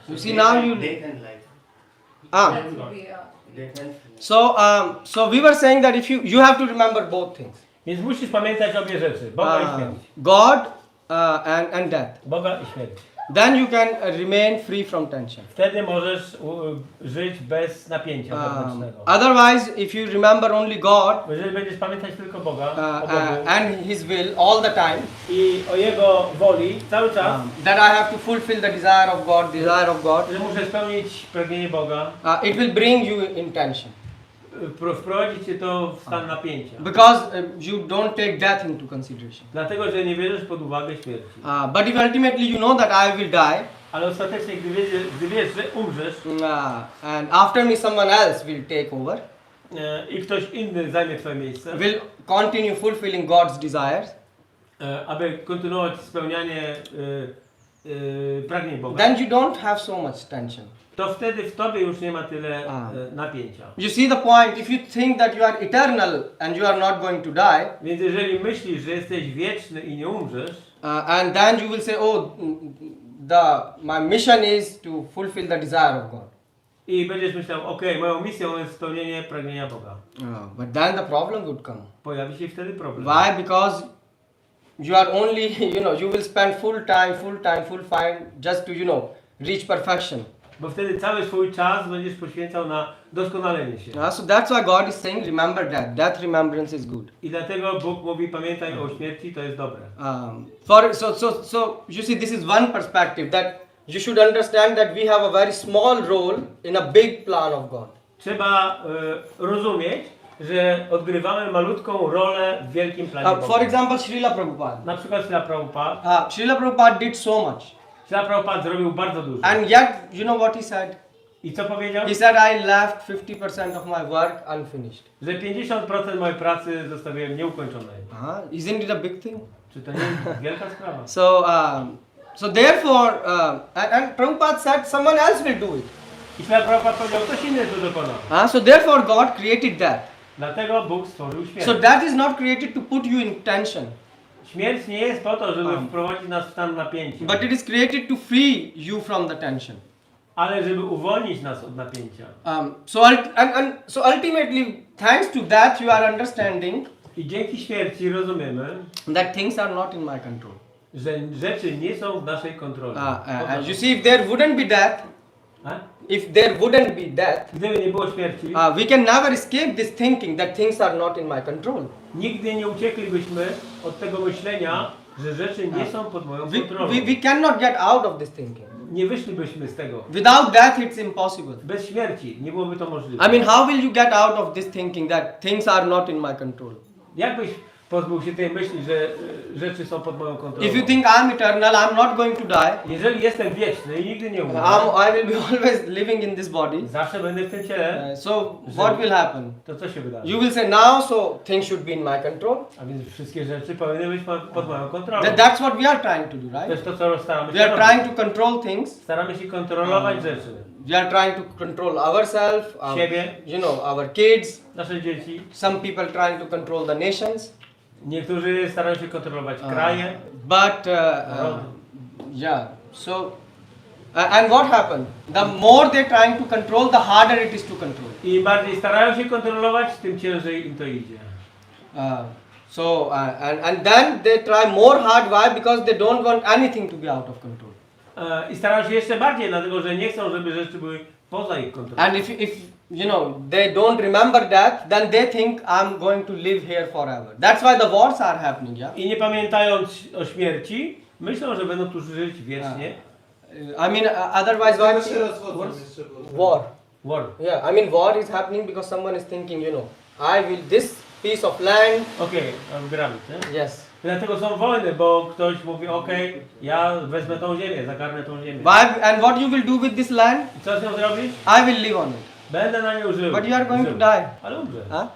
You see now you. Death and life. Ah. We are. Death and So we were saying that if you have to remember both things. Więc musisz pamiętać obie rzeczy, Boga i śmierć. God and death. Boga i śmierć. Then you can remain free from tension. Wtedy możesz żyć bez napięcia wewnętrznego. Otherwise, if you remember only God Jeżeli będziesz pamiętać tylko Boga o Bogu, and His will all the time, i o Jego woli cały czas, that I have to fulfill the desire of God, że muszę spełnić pragnienie Boga, it will bring you in tension. wprowadzić cię to w stan napięcia. Because you don't take death into consideration. Dlatego, że nie bierzesz pod uwagę śmierci. But if ultimately you know that I will die, Ale ostatecznie, gdy wiesz, że umrzesz, and after me someone else will take over, i ktoś inny zajmie twoje miejsce, will continue fulfilling God's desires, aby kontynuować spełnianie pragnień Boga, then you don't have so much tension. to wtedy w tobie już nie ma tyle napięcia. You see the point, if you think that you are eternal and you are not going to die, Więc jeżeli myślisz, że jesteś wieczny i nie umrzesz, and then you will say, oh, my mission is to fulfill the desire of God. i będziesz myślał, okej, moją misją jest spełnienie pragnienia Boga. But then the problem would come. Pojawi się wtedy problem. Why? Because you are only, you will spend full time just to, reach perfection. Bo wtedy cały swój czas będziesz poświęcał na doskonalenie się. So that's why God is saying, remember that. That remembrance is good. I dlatego Bóg mówi, pamiętaj o śmierci, to jest dobre. So you see, this is one perspective, that you should understand that we have a very small role in a big plan of God. Trzeba rozumieć, że odgrywamy malutką rolę w wielkim planie Boga. For example, Srila Prabhupada. Na przykład Srila Prabhupada. Srila Prabhupada did so much. Srila Prabhupada zrobił bardzo dużo. And yet, you know what he said? I co powiedział? He said, I left 50% of my work unfinished. Że 50% mojej pracy zostawiłem nieukończonej. Isn't it a big thing? Czy to nie jest wielka sprawa? So therefore, and Prabhupada said, someone else will do it. I Srila Prabhupada powiedział, ktoś inny to dokona. So therefore, God created that. Dlatego Bóg stworzył śmierć. So that is not created to put you in tension. Śmierć nie jest po to, żeby wprowadzić nas w stan napięcia. But it is created to free you from the tension. Ale żeby uwolnić nas od napięcia. So ultimately, thanks to that, you are understanding. I dzięki śmierci rozumiemy, that things are not in my control. Że rzeczy nie są w naszej kontroli. You see, if there wouldn't be death, gdyby nie było śmierci, we can never escape this thinking that things are not in my control. Nigdy nie ucieklibyśmy od tego myślenia, że rzeczy nie są pod moją kontrolą. We cannot get out of this thinking. Nie wyszlibyśmy z tego. Without death, it's impossible. Bez śmierci nie byłoby to możliwe. I mean, how will you get out of this thinking that things are not in my control? Jak byś pozbył się tej myśli, że rzeczy są pod moją kontrolą? If you think I'm eternal, I'm not going to die. Jeżeli jestem wieczny i nigdy nie umrę, I will be always living in this body. Zawsze będę w tym ciele. So what will happen? To co się wydarzy? You will say now, so things should be in my control. A więc wszystkie rzeczy powinny być pod moją kontrolą. That's what we are trying to do, right? To jest to, co staramy się We are robić. trying to control things. Staramy się kontrolować rzeczy. We are trying to control ourselves, siebie, our kids. Nasze dzieci. Some people trying to control the nations. Niektórzy starają się kontrolować kraje. But so and what happened? The more they're trying to control, the harder it is to control. Im bardziej starają się kontrolować, tym ciężej im to idzie. And then they try more hard. Why? Because they don't want anything to be out of control. I starają się jeszcze bardziej, dlatego że nie chcą, żeby rzeczy były poza ich kontrolą. And if you know they don't remember that, then they think I'm going to live here forever. That's why the wars are happening, yeah. I nie pamiętając o śmierci, myślą, że będą tu żyć wiecznie. I mean, otherwise Dlatego why się rozwodzą jeszcze. war? War. Yeah, I mean war is happening because someone is thinking, you know, I will this piece of land. Okej, wybieramy, nie? Yes. Dlatego są wojny, bo ktoś mówi, okej, ja wezmę tą ziemię, zagarnę tą ziemię. And what you will do with this land? I co z nią zrobisz? I will live on it. Będę na nią żył. But you are going to Żył. die. Ale umrze. Huh?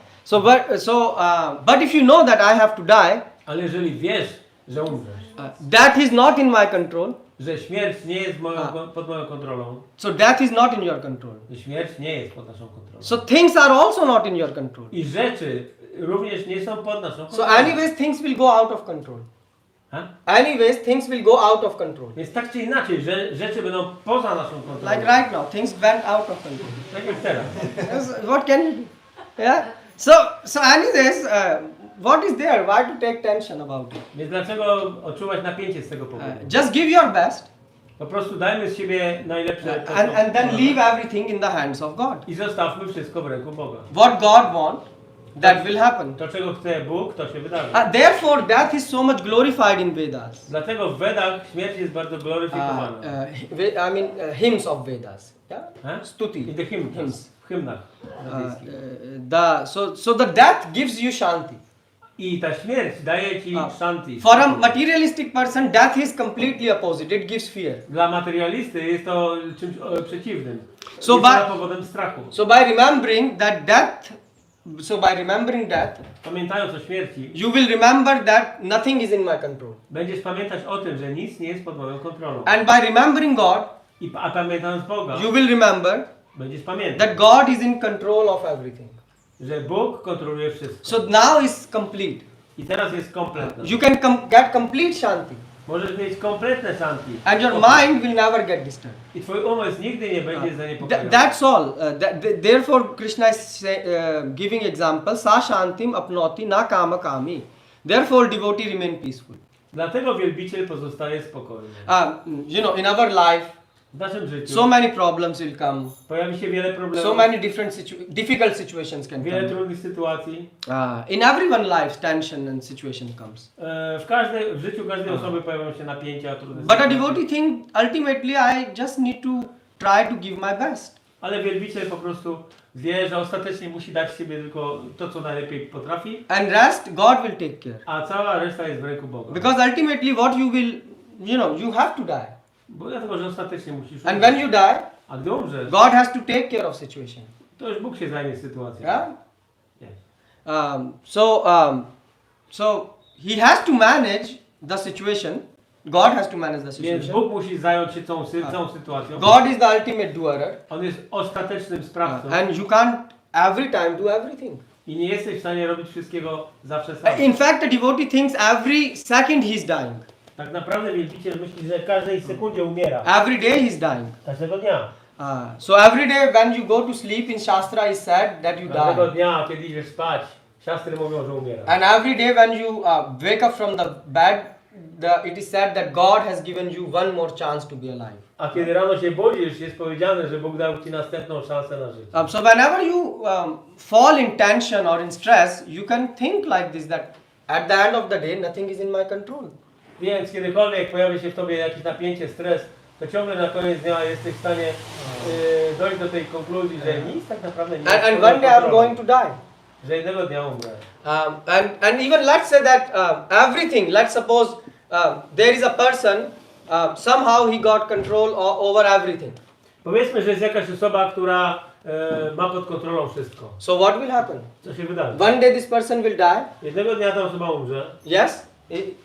But if you know that I have to die, Ale jeżeli wiesz, że umrzesz, that is not in my control. że śmierć nie jest pod moją kontrolą, So death is not in your control. że śmierć nie jest pod naszą kontrolą. So things are also not in your control. I rzeczy również nie są pod naszą kontrolą. So anyways things will go out of control. Anyways things will go out of control. Więc tak czy inaczej, że rzeczy będą poza naszą kontrolą. Like right now, things went out of control. Tak jak teraz. What can you do? Yeah. So anyways, what is there? Why to take tension about it? Więc dlaczego odczuwać napięcie z tego powodu? Just give your best. Po prostu dajmy z siebie najlepsze. And then leave everything in the hands of God. I zostawmy wszystko w ręku Boga. What God wants, that will happen. To, czego chce Bóg, to się wydarzy. Therefore, death is so much glorified in Vedas. Dlatego w Vedach śmierć jest bardzo gloryfikowana. I mean, hymns of Vedas. Yeah? Stuti. In the hymns. W hymnach. So the death gives you shanti. I ta śmierć daje ci shanti. For a materialistic person, death is completely opposite. It gives fear. Dla materialisty jest to czymś przeciwnym. So jest to powodem strachu. So by remembering death, pamiętając o śmierci, you will remember that nothing is in my control. Będziesz pamiętać o tym, że nic nie jest pod moją kontrolą. And by remembering God, a pamiętając Boga, you will remember będziesz pamiętać, that God is in control of everything. Że Bóg kontroluje wszystko. So now is complete. I teraz jest kompletne. You can get complete shanti. Możesz mieć kompletne shanti. And your mind will never get disturbed. I twój umysł nigdy nie będzie zaniepokojony. That's all. Therefore Krishna is giving example. Sa shantim apnoti na kama kami. Therefore devotee remain peaceful. Dlatego wielbiciel pozostaje spokojny. You know, in our life, w naszym życiu so many problems will come. Pojawi się wiele problemów. So many difficult situations can wiele come. trudnych sytuacji. In everyone's life, tension and situation comes. W życiu każdej osoby pojawią się napięcia, trudne But a sytuacje. devotee think ultimately I just need to try to give my best. Ale wielbiciel po prostu wie, że ostatecznie musi dać siebie tylko to, co najlepiej potrafi. And rest, God will take care. A cała reszta jest w ręku Boga. Because ultimately what you will, you have to die. Bo dlatego, że ostatecznie musisz umrzeć. And when you die, a gdy umrzesz, God has to take care of situation. To już Bóg się zajmie sytuacją. Yeah? Yes. So he has to manage the situation. God has to manage the Więc situation. Bóg musi zająć się tą sytuacją. God is the ultimate doer. On jest ostatecznym sprawcą. And you can't every time do everything. I nie jesteś w stanie robić wszystkiego zawsze sam. In fact, a devotee thinks every second he's dying. Tak naprawdę wielbiciel myśli, że w każdej sekundzie umiera. Every day he's dying. Każdego dnia. So every day when you go to sleep in Shastra is said that you Każdego die. dnia, kiedy idziesz spać, siastry mówią, że umiera. And every day when you wake up from the bed, it is said that God has given you one more chance to be alive. A kiedy rano się budzisz, jest powiedziane, że Bóg dał ci następną szansę na życie. So whenever you fall in tension or in stress, you can think like this, that at the end of the day nothing is in my control. Więc kiedykolwiek pojawi się w tobie jakieś napięcie, stres, to ciągle na koniec dnia jesteś w stanie dojść do tej konkluzji, że nic tak naprawdę nie jest. And one day I'm going to die. Że jednego dnia umrę. And even let's say that everything, let's suppose there is a person, somehow he got control over everything. Powiedzmy, że jest jakaś osoba, która ma pod kontrolą wszystko. So what will happen? Co się wydarzy? One day this person will die. Jednego dnia ta osoba umrze. Yes?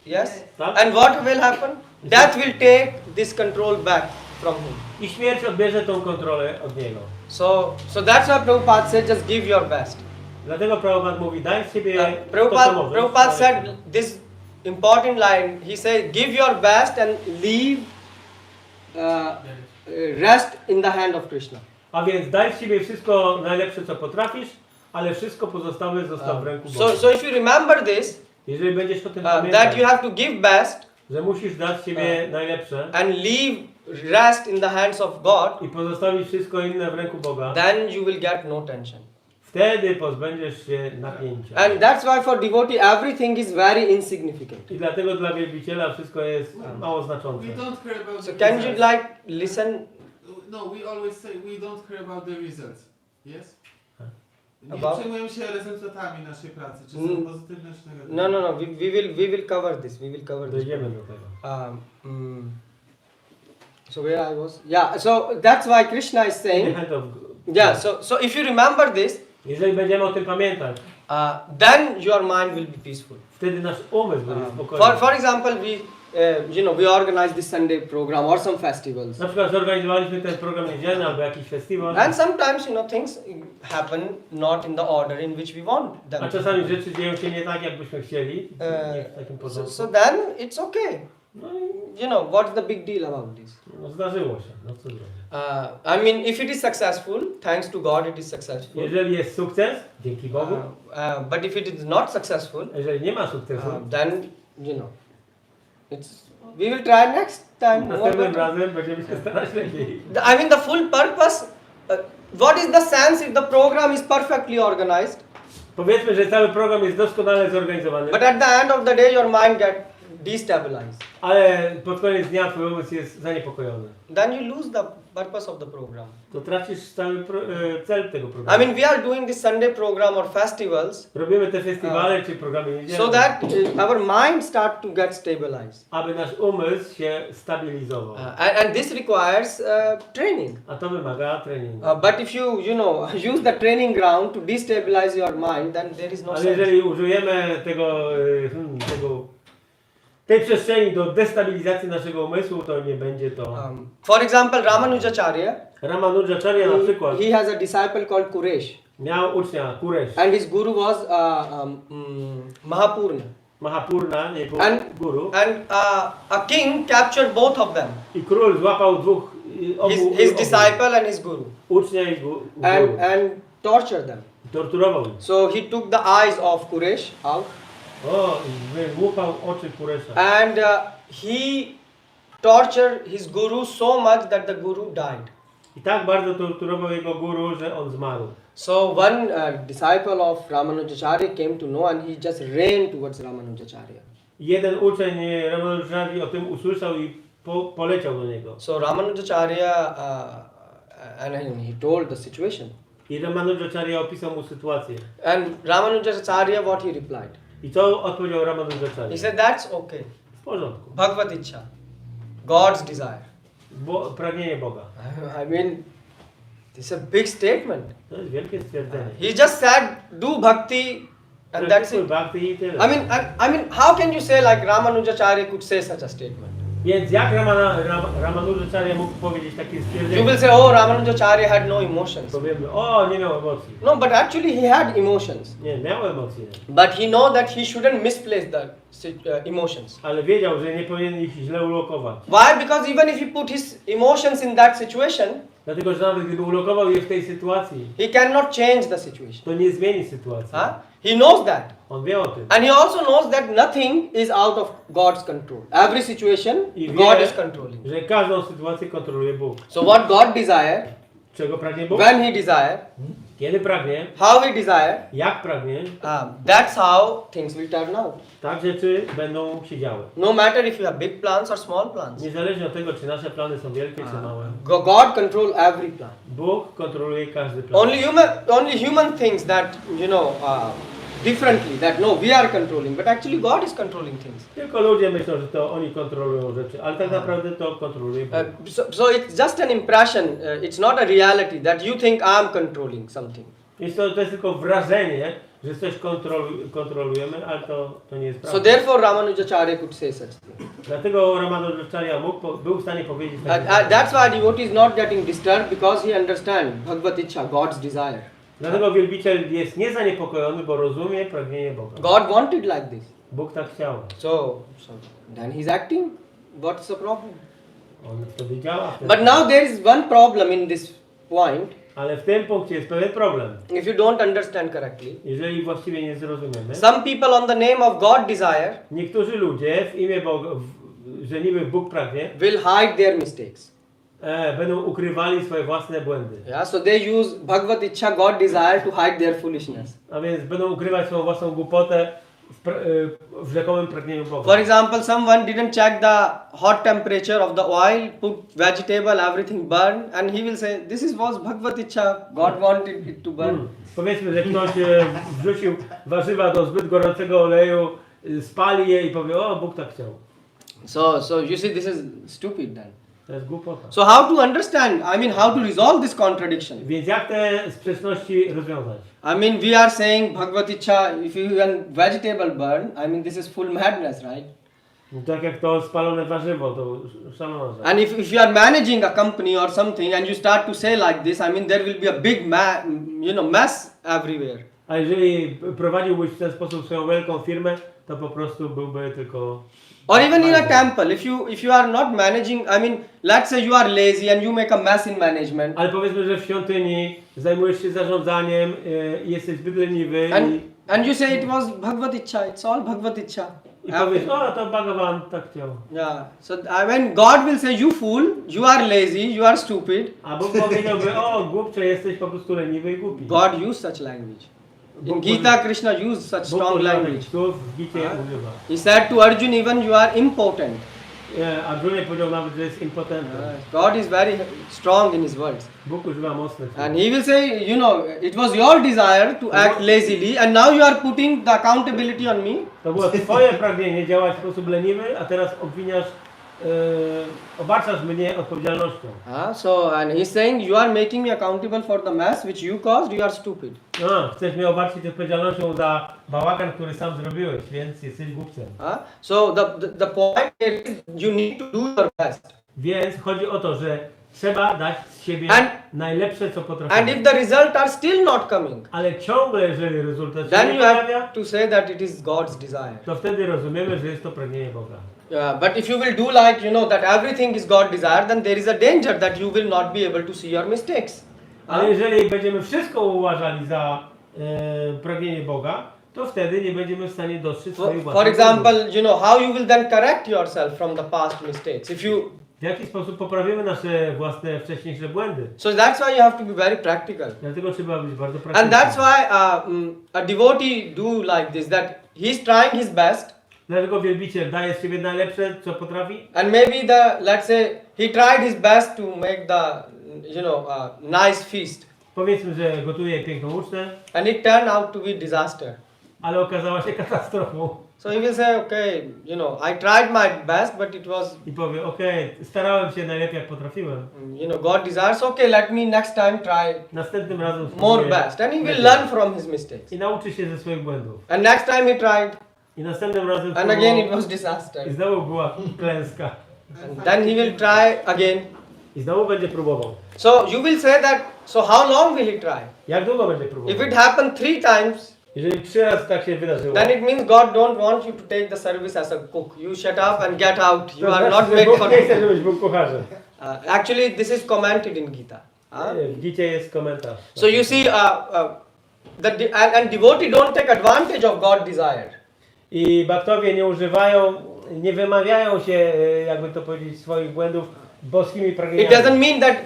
Yes? Tak? And what will happen? Death will take this control back from him. I śmierć odbierze tą kontrolę od niego. So that's why Prabhupada said, just give your best. Dlatego Prabhupada mówi, daj z siebie to, co możesz. Prabhupada said this important line. He said, give your best and leave rest in the hand of Krishna. A więc daj z siebie wszystko najlepsze, co potrafisz, ale wszystko pozostałe zostaw w ręku Boga. So if you remember this, jeżeli będziesz o tym that pamiętać, you have to give best, że musisz dać siebie najlepsze and leave rest in the hands of God, i pozostawić wszystko inne w ręku Boga, then you will get no tension. wtedy pozbędziesz się napięcia. And that's why for devotee everything is very insignificant. I dlatego dla wielbiciela wszystko jest mało znaczące. We don't care about So the can you results. like listen No, we always say we don't care about the results. Yes? Nie About? przejmujemy się rezultatami naszej pracy, czy są pozytywne, czy negatywne. no we will cover this. We will cover this. Dojdziemy do tego. So where I was? Yeah, so that's why Krishna is saying, yeah, so if you remember this, jeżeli będziemy o tym pamiętać, then your mind will be peaceful. wtedy nasz umysł będzie spokojny. For example, we organize this Sunday program or some festivals. Na przykład zorganizowaliśmy ten program niedzielny albo jakiś festiwal. And sometimes, things happen not in the order in which we want them. A czasami rzeczy dzieją się nie tak, jakbyśmy chcieli. Nie w takim porządku. So then it's okay. No i What's the big deal about this? no zdarzyło się. No co zrobić? I mean, if it is successful, thanks to God, it is successful. Jeżeli jest sukces, dzięki Bogu. But if it is not successful, Jeżeli nie ma sukcesu, then we will try next time. następnym razem będziemy się starać lepiej. I mean, the full purpose. What is the sense if the program is perfectly organized? Powiedzmy, że cały program jest doskonale zorganizowany. But at the end of the day, your mind get destabilized. Ale pod koniec dnia twój umysł jest zaniepokojony. Then you lose the purpose of the program. To tracisz cały cel tego programu. I mean, we are doing this Sunday program or festivals. Robimy te festiwale czy programy niedzielne. So that our mind start to get stabilized. Aby nasz umysł się stabilizował. And this requires training. A to wymaga treningu. But if you use the training ground to destabilize your mind, then there is no Ale sense. jeżeli użyjemy tej przestrzeni do destabilizacji naszego umysłu, to nie będzie to. For example, Ramanujacharya. Ramanujacharya na przykład. He has a disciple called Kuresh. Miał ucznia Kuresz. And his guru was Mahapurna. Mahapurna, jego guru. And a king captured both of them. I król złapał dwóch His disciple and his guru. Ucznia i guru. And tortured them. Torturował ich. So he took the eyes of Kuresh out. Wygłupał oczy Kuresza. And he tortured his guru so much that the guru died. I tak bardzo torturował jego guru, że on zmarł. So one disciple of Ramanujacharya came to know and he just ran towards Ramanujacharya. Jeden uczeń Ramanujacharya o tym usłyszał i poleciał do niego. So Ramanujacharya and he told the situation. I Ramanujacharya opisał mu sytuację. And Ramanujacharya what he replied? I co odpowiedział Ramanujacharya? He said that's okay. W porządku. Bhagavad Gita. God's desire. Pragnienie Boga. I mean, this is a big statement. To jest wielkie stwierdzenie. He just said do bhakti and that's it. Bhakti i tyle. I mean, how can you say like Ramanujacharya could say such a statement? Więc jak Ramanujacharya mógł powiedzieć takie stwierdzenie? You will say, oh, Ramanujacharya had no emotions. Powiemy, o, nie miał emocji. No, but actually he had emotions. Nie, miał emocje. But he know that he shouldn't misplace the emotions. Ale wiedział, że nie powinien ich źle ulokować. Why? Because even if he put his emotions in that situation, Dlatego, że nawet gdyby ulokował je w tej sytuacji, he cannot change the situation. to nie zmieni sytuacji. He knows that. On wie o tym. And he also knows that nothing is out of God's control. Every situation, God is controlling. Że każdą sytuację kontroluje Bóg. So what God desire, czego pragnie Bóg? when he desire, kiedy pragnie, how he desire, jak pragnie, that's how things will turn out. tak rzeczy będą się działy. No matter if you have big plans or small plans. Niezależnie od tego, czy nasze plany są wielkie, czy małe. God control every plan. Bóg kontroluje każdy plan. Only human thinks that, differently, that no, we are controlling, but actually God is controlling things. Tylko ludzie myślą, że to oni kontrolują rzeczy, ale tak naprawdę to kontroluje Bóg. So it's just an impression, it's not a reality that you think I'm controlling something. To jest tylko wrażenie, że coś kontrolujemy, ale to nie jest prawda. So therefore Ramanujacharya could say such thing. Dlatego Ramanujacharya był w stanie powiedzieć takie that's why devotee is not getting disturbed because he understands Bhagavad Gita, God's desire. Dlatego wielbiciel jest niezaniepokojony, bo rozumie pragnienie Boga. God wanted like this. Bóg tak chciał. So then he's acting. What's the problem? On wtedy działa. But now there is one problem in this point. Ale w tym punkcie jest pewien problem. If you don't understand correctly. Jeżeli właściwie nie zrozumiemy. Some people on the name of God desire. Niektórzy ludzie w imię Boga, że niby Bóg pragnie, will hide their mistakes. Będą ukrywali swoje własne błędy. Yeah, so they use Bhagavad Gita, God desire, to hide their foolishness. A więc będą ukrywać swoją własną głupotę w rzekomym pragnieniu Boga. For example, someone didn't check the hot temperature of the oil, put vegetable, everything burned, and he will say, this is was Bhagavad Gita, God wanted it to burn. Powiedzmy, że ktoś wrzucił warzywa do zbyt gorącego oleju, spali je i powie, o, Bóg tak chciał. So you see, this is stupid then. To jest głupota. So how to understand, how to resolve this contradiction? Więc jak te sprzeczności rozwiązać? We are saying Bhagavad Gita, if you want vegetable burn, this is full madness, right? Tak jak to spalone warzywo, to szalona rzecz. And if you are managing a company or something and you start to say like this, there will be a big mess everywhere. A jeżeli prowadziłbyś w ten sposób swoją wielką firmę, to po prostu byłby tylko... Or even in a temple, if you are not managing, let's say you are lazy and you make a mess in management. Ale powiedzmy, że w świątyni zajmujesz się zarządzaniem i jesteś zbyt leniwy and you say it was Bhagavad Gita, it's all Bhagavad Gita. I powiesz, o, to Bhagavan tak chciał. Yeah, so God will say, you fool, you are lazy, you are stupid. A Bóg powiedziałby, o, głupcze, jesteś po prostu leniwy i głupi. God used such language. In Gita, Krishna used such strong language. He said to Arjuna, even you are impotent. Arjunie powiedział nawet, że jest impotentny. God is very strong in his words. Bóg używa mocnych słów. And he will say, it was your desire to act lazily and now you are putting the accountability on me. To było twoje pragnienie działać w sposób leniwy, a teraz obwiniasz, obarczasz mnie odpowiedzialnością. And he's saying, you are making me accountable for the mess which you caused, you are stupid. Chcesz mnie obarczyć odpowiedzialnością za bałagan, który sam zrobiłeś, więc jesteś głupcem. So the point is, you need to do your best. Więc chodzi o to, że trzeba dać z siebie najlepsze, co potrafimy. And if the results are still not coming, ale ciągle, jeżeli rezultat się then nie you have pojawia, to say that it is God's desire. to wtedy rozumiemy, że jest to pragnienie Boga. Yeah, but if you will do like, that everything is God's desire, then there is a danger that you will not be able to see your mistakes. Ale jeżeli będziemy wszystko uważali za pragnienie Boga, to wtedy nie będziemy w stanie dostrzec swoich własnych For example, how you will then correct yourself from the past mistakes. W jaki sposób poprawimy nasze własne wcześniejsze błędy? So that's why you have to be very practical. Dlatego trzeba być bardzo praktycznym. And that's why a devotee do like this, that he's trying his best. Dlatego wielbiciel daje z siebie najlepsze, co potrafi. And maybe let's say he tried his best to make the nice feast. Powiedzmy, że gotuje piękną ucztę. And it turned out to be disaster. Ale okazała się katastrofą. So he will say, okay, I tried my best, but it was... I powie, starałem się najlepiej jak potrafiłem. God desires, let me next time try następnym razem more best. And he will learn from his mistakes. I nauczy się ze swoich błędów. And next time he tried. I następnym razem and again it was disaster. I znowu była klęska. And then he will try again. I znowu będzie próbował. So you will say that, so how long will he try? Jak długo będzie próbował? If it happened 3 times, jeżeli 3 razy tak się wydarzyło, then it means God don't want you to take the service as a cook. You shut up and get out. You are not made for nie chce, żebyś był kucharzem. Actually, this is commented in Gita. W Gicie jest komentarz. So you see, and devotee don't take advantage of God's desire. I baktowie nie używają, nie wymawiają się, jakby to powiedzieć, swoich błędów boskimi pragnieniami. It doesn't mean that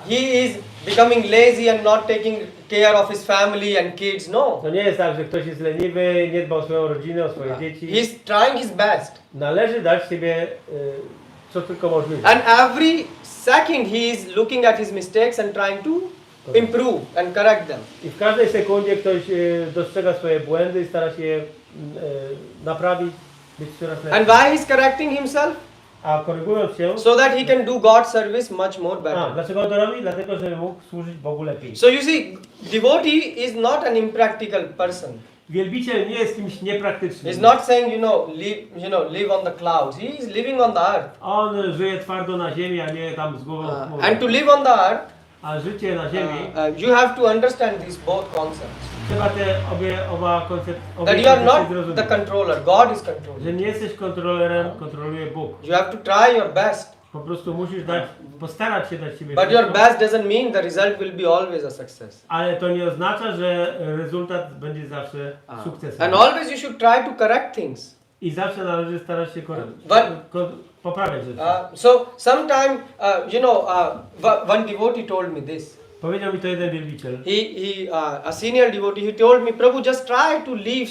he is becoming lazy and not taking care of his family and kids. No. To nie jest tak, że ktoś jest leniwy, nie dba o swoją rodzinę, o swoje dzieci. He's trying his best. Należy dać siebie co tylko możliwe. And every second he is looking at his mistakes and trying to improve and correct them. I w każdej sekundzie ktoś dostrzega swoje błędy i stara się je naprawić, być coraz lepszy. And why he's correcting himself? A korygując się, so that he can do God's service much more better. Dlaczego on to robi? Dlatego, żeby mógł służyć Bogu lepiej. So you see, devotee is not an impractical person. Wielbiciel nie jest kimś niepraktycznym. He's not saying, live on the clouds. He is living on the earth. On żyje twardo na ziemi, a nie tam z głową w chmurach. And to live on the earth, a życie na ziemi, you have to understand these both concepts. Trzeba te oba koncepty that you are not the controller, God is controlling. Że nie jesteś kontrolerem, kontroluje Bóg. You have to try your best. Po prostu musisz postarać się dać siebie. But your best doesn't mean the result will be always a success. Ale to nie oznacza, że rezultat będzie zawsze sukcesem. And always you should try to correct things. I zawsze należy starać się poprawiać rzeczy. So sometime, one devotee told me this. Powiedział mi to jeden wielbiciel. A senior devotee, he told me, Prabhu, just try to leave,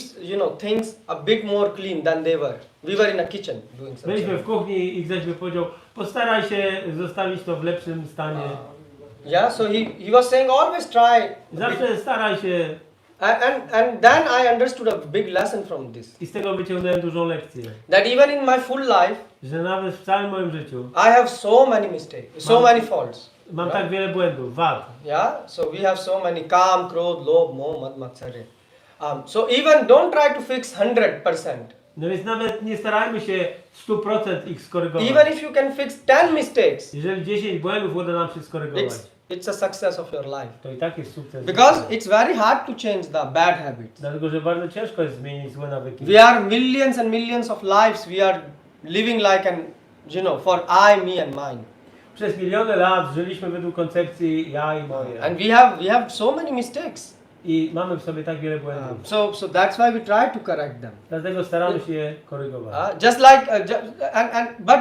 things a bit more clean than they were. We were in a kitchen doing something. Byliśmy w kuchni i ktoś mi powiedział, postaraj się zostawić to w lepszym stanie. Yeah, so he was saying always try. Zawsze staraj się. And then I understood a big lesson from this. I z tego wyciągnąłem dużą lekcję. That even in my full life, że nawet w całym moim życiu I have so many mistakes, so many faults. Mam tak wiele błędów, wad. Yeah, so we have so many kam, krodh, lobh, moh, mad, matsarya. So even don't try to fix 100%. No więc nawet nie starajmy się 100% ich skorygować. Even if you can fix 10 mistakes, jeżeli 10 błędów uda nam się skorygować, it's a success of your life. to i tak jest sukces. Because it's very hard to change the bad habits. Dlatego, że bardzo ciężko jest zmienić złe nawyki. We are millions and millions of lives. We are living like an, for I, me and mine. Przez miliony lat żyliśmy według koncepcji ja i moje. And we have so many mistakes. I mamy w sobie tak wiele błędów. So that's why we try to correct them. Dlatego staramy się je korygować. But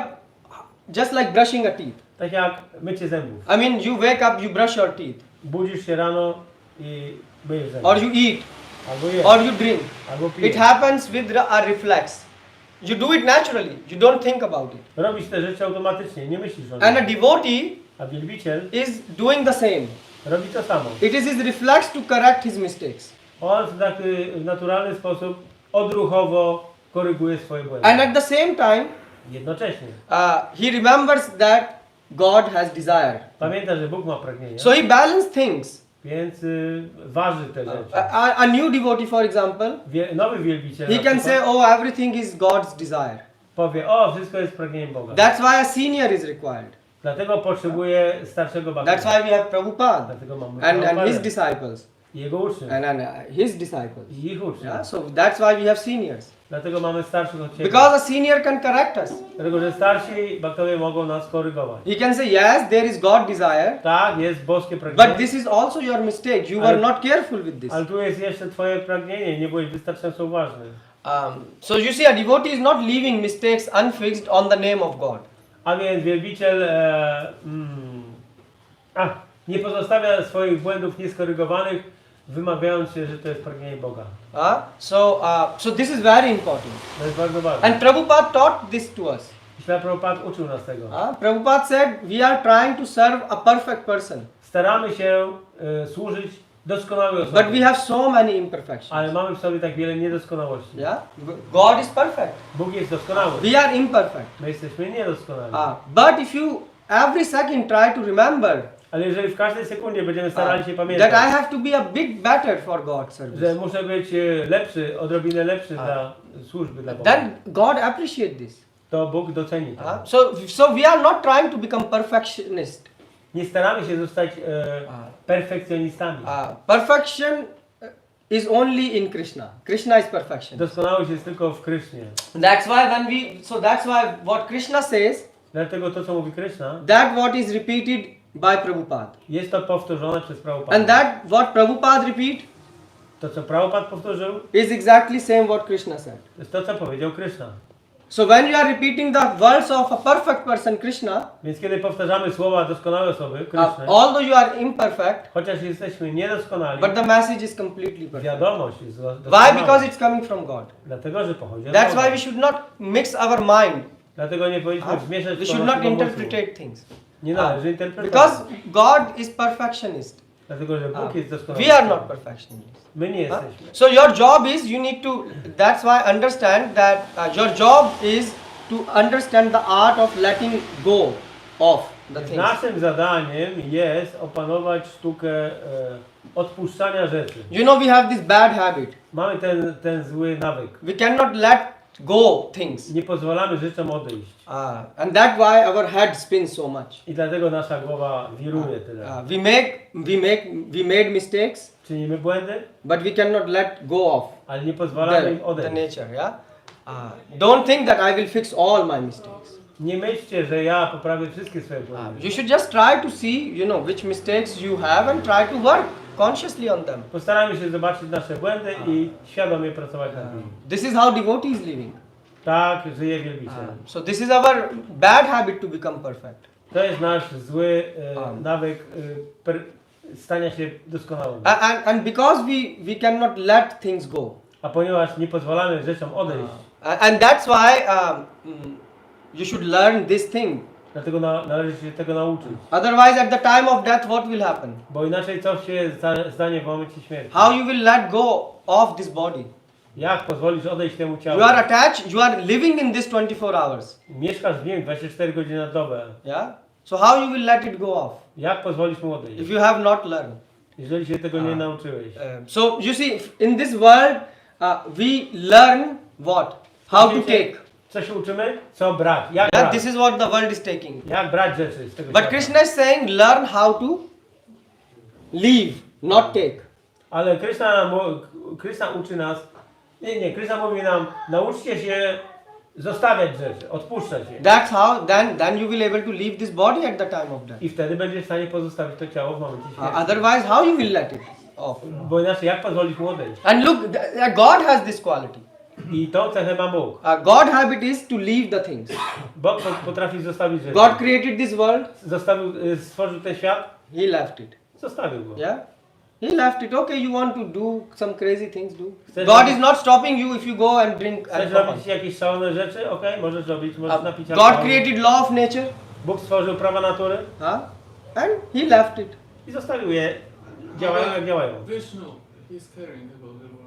just like brushing a teeth. Tak jak mycie zębów. I mean, you wake up, you brush your teeth. Budzisz się rano i myjesz zęby. Or you eat. Albo jesz. Or you drink. Albo pijesz. It happens with a reflex. You do it naturally. You don't think about it. Robisz te rzeczy automatycznie, nie myślisz o And a nich. devotee A wielbiciel is doing the same. robi to samo. It is his reflex to correct his mistakes. On w naturalny sposób odruchowo koryguje swoje błędy. And at the same time, jednocześnie he remembers that God has desire. pamięta, że Bóg ma pragnienie. So he balances things. Więc waży te rzeczy. A new devotee, for example, Nowy wielbiciel he can say, oh, everything is God's desire. powie, o, wszystko jest pragnieniem Boga. That's why a senior is required. Dlatego potrzebuje starszego bhakta. That's why we have Prabhupada Dlatego mamy and his disciples. I jego uczniów. And his disciples. I ich uczniów. Yeah, so that's why we have seniors. Dlatego mamy starszych od siebie. Because a senior can correct us. Dlatego, że starsi bhaktowie mogą nas korygować. He can say, yes, there is God desire. Tak, jest boskie pragnienie. But this is also your mistake. You were not careful with this. Ale tu jest jeszcze twoje pragnienie, nie byłeś wystarczająco uważny. So you see, a devotee is not leaving mistakes unfixed on the name of God. A więc wielbiciel nie pozostawia swoich błędów nieskorygowanych, wymawiając się, że to jest pragnienie Boga. So this is very important. To jest bardzo ważne. And Prabhupada taught this to us. Śla Prabhupada uczył nas tego. Prabhupada said, we are trying to serve a perfect person. Staramy się służyć doskonałej osobie. But we have so many imperfections. Ale mamy w sobie tak wiele niedoskonałości. Yeah? God is perfect. Bóg jest doskonały. We are imperfect. My jesteśmy niedoskonali. But if you every second try to remember, ale jeżeli w każdej sekundzie będziemy starali się pamiętać, that I have to be a bit better for God's service, że muszę być lepszy, odrobinę lepszy dla służby dla Boga, then God appreciate this. to Bóg doceni to. So we are not trying to become perfectionist. Nie staramy się zostać perfekcjonistami. Perfection is only in Krishna. Krishna is perfection. Doskonałość jest tylko w Krysznie. That's why what Krishna says, dlatego to, co mówi Krishna, that what is repeated by Prabhupada. Jest to powtórzone przez Prabhupada. And that what Prabhupada repeat, to, co Prabhupada powtórzył, is exactly same what Krishna said. To jest to, co powiedział Krishna. So when you are repeating the words of a perfect person, Krishna, więc kiedy powtarzamy słowa doskonałej osoby, Krishna, although you are imperfect, chociaż jesteśmy niedoskonali, but the message is completely perfect. wiadomość jest doskonała. Why? Because it's coming from God. Dlatego, że pochodzi od That's Boga. why we should not mix our mind. Dlatego nie powinniśmy zmieszać We should not interpret things. Nie należy interpretować. Because God is perfectionist. Dlatego, że Bóg jest doskonały. We are not perfectionists. My nie jesteśmy. So your job is, you need to, that's why understand that your job is to understand the art of letting go of the things. Naszym zadaniem jest opanować sztukę odpuszczania rzeczy. You know, we have this bad habit. Mamy ten zły nawyk. We cannot let go things. Nie pozwalamy rzeczom odejść. And that's why our head spins so much. I dlatego nasza głowa wiruje tyle. We made mistakes. Czynimy błędy. But we cannot let go of. Ale nie pozwalamy im odejść. The nature, yeah. Don't think that I will fix all my mistakes. Nie myślcie, że ja poprawię wszystkie swoje błędy. You should just try to see, which mistakes you have and try to work consciously on them. Postarajmy się zobaczyć nasze błędy i świadomie pracować nad nimi. This is how devotee is living. Tak żyje wielbiciel. So this is our bad habit to become perfect. To jest nasz zły nawyk stania się doskonałym. And because we cannot let things go. A ponieważ nie pozwalamy rzeczom odejść. And that's why you should learn this thing. Dlatego należy się tego nauczyć. Otherwise, at the time of death, what will happen? Bo inaczej co się stanie w momencie śmierci? How you will let go of this body? Jak pozwolisz odejść temu ciału? You are attached. You are living in this 24 hours. Mieszkasz w nim 24 godziny na dobę. Yeah. So how you will let it go off? Jak pozwolisz mu odejść? If you have not learned. Jeżeli się tego nie nauczyłeś. So you see, in this world, we learn what? How to take. Co się uczymy? Co brać? Jak Yeah, brać? this is what the world is taking. Jak brać rzeczy z tego But świata. Krishna is saying, learn how to leave, not take. Ale Krishna uczy nas, Krishna mówi nam, nauczcie się zostawiać rzeczy, odpuszczać je. That's how, then you will able to leave this body at the time of death. I wtedy będziesz w stanie pozostawić to ciało w momencie śmierci. Otherwise, how you will let it off? Bo inaczej, jak pozwolić mu odejść? And look, God has this quality. I tą cechę ma Bóg. God's habit is to leave the things. Bóg potrafi zostawić rzeczy. God created this world. Stworzył ten świat. He left it. Zostawił go. Yeah. He left it. Okay, you want to do some crazy things, do. God is not stopping you if you go and drink Chcesz alcohol. robić jakieś szalone rzeczy? Okej, możesz robić, możesz napić God alkohol. created law of nature. Bóg stworzył prawa natury. And He left it. I zostawił je. Działają jak działają. Vishnu, he's caring about the water.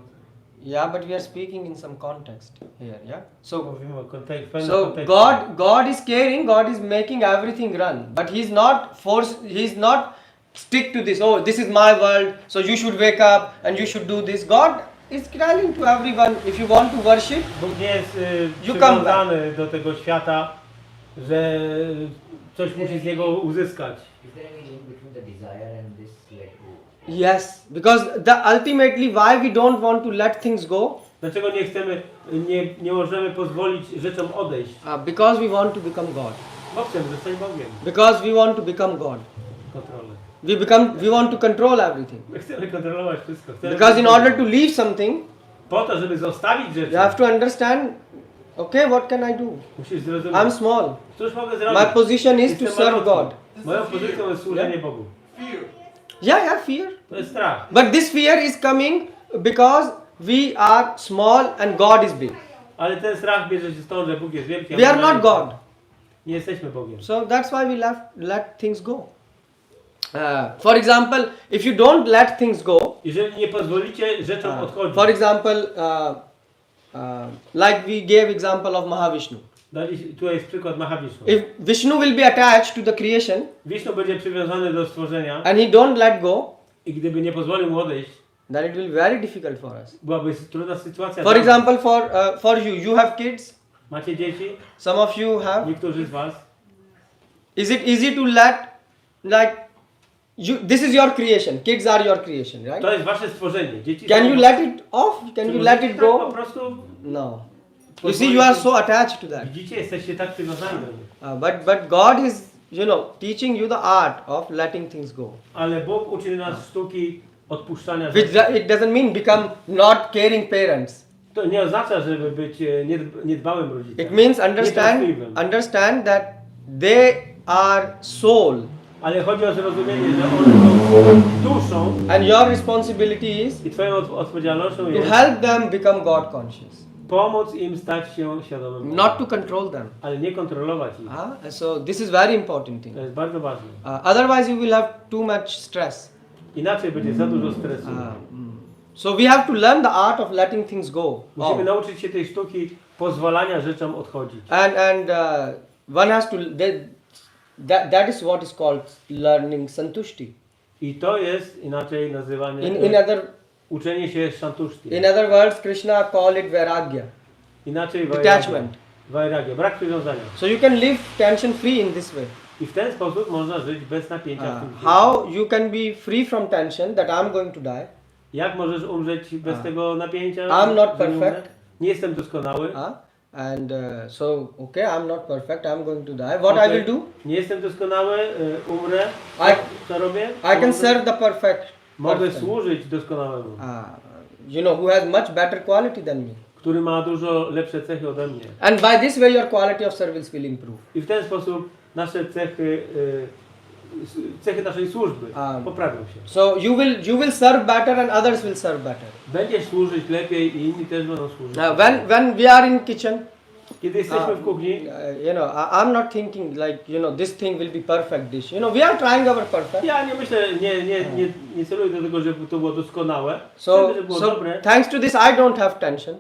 Yeah, but we are speaking in some context here, yeah? So Mówimy o pewnym So kontekście. God is caring, God is making everything run, but He's not stick to this. Oh, this is my world, so you should wake up and you should do this. God is telling to everyone, if you want to worship, Bóg nie jest You come przywiązany do tego świata, że coś musi z niego uzyskać. Is there any link between the desire and this let go? yes, because ultimately why we don't want to let things go, Dlaczego nie chcemy, nie możemy pozwolić rzeczom odejść? because we want to become God, Bo chcemy zostać Bogiem. because we want to become God. Kontrolę. We want to control everything. My chcemy kontrolować wszystko. Chcemy Because in order to leave something, po to, żeby zostawić rzeczy, you have to understand, okay, what can I do? musisz zrozumieć. I'm small. Cóż mogę zrobić? My position is to Jestem serve malutki. God. Moją pozycją jest służenie Bogu. Fear. Yeah, fear. To jest strach. But this fear is coming because we are small and God is big. Ale ten strach bierze się stąd, że Bóg jest wielki. a We are my not mali. God. Nie jesteśmy Bogiem. So that's why we let things go. For example, if you don't let things go, Jeżeli nie pozwolicie rzeczom odchodzić, for example, like we gave example of Mahavishnu. tu jest przykład Mahavishnu. If Vishnu will be attached to the creation Wisznu będzie przywiązany do stworzenia and he don't let go, i gdyby nie pozwolił mu odejść, then it will be very difficult for us. byłaby trudna sytuacja. For dla nas. example, for you have kids. Macie dzieci? Some of you have. Niektórzy z was. Is it easy to let, like, this is your creation. Kids are your creation, right? To jest wasze stworzenie. Dzieci Can są- you let it off? Can you let it Tak, po go? prostu No. You see, you are so attached to that. widzicie, jesteście tak przywiązani do nich. But God is, teaching you the art of letting things go. Ale Bóg uczy nas sztuki odpuszczania Which rzeczy. it doesn't mean become not caring parents. To nie oznacza, żeby być niedbałym rodzicem. It means Nietroskliwym. understand that they are soul, Ale chodzi o zrozumienie, że one są duszą and your responsibility is i twoją odpowiedzialnością to jest help them become God conscious, pomóc im stać się świadomym. not to control them. Ale nie kontrolować ich. So this is very important thing. To jest bardzo ważne. Otherwise, you will have too much stress. Inaczej będzie za dużo stresu. So we have to learn the art of letting things go. Musimy nauczyć się tej sztuki pozwalania rzeczom odchodzić. And one has to that is what is called learning santushti. I to jest inaczej nazywane uczenie się santushti. In other words, Krishna call it vairagya. Inaczej Detachment. Vairagya, brak przywiązania. So you can live tension free in this way. I w ten sposób można żyć bez napięcia w tym życiu. How you can be free from tension that I'm going to die. Jak możesz umrzeć bez tego napięcia? I'm not że umrę? perfect. Nie jestem doskonały. And so okay, I'm not perfect. I'm going to die. What I will do? Nie jestem doskonały, umrę. Co robię? I can serve the perfect. Mogę służyć doskonałemu. Who has much better quality than me. który ma dużo lepsze cechy ode mnie. And by this way your quality of service will improve. I w ten sposób nasze cechy naszej służby poprawią się. So you will serve better and others will serve better. Będziesz służyć lepiej i inni też będą służyć. When we are in kitchen, kiedy jesteśmy w kuchni, you know, I'm not thinking like, you know, this thing will be perfect dish. You know, we are trying our perfect. ja nie myślę, nie celuję do tego, żeby to było doskonałe. So, Chcę, żeby było dobre. thanks to this I don't have tension.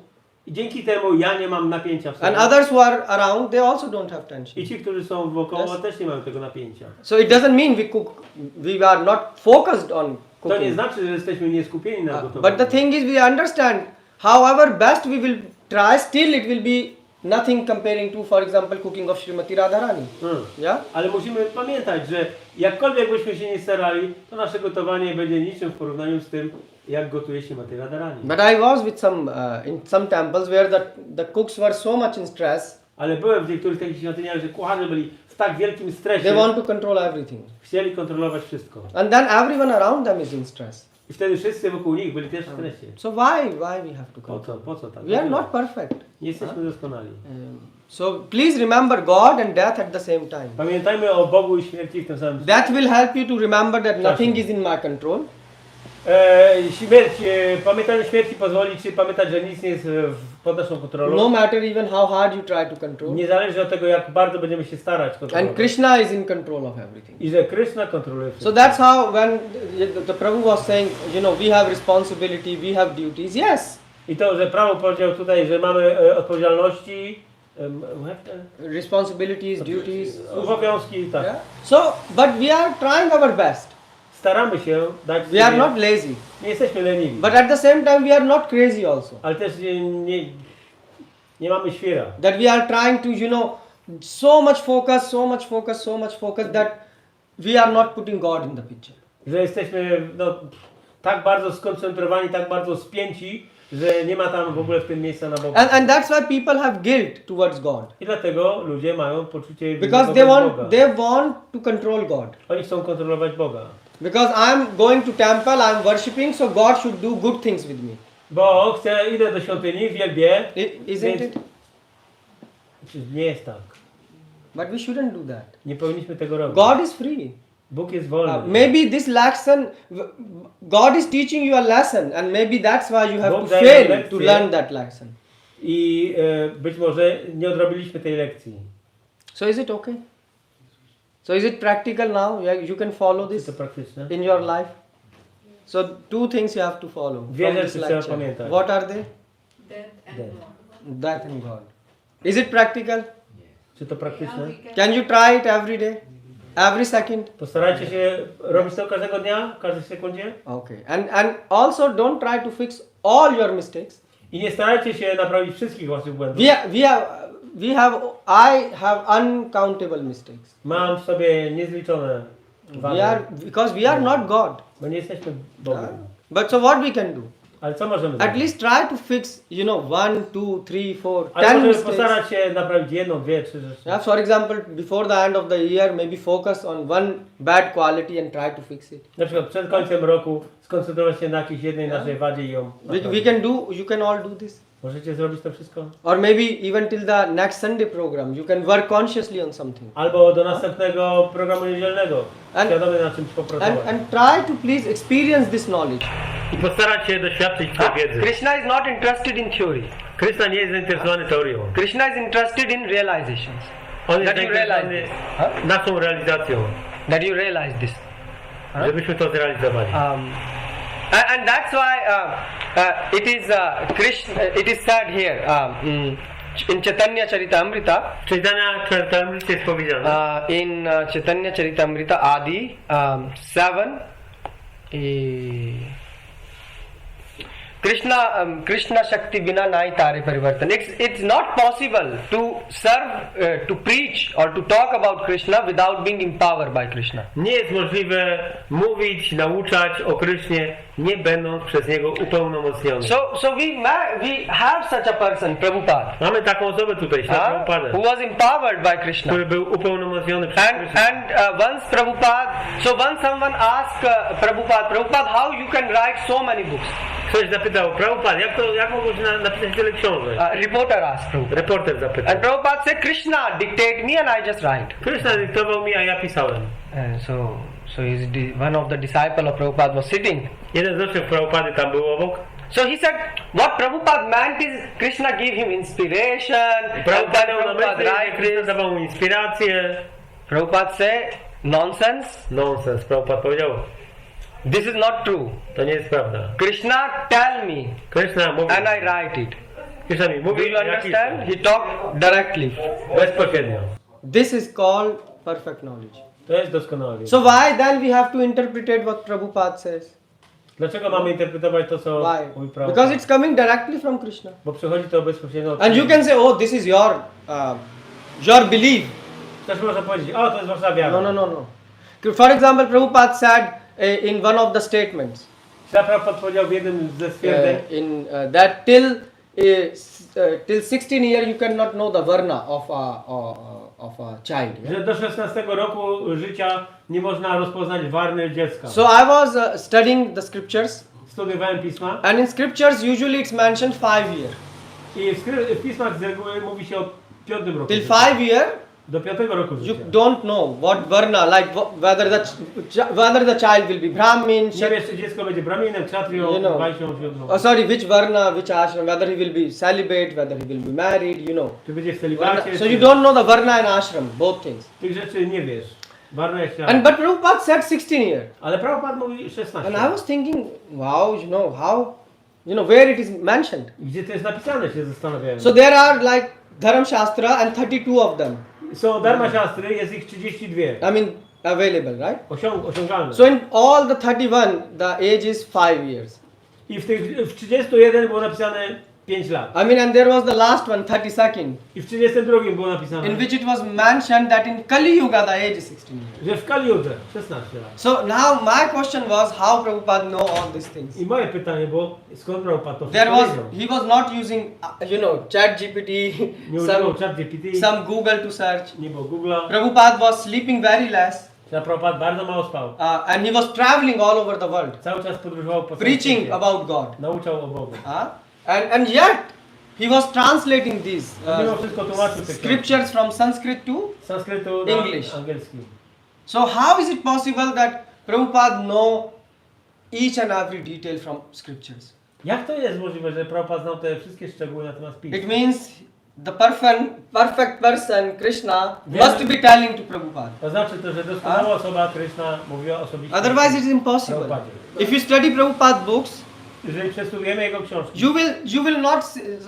I dzięki temu ja nie mam napięcia w sobie. And others who are around, they also don't have tension. I ci, którzy są wokoło, też nie mają tego napięcia. So it doesn't mean we are not focused on cooking. To nie znaczy, że jesteśmy nieskupieni na gotowaniu. But the thing is, we understand, however best we will try, still it will be nothing comparing to, for example, cooking of Srimati Radharani. Yeah? Ale musimy pamiętać, że jakkolwiek byśmy się nie starali, to nasze gotowanie będzie niczym w porównaniu z tym, jak gotuje Srimati Radharani. But I was with in some temples where the cooks were so much in stress. Ale byłem w niektórych takich świątyniach, że kucharze byli w tak wielkim stresie. They want to control everything. Chcieli kontrolować wszystko. And then everyone around them is in stress. I wtedy wszyscy wokół nich byli też w stresie. So why we have to control? Po co tak? We are not perfect. Nie jesteśmy doskonali. So please remember God and death at the same time. Pamiętajmy o Bogu i śmierci w tym samym czasie. That will help you to remember that nothing is in my control. Pamiętanie śmierci pozwoli Ci pamiętać, że nic nie jest pod naszą kontrolą. No matter even how hard you try to control. Nie zależy od tego, jak bardzo będziemy się starać kontrolować. And Krishna is in control of everything. I że Krishna kontroluje wszystko. So that's how when the Prabhu was saying, you know, we have responsibility, we have duties. Yes. I to, że Prabhu powiedział tutaj, że mamy odpowiedzialności, responsibilities, duties, obowiązki, tak. Yeah? So, but we are trying our best. Staramy się dać. We are not lazy. Nie jesteśmy leniwi. But at the same time we are not crazy also. Ale też nie mamy świra. That we are trying to, you know, so much focus that we are not putting God in the picture. Że jesteśmy tak bardzo skoncentrowani, tak bardzo spięci, że nie ma tam w ogóle w tym miejsca na Boga. And that's why people have guilt towards God. I dlatego ludzie mają poczucie winy Because they want to control God. Oni chcą kontrolować Boga. Because I'm going to temple, I'm worshipping, so God should do good things with me. Bo idę do świątyni, wielbię. Isn't it? Nie jest tak. But we shouldn't do that. Nie powinniśmy tego robić. God is free. Bóg jest wolny. Maybe this lesson, God is teaching you a lesson, and maybe that's why you have to fail to learn that lesson. I być może nie odrobiliśmy tej lekcji. So is it okay? So is it practical now? You can follow this in your life? So two things you have to follow from this lecture. What are they? Death and God. Is it practical? Czy to praktyczne? Can you try it every day? Every second? Postarajcie się robić to każdego dnia, każdej sekundzie. Okay. And also don't try to fix all your mistakes. I nie starajcie się naprawić wszystkich waszych błędów. I have uncountable mistakes. Mam w sobie niezliczone wady. Because we are not God. Bo nie jesteśmy Bogiem. But so what we can do? Ale co możemy zrobić? At least try to fix, 1, 2, 3, 4, 10 Ale możemy mistakes. postarać się naprawić 1, 2, 3 rzeczy. Yeah, for example, before the end of the year, maybe focus on one bad quality and try to fix it. Na przykład przed końcem roku skoncentrować się na jakiejś jednej naszej wadzie i ją naprawić. You can all do this. Możecie zrobić to wszystko? Or maybe even till the next Sunday program, you can work consciously on something. Albo do następnego programu niedzielnego. Świadomie na czymś popracować. And try to please experience this knowledge. I postarać się doświadczyć tej wiedzy. Krishna is not interested in theory. Krishna nie jest zainteresowany teorią. Krishna is interested in realizations. On jest zainteresowany naszą realizacją. That you realize this. Żebyśmy to zrealizowali. And that's why it is said here in Chaitanya Charitamrita. Chaitanya Charitamrita jest powiedziane. In Chaitanya Charitamrita Adi 7. Krishna Shakti Bina Nai Tare Parivartan. It's not possible to serve, to preach or to talk about Krishna without being empowered by Krishna. Nie jest możliwe mówić, nauczać o Krysznie, nie będąc przez Niego upełnomocniony. So we have such a person, Prabhupada. Mamy taką osobę tutaj, Prabhupada. Who was empowered by Krishna. Który był upełnomocniony przez Krishna. And once Prabhupada, so once someone asked Prabhupada, how you can write so many books? Ktoś zapytał, Prabhupada, jak mogło się napisać tyle książek? Reporter asked Prabhupada. Reporter zapytał. And Prabhupada said, Krishna dictate me and I just write. Krishna dyktował mi, a ja pisałem. So one of the disciple of Prabhupada was sitting. Jeden z uczniów Prabhupady tam był obok. So he said, what Prabhupada meant is Krishna gave him inspiration. Krishna dawał mu inspirację. Prabhupada said, nonsense. Nonsense. Prabhupada powiedział, This is not true. to nie jest prawda. Krishna tell me. Krishna mówi. And I write it. Krishna mi mówi, Do you understand? He talked directly. Bezpośrednio. This is called perfect knowledge. To jest doskonała wiedza. So why then we have to interpret what Prabhupada says? Dlaczego mamy interpretować to, co Why? mówi Prabhupada? Because it's coming directly from Krishna. Bo przychodzi to bezpośrednio od And you can say, oh, this is your belief. Też można powiedzieć, o, to jest wasza wiara. No. For example, Prabhupada said in one of the statements Prabhupada powiedział w jednym ze stwierdzeń, that till 16 years you cannot know the varna of a child. Yeah? że do 16 roku życia nie można rozpoznać warny dziecka. So I was studying the scriptures, Studiowałem pisma and in scriptures usually it's mentioned 5 years. i w pismach z reguły mówi się o 5 roku Till życia. 5 years Do 5 roku you życia. don't know what varna, like whether the child will be Brahmin, Nie wiesz, czy dziecko będzie brahminem, kshatriją, You know. wajsią, siódmą. which varna, which ashram, whether he will be celibate, whether he will be married, you know. Czy będzie w celibacie, So you don't know the varna and ashram, both things. tych rzeczy nie wiesz. Warna jest But Prabhupada said 16 years. ale Prabhupada mówi 16. And I was thinking, wow, how, where it is mentioned. Gdzie to jest napisane, się zastanawiałem. So there are like Dharam Shastra and 32 of them. Są dharma siastry, jest ich 32. I mean, available, right? Osiągalne. So in all the 31, the age is 5 years. I w 31 było napisane 5 lat. I mean, and there was the last one, 32nd, I w 32 było napisane, in which it was mentioned that in Kali Yuga the age is 16 years. że w Kaliudze 16 lat. So now my question was how Prabhupada know all these things. I moje pytanie było, skąd Prabhupada to There wszystko was, wiedział? he was not using, ChatGPT, Nie używał ChatGPT, some Google to search. nie było Google'a. Prabhupada was sleeping very less, Prabhupada bardzo mało spał. and he was traveling all over the world, Cały czas podróżował po całym preaching świecie. about God. Nauczał o Bogu. And yet, he was translating these Mimo wszystko tłumaczył te scriptures from Sanskrit to sanskrytu na English. angielski. So how is it possible that Prabhupada know each and every detail from scriptures? Jak to jest możliwe, że Prabhupada znał te wszystkie szczegóły na temat pisma? It means the perfect person, Krishna, must be telling to Prabhupada. To znaczy to, że doskonała osoba Krishna mówiła osobiście. Otherwise it is impossible. Prabhupadzie. If you study Prabhupada books, Jeżeli przestudiujemy jego książki, you will not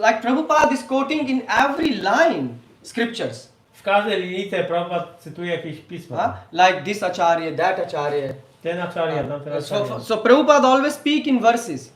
like Prabhupada is quoting in every line scriptures. w każdej linijce Prabhupada cytuje jakieś pisma. Like this acharya, that acharya. Ten acharya, tamten acharya. So Prabhupada always speak in verses.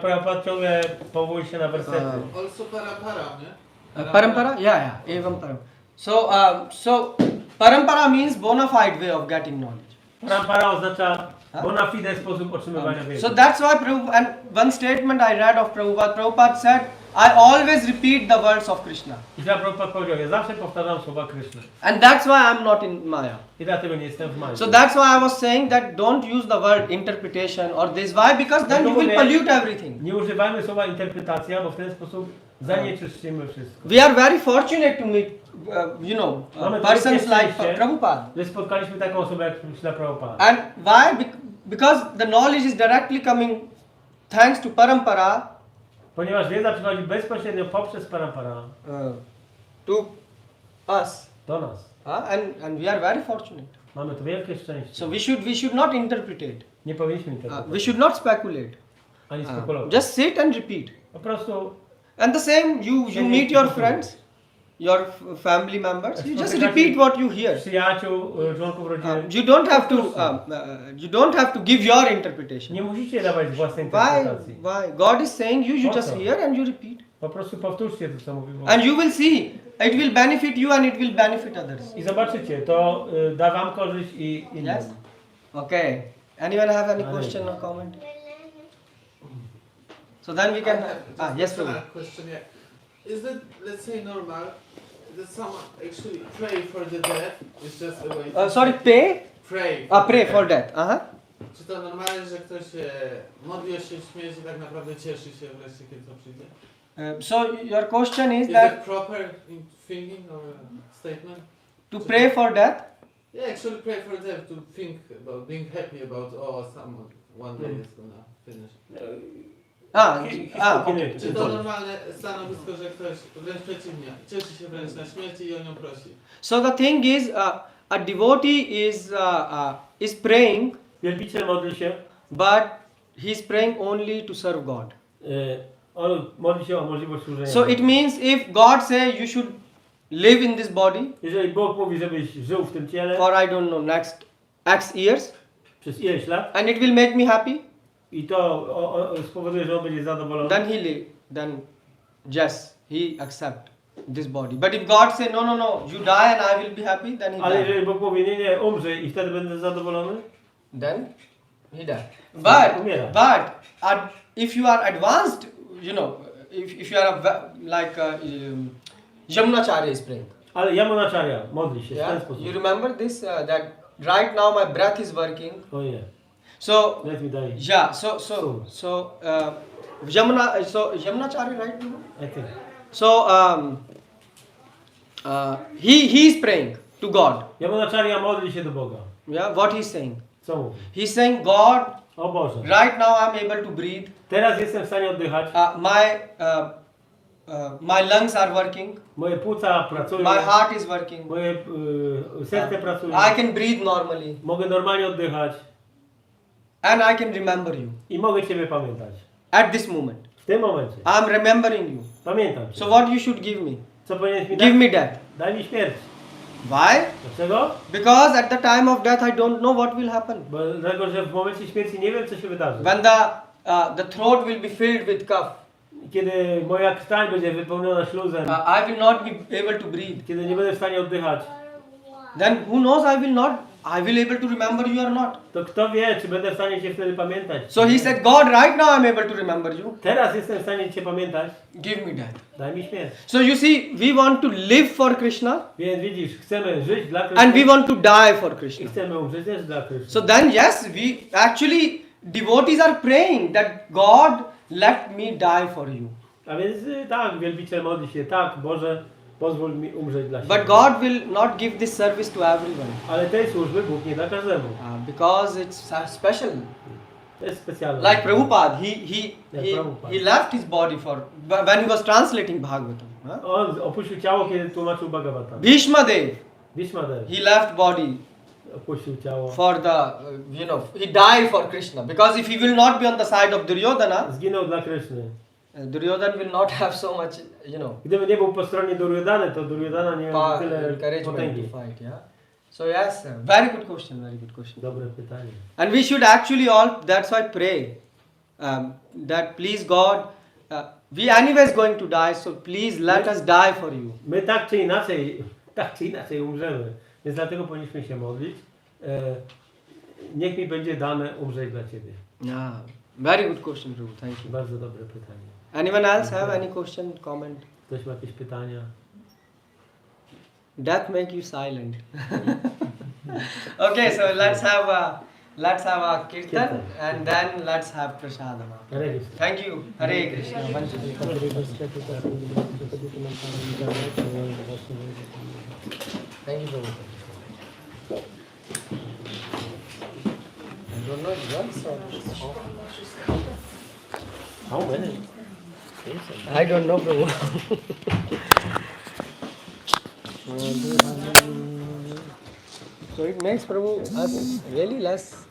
Prabhupada ciągle powołuje się na wersety. Also parampara, nie? Parampara? Yeah, evam param. So parampara means bona fide way of getting knowledge. Parampara oznacza bona fide sposób otrzymywania wiedzy. So that's why Prabhupada, and one statement I read of Prabhupada said, I always repeat the words of Krishna. I Prabhupada powiedział, ja zawsze powtarzam słowa Kryszny. And that's why I'm not in Maya. I dlatego nie jestem w Maji. So that's why I was saying that don't use the word interpretation or this. Why? Because then you will pollute everything. Nie używajmy słowa interpretacja, bo w ten sposób zanieczyszczymy wszystko. We are very fortunate to meet, persons like Prabhupada. Że spotkaliśmy taką osobę jak Śrila Prabhupada. And why? Because the knowledge is directly coming thanks to parampara. Ponieważ wiedza przychodzi bezpośrednio poprzez parampara To us. do nas. And we are very fortunate. Mamy tu wielkie szczęście. So we should not interpret it. Nie powinniśmy interpretować. We should not speculate. Ani spekulować. Just sit and repeat. Po prostu. And the same, you meet your friends, your family members. You just repeat what you hear. Przyjaciół, członków rodziny. You don't have to give your interpretation. Nie musicie dawać własnej interpretacji. Why? God is saying you just hear and you repeat. Po prostu powtórzcie to, co mówi Bóg. And you will see, it will benefit you and it will benefit others. I zobaczycie, to da wam korzyść i innym. Yes? Okay. Anyone have any question or comment? So then we can... yes, Prabhu. Question, yeah. Is it, let's say, normal that someone actually pray for the dead? It's just a way to Sorry, pay? pray. Pray for death. Czy to normalne, że ktoś modli o się śmierci, tak naprawdę cieszy się wreszcie, kiedy to przyjdzie? So your question is Is that that proper in thinking or statement? to pray for death? Yeah, actually pray for them to think about being happy about someone one day is gonna finish. Okay. Czy to normalne stanowisko, że ktoś wręcz przeciwnie, cieszy się wręcz na śmierci i o nią prosi? So the thing is, a devotee is praying, Wielbiciel modli się, but he's praying only to serve God. on modli się o możliwość służenia. So it means if God say you should live in this body Jeżeli Bóg mówi, żebyś żył w tym ciele for I don't know next X years, przez ileś lat and it will make me happy, i to spowoduje, że on będzie zadowolony, then then yes, he accept this body. But if God say no, you die and I will be happy, then he ale die. jeżeli Bóg mówi, nie, umrzyj i wtedy będę zadowolony, Then he die. Umiera. But if you are advanced, you know, if you are Yamunacharya is praying. ale Yamunacharya modli się w ten Yeah, sposób. you remember this that right now my breath is working. O nie, So let me die. yeah, so Yamunacharya, right? I think. So he is praying to God. Yamunacharya modli się do Boga. Yeah, what he's saying? Co mówi? He's saying, God, O Boże, right now I'm able to breathe. teraz jestem w stanie oddychać, My lungs are working. moje płuca pracują, My heart is working. moje serce pracuje, I can breathe normally, mogę normalnie oddychać and I can remember you i mogę Ciebie pamiętać. at this moment. W tym momencie. I'm remembering you. Pamiętam Cię. So what you should give me? Co powinieneś mi dać? Give me death. Daj mi śmierć. Why? Dlaczego? Because at the time of death I don't know what will happen. Bo dlatego, że w momencie śmierci nie wiem, co się wydarzy. When the throat will be filled with cough, Kiedy moja krtań będzie wypełniona śluzem, I will not be able to breathe. kiedy nie będę w stanie oddychać, Then who knows I will able to remember you or not. to kto wie, czy będę w stanie Cię wtedy pamiętać. So he said, God, right now I'm able to remember you. Teraz jestem w stanie Cię pamiętać. Give me death. Daj mi śmierć. So you see, we want to live for Krishna Więc widzisz, chcemy żyć dla Kryszny and we want to die for i Krishna. chcemy umrzeć też dla Kryszny. So then yes, we actually, devotees are praying that God let me die for you. A więc tak, wielbiciel modli się, tak, Boże, pozwól mi umrzeć dla Ciebie. But God will not give this service to everyone. Ale tej służby Bóg nie da każdemu. Because it's special. To jest specjalne. Like Prabhupada, Prabhupada. he left his body when he was translating Bhagavatam. On opuścił ciało, kiedy tłumaczył Bhagavatam. Bhishma Dev, Bhishmadev he left body opuścił ciało. for the, he died for Krishna. Because if he will not be on the side of Duryodhana, Zginął dla Kryszny. Duryodhana will not have so much, Gdyby nie był po stronie Duryodhany, to Duryodhana nie miał tyle encouragement potęgi. to fight. Yeah. So yes, sir. Very good question. Very good question. Dobre pytanie. And we should actually all. That's why pray. That please God, we anyways going to die. So please let us die for you. My tak czy inaczej umrzemy. Więc dlatego powinniśmy się modlić. Niech mi będzie dane umrzeć dla Ciebie. Yeah. Very good question, Prabhu. Thank you. Bardzo dobre pytanie. Anyone else have any question, comment? Ktoś ma jakieś pytania? Death make you silent. Okay, so let's have a kirtan and then let's have prasadam. Hare Krishna. Thank you. Hare Krishna. Thank you, Prabhu. I don't know once or How many? I don't know, Prabhu. So it makes Prabhu us really less